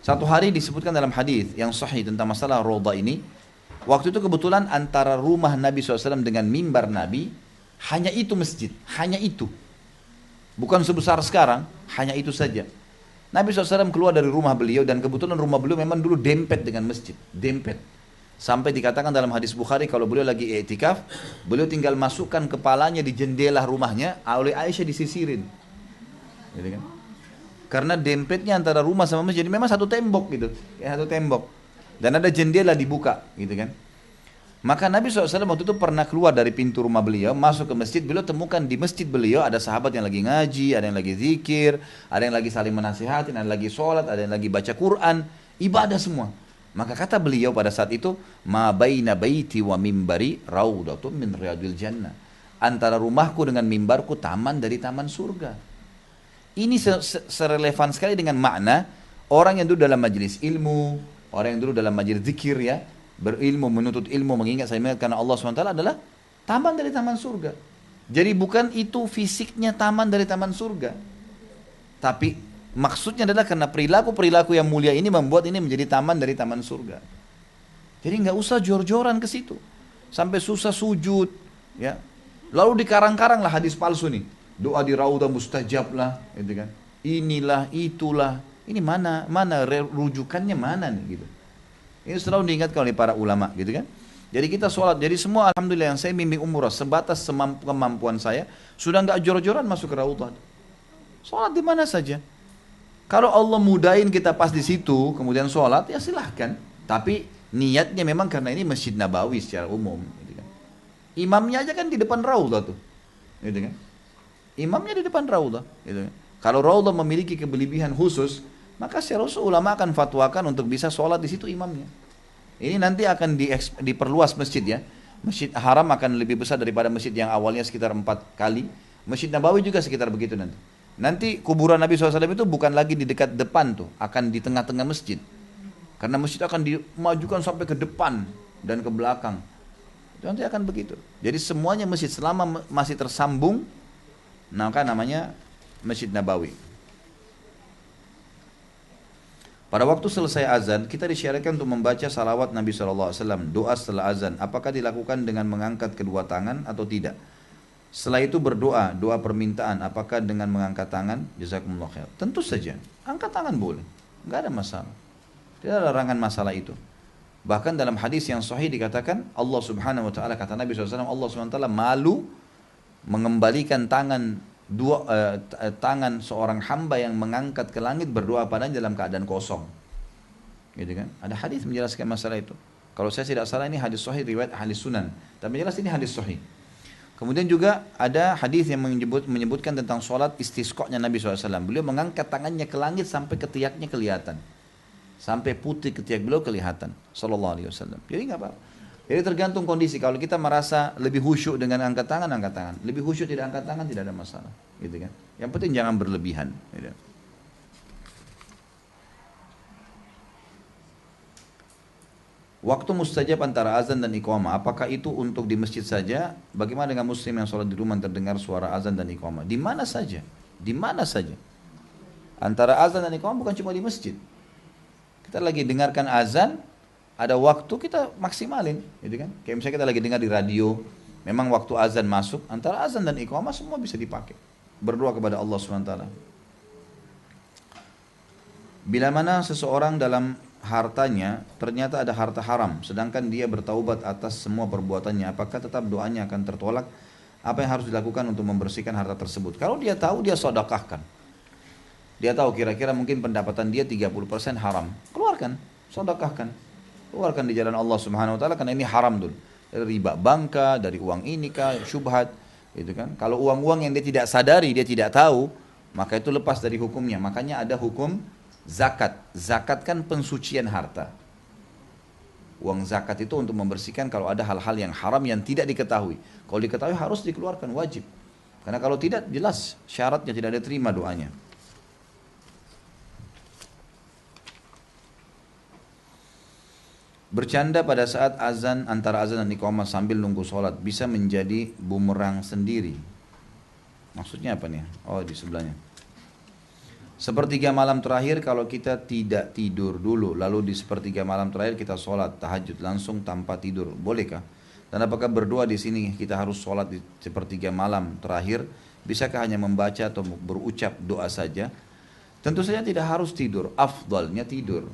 Satu hari disebutkan dalam hadis yang sahih tentang masalah raudhah ini. Waktu itu kebetulan antara rumah Nabi SAW dengan mimbar Nabi hanya itu masjid, hanya itu. Bukan sebesar sekarang, hanya itu saja. Nabi SAW keluar dari rumah beliau dan kebetulan rumah beliau memang dulu dempet dengan masjid, dempet. Sampai dikatakan dalam hadis Bukhari kalau beliau lagi i'tikaf, beliau tinggal masukkan kepalanya di jendela rumahnya, oleh Aisyah disisirin. Gitu kan? Karena dempetnya antara rumah sama masjid, jadi memang satu tembok gitu, satu tembok. Dan ada jendela dibuka, gitu kan. Maka Nabi SAW waktu itu pernah keluar dari pintu rumah beliau, masuk ke masjid, beliau temukan di masjid beliau ada sahabat yang lagi ngaji, ada yang lagi zikir, ada yang lagi saling menasihatin, ada yang lagi sholat, ada yang lagi baca Quran, ibadah semua. Maka kata beliau pada saat itu, ma baina baiti wa mimbari raudatun min riyadil jannah. Antara rumahku dengan mimbarku taman dari taman surga. Ini serelevan sekali dengan makna orang yang dulu dalam majelis ilmu, orang yang dulu dalam majelis zikir ya. berilmu, menuntut ilmu, mengingat saya ingat karena Allah SWT adalah taman dari taman surga. Jadi bukan itu fisiknya taman dari taman surga, tapi maksudnya adalah karena perilaku-perilaku yang mulia ini membuat ini menjadi taman dari taman surga. Jadi nggak usah jor-joran ke situ, sampai susah sujud, ya. Lalu dikarang-karang lah hadis palsu nih, doa di raudhah mustajab lah, gitu kan. Inilah, itulah, ini mana rujukannya mana nih, gitu. Ini selalu diingatkan oleh para ulama, gitu kan. Jadi kita sholat, jadi semua alhamdulillah yang saya bimbing umrah sebatas kemampuan saya, sudah nggak jor-joran masuk ke raudhah. Sholat di mana saja. Kalau Allah mudahin kita pas di situ, kemudian sholat, ya silahkan. Tapi niatnya memang karena ini Masjid Nabawi secara umum. Gitu kan. Imamnya aja kan di depan raudhah tuh. Gitu kan. Imamnya di depan raudhah. Gitu kan. Kalau raudhah memiliki kelebihan khusus, maka secara ulama akan fatwakan untuk bisa sholat di situ imamnya. Ini nanti akan diperluas masjid ya. Masjid Haram akan lebih besar daripada masjid yang awalnya sekitar 4 kali. Masjid Nabawi juga sekitar begitu nanti. Nanti kuburan Nabi SAW itu bukan lagi di dekat depan tuh, akan di tengah-tengah masjid. Karena masjid akan dimajukan sampai ke depan dan ke belakang. Itu nanti akan begitu. Jadi semuanya masjid selama masih tersambung, maka namanya Masjid Nabawi. Pada waktu selesai azan, kita disyariatkan untuk membaca salawat Nabi SAW, doa setelah azan. Apakah dilakukan dengan mengangkat kedua tangan atau tidak? Setelah itu berdoa, doa permintaan. Apakah dengan mengangkat tangan? Jazakumullah khair. Tentu saja, angkat tangan boleh. Enggak ada masalah. Tidak ada larangan masalah itu. Bahkan dalam hadis yang sahih dikatakan, Allah Subhanahu Wa Taala, kata Nabi SAW, Allah Subhanahu Wa Taala malu mengembalikan tangan seorang hamba yang mengangkat ke langit berdoa padanya dalam keadaan kosong. Gitu kan? Ada hadis menjelaskan masalah itu. Kalau saya tidak salah ini hadis sahih riwayat ahli sunan. Tapi jelas ini hadis sahih. Kemudian juga ada hadis yang menyebutkan tentang sholat istisqa'nya Nabi SAW. Beliau mengangkat tangannya ke langit sampai ketiaknya kelihatan. Sampai putih ketiak beliau kelihatan. Sallallahu alaihi wasallam. Jadi nggak apa-apa. Jadi tergantung kondisi. Kalau kita merasa lebih khusyuk dengan angkat tangan, angkat tangan. Lebih khusyuk tidak angkat tangan, tidak ada masalah. Gitu kan? Yang penting jangan berlebihan. Gitu. Waktu mustajab antara azan dan iqamah, apakah itu untuk di masjid saja? Bagaimana dengan muslim yang sholat di rumah terdengar suara azan dan iqamah? Di mana saja? Di mana saja? Antara azan dan iqamah bukan cuma di masjid. Kita lagi dengarkan azan, ada waktu kita maksimalin, gitu kan? Kayak misalnya kita lagi dengar di radio, memang waktu azan masuk, antara azan dan iqamah semua bisa dipakai. Berdoa kepada Allah SWT. Bila mana seseorang dalam hartanya ternyata ada harta haram, sedangkan dia bertaubat atas semua perbuatannya, apakah tetap doanya akan tertolak? Apa yang harus dilakukan untuk membersihkan harta tersebut? Kalau dia tahu, dia sedekahkan. Dia tahu kira-kira mungkin pendapatan dia 30% haram, keluarkan, sedekahkan. Keluarkan di jalan Allah Subhanahu Wa Taala karena ini haram dulu. Dari riba bangka, dari uang ini kah, syubhat, gitu kan? Kalau uang-uang yang dia tidak sadari, dia tidak tahu, maka itu lepas dari hukumnya. Makanya ada hukum zakat. Zakat kan pensucian harta. Uang zakat itu untuk membersihkan kalau ada hal-hal yang haram yang tidak diketahui. Kalau diketahui harus dikeluarkan, wajib. Karena kalau tidak, jelas syaratnya tidak diterima doanya. Bercanda pada saat azan, antara azan dan iqamah sambil nunggu sholat bisa menjadi bumerang sendiri. Maksudnya apa nih? Oh, di sebelahnya. Sepertiga malam terakhir kalau kita tidak tidur dulu, lalu di sepertiga malam terakhir kita sholat tahajud langsung tanpa tidur, bolehkah? Dan apakah berdoa di sini kita harus sholat di sepertiga malam terakhir? Bisakah hanya membaca atau berucap doa saja? Tentu saja tidak harus tidur, afdalnya tidur.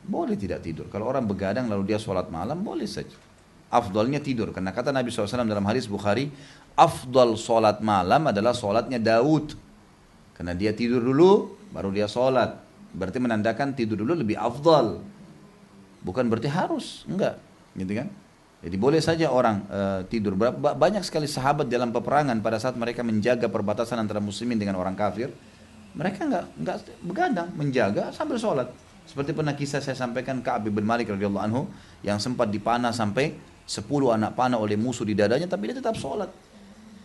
Boleh tidak tidur. Kalau orang begadang lalu dia sholat malam, boleh saja. Afdalnya tidur. Karena kata Nabi SAW dalam hadis Bukhari, afdal sholat malam adalah sholatnya Daud. Karena dia tidur dulu, baru dia sholat. Berarti menandakan tidur dulu lebih afdal. Bukan berarti harus. Enggak. Gitu kan? Jadi boleh saja orang tidur. Banyak sekali sahabat dalam peperangan pada saat mereka menjaga perbatasan antara muslimin dengan orang kafir. Mereka enggak begadang, menjaga sambil sholat. Seperti pernah kisah saya sampaikan Ka'ab bin Malik radhiyallahu anhu yang sempat dipanah sampai 10 anak panah oleh musuh di dadanya, tapi dia tetap sholat.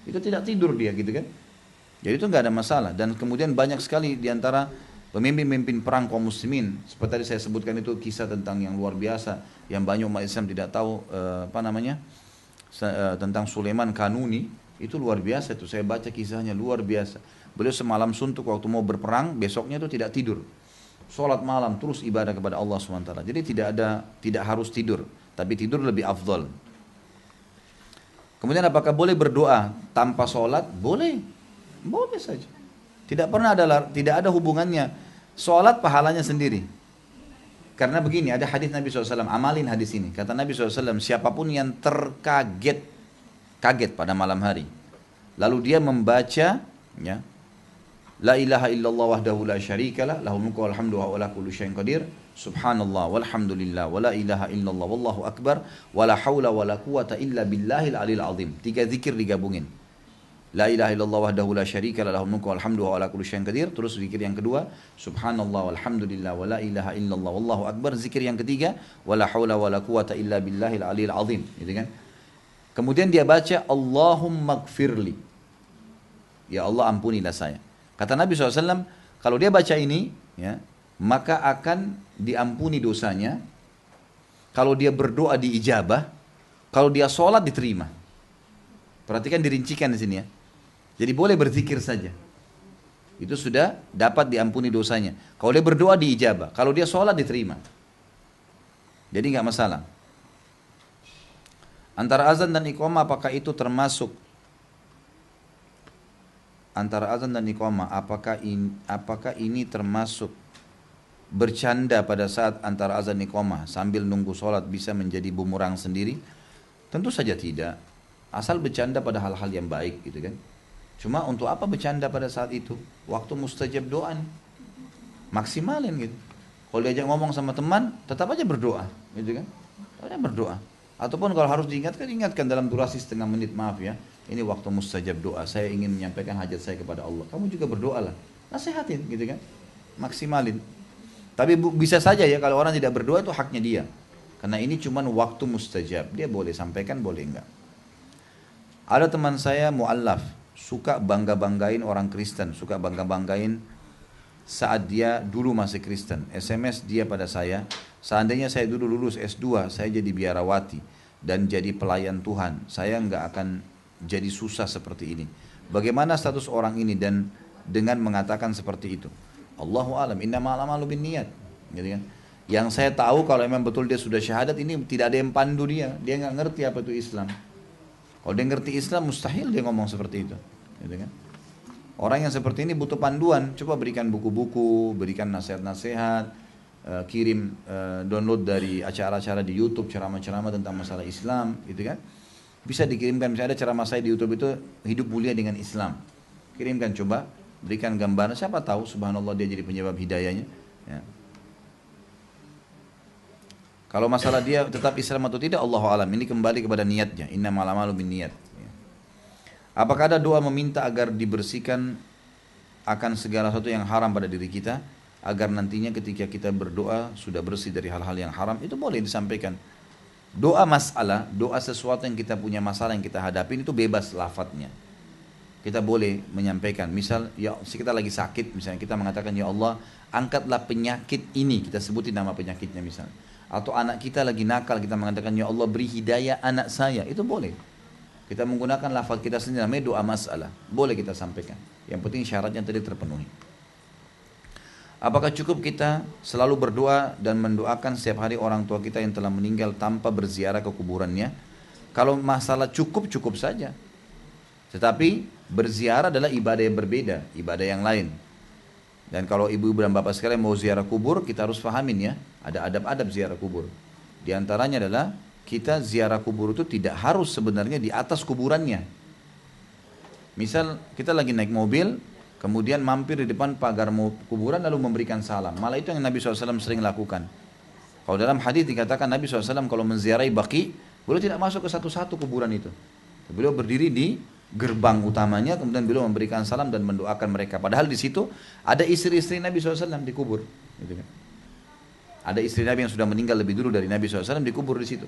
Itu tidak tidur dia, gitu kan? Jadi itu nggak ada masalah. Dan kemudian banyak sekali diantara Pemimpin-pemimpin perang kaum muslimin, seperti tadi saya sebutkan itu kisah tentang yang luar biasa, yang banyak umat Islam tidak tahu tentang Sulaiman Kanuni, itu luar biasa itu. Saya baca kisahnya luar biasa. Beliau semalam suntuk waktu mau berperang, besoknya itu tidak tidur. Sholat malam terus ibadah kepada Allah SWT. Jadi tidak harus tidur, tapi tidur lebih afdal. Kemudian apakah boleh berdoa tanpa sholat? Boleh, boleh saja. Tidak ada hubungannya. Sholat pahalanya sendiri. Karena begini, ada hadis Nabi SAW, amalin hadis ini. Kata Nabi SAW, siapapun yang kaget pada malam hari, lalu dia membaca, ya, La ilaha illallah wahdahu la syarikalah, lahul mulku wal hamdu wa huwa ala kulli syai'in qadir. Subhanallah walhamdulillah wa la ilaha illallah wallahu akbar wa la haula wa la quwata illa billahil aliyil azim. 3 zikir digabungin. La ilaha illallah wahdahu la syarikalah, lahul mulku wal hamdu wa huwa ala kulli syai'in qadir. Terus zikir yang kedua, subhanallah walhamdulillah wa la ilaha illallah wallahu akbar. Zikir yang ketiga, wa la haula wa la quwata illa billahil aliyil azim, gitu kan? Kemudian dia baca Allahumma gfirli. Ya Allah ampunilah saya. Kata Nabi SAW, kalau dia baca ini, ya, maka akan diampuni dosanya. Kalau dia berdoa diijabah, kalau dia sholat diterima. Perhatikan dirincikan di sini ya. Jadi boleh berzikir saja. Itu sudah dapat diampuni dosanya. Kalau dia berdoa diijabah, kalau dia sholat diterima. Jadi nggak masalah. Antara azan dan iqamah apakah itu termasuk? Antara azan dan iqamah apakah ini termasuk bercanda pada saat antara azan dan iqamah sambil nunggu sholat bisa menjadi bumerang sendiri? Tentu saja tidak. Asal bercanda pada hal-hal yang baik, gitu kan. Cuma untuk apa bercanda pada saat itu? Waktu mustajab doa nih. Maksimalin gitu. Kalau diajak ngomong sama teman, tetap aja berdoa, gitu kan. Tetap aja berdoa. Ataupun kalau harus ingatkan dalam durasi setengah menit, maaf ya. Ini waktu mustajab doa, saya ingin menyampaikan hajat saya kepada Allah. Kamu juga berdoalah, nasihatin, gitu kan, maksimalin. Tapi bisa saja ya kalau orang tidak berdoa itu haknya dia. Karena ini cuma waktu mustajab, dia boleh sampaikan, boleh enggak. Ada teman saya mu'allaf, suka bangga-banggain orang Kristen, suka bangga-banggain saat dia dulu masih Kristen. SMS dia pada saya, seandainya saya dulu lulus S2, saya jadi biarawati dan jadi pelayan Tuhan, saya enggak akan jadi susah seperti ini. Bagaimana status orang ini dan dengan mengatakan seperti itu? Allahu alam, innamal a'malu binniyat, gitu kan. Yang saya tahu kalau memang betul dia sudah syahadat, ini tidak ada yang pandu dia nggak ngerti apa itu Islam. Kalau dia ngerti Islam mustahil dia ngomong seperti itu, gitu kan. Orang yang seperti ini butuh panduan. Coba berikan buku-buku, berikan nasihat-nasihat, kirim download dari acara-acara di YouTube, ceramah-ceramah tentang masalah Islam, gitu kan. Bisa dikirimkan, misalnya ada ceramah saya di YouTube itu hidup mulia dengan Islam. Kirimkan, coba berikan gambaran, siapa tahu subhanallah dia jadi penyebab hidayahnya, ya. Kalau masalah dia tetap Islam atau tidak, Allahu alam. Ini kembali kepada niatnya. Innamal a'malu binniyat. Ya. Apakah ada doa meminta agar dibersihkan akan segala sesuatu yang haram pada diri kita, agar nantinya ketika kita berdoa sudah bersih dari hal-hal yang haram? Itu boleh disampaikan. Doa masalah, doa sesuatu yang kita punya masalah yang kita hadapin itu bebas lafadznya. Kita boleh menyampaikan, misal ya kita lagi sakit, misalnya kita mengatakan ya Allah angkatlah penyakit ini, kita sebutin nama penyakitnya misalnya. Atau anak kita lagi nakal, kita mengatakan ya Allah beri hidayah anak saya, itu boleh. Kita menggunakan lafaz kita sendiri, namanya doa masalah, boleh kita sampaikan. Yang penting syaratnya tadi terpenuhi. Apakah cukup kita selalu berdoa dan mendoakan setiap hari orang tua kita yang telah meninggal tanpa berziarah ke kuburannya? Kalau masalah cukup saja. Tetapi berziarah adalah ibadah yang berbeda, ibadah yang lain. Dan kalau ibu-ibu dan bapak sekalian mau ziarah kubur, kita harus pahamin ya, ada adab-adab ziarah kubur. Di antaranya adalah kita ziarah kubur itu tidak harus sebenarnya di atas kuburannya. Misal kita lagi naik mobil, kemudian mampir di depan pagar kuburan lalu memberikan salam. Malah itu yang Nabi SAW sering lakukan. Kalau dalam hadis dikatakan Nabi SAW kalau menziarahi Baqi, beliau tidak masuk ke satu-satu kuburan itu. Beliau berdiri di gerbang utamanya, kemudian beliau memberikan salam dan mendoakan mereka. Padahal di situ ada istri-istri Nabi SAW dikubur. Gitu kan. Ada istri Nabi yang sudah meninggal lebih dulu dari Nabi SAW dikubur di situ.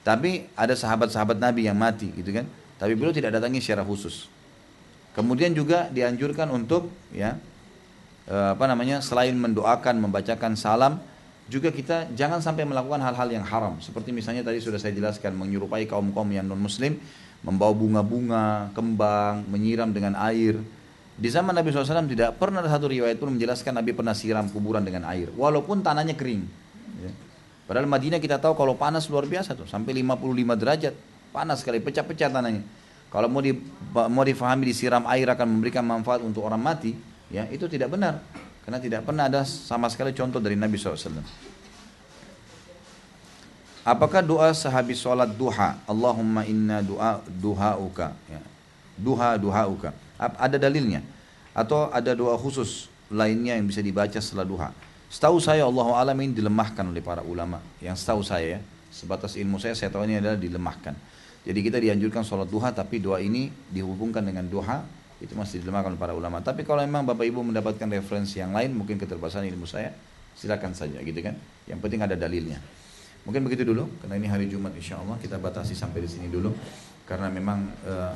Tapi ada sahabat-sahabat Nabi yang mati, gitu kan. Tapi beliau tidak datangi secara khusus. Kemudian juga dianjurkan untuk ya selain mendoakan, membacakan salam, juga kita jangan sampai melakukan hal-hal yang haram. Seperti misalnya tadi sudah saya jelaskan, menyerupai kaum-kaum yang non-muslim, membawa bunga-bunga, kembang, menyiram dengan air. Di zaman Nabi SAW tidak pernah ada satu riwayat pun menjelaskan Nabi pernah siram kuburan dengan air, walaupun tanahnya kering. Ya. Padahal Madinah kita tahu kalau panas luar biasa tuh, sampai 55 derajat, panas sekali, pecah-pecah tanahnya. Kalau mau difahami disiram air akan memberikan manfaat untuk orang mati, ya itu tidak benar. Karena tidak pernah ada sama sekali contoh dari Nabi SAW. Apakah doa sehabis sholat duha, Allahumma inna duhauka, ya. Duhauka, ada dalilnya? Atau ada doa khusus lainnya yang bisa dibaca setelah duha? Setahu saya Allahu a'lam ini dilemahkan oleh para ulama. Yang setahu saya, sebatas ilmu saya tahu ini adalah dilemahkan. Jadi kita dianjurkan sholat duha, tapi doa ini dihubungkan dengan duha, itu masih dilemahkan oleh para ulama. Tapi kalau memang Bapak Ibu mendapatkan referensi yang lain, mungkin keterbatasan ilmu saya, silakan saja gitu kan. Yang penting ada dalilnya. Mungkin begitu dulu, karena ini hari Jumat insya Allah kita batasi sampai di sini dulu. Karena memang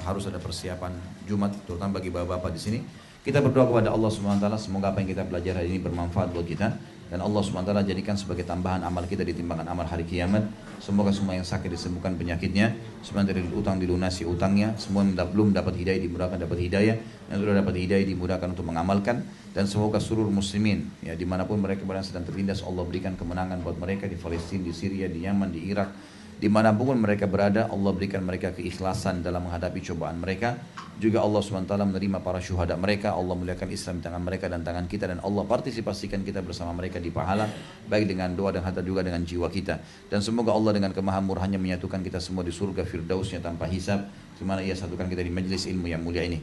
harus ada persiapan Jumat, terutama bagi bapak-bapak di sini. Kita berdoa kepada Allah Subhanahu Wa Taala, semoga apa yang kita belajar hari ini bermanfaat buat kita. Dan Allah Subhanahu Wa Taala jadikan sebagai tambahan amal kita di timbangan amal hari kiamat. Semoga semua yang sakit disembuhkan penyakitnya, semua yang dari utang dilunasi utangnya, semua yang belum dapat hidayah dimudahkan dapat hidayah, yang sudah dapat hidayah dimudahkan untuk mengamalkan, dan semoga seluruh muslimin ya dimanapun mereka berada sedang tertindas, Allah berikan kemenangan buat mereka di Palestina, di Syria, di Yaman, di Irak, dimanapun mereka berada, Allah berikan mereka keikhlasan dalam menghadapi cobaan mereka. Juga Allah SWT menerima para syuhada mereka, Allah muliakan Islam di tangan mereka dan tangan kita, dan Allah partisipasikan kita bersama mereka di pahala, baik dengan doa dan harta juga dengan jiwa kita. Dan semoga Allah dengan kemahamurahannya menyatukan kita semua di surga firdausnya tanpa hisab, di mana Ia satukan kita di majelis ilmu yang mulia ini.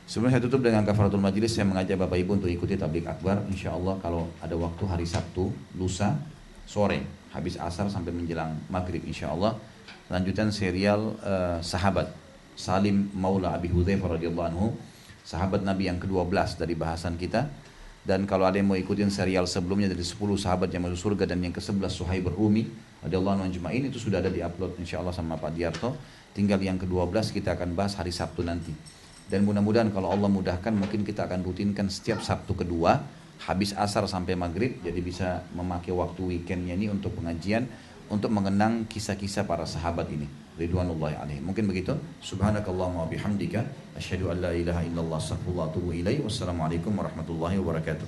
Sebelum saya tutup dengan kafaratul majlis, saya mengajak Bapak Ibu untuk ikuti tabligh akbar. Insya Allah kalau ada waktu hari Sabtu, lusa, sore, habis asar sampai menjelang maghrib insya Allah. Lanjutan serial sahabat Salim Maula Abi Hudzaifah radhiyallahu anhu, sahabat Nabi yang ke-12 dari bahasan kita. Dan kalau ada yang mau ikutin serial sebelumnya dari 10 sahabat yang masuk surga dan yang ke-11 Suhaib Rumi radhiyallahu anhu ajma'in, itu sudah ada di upload insyaallah sama Pak Diarto. Tinggal yang ke-12 kita akan bahas hari Sabtu nanti. Dan mudah-mudahan kalau Allah mudahkan mungkin kita akan rutinkan setiap Sabtu kedua habis asar sampai maghrib, jadi bisa memakai waktu weekendnya ini untuk pengajian, untuk mengenang kisah-kisah para sahabat ini ridwanullahi alaihim. Mungkin begitu. Subhanakallahumma wa bihamdika asyhadu an la ilaha illallah astaghfirullah wa atubu ilaih. Wassalamualaikum warahmatullahi wabarakatuh.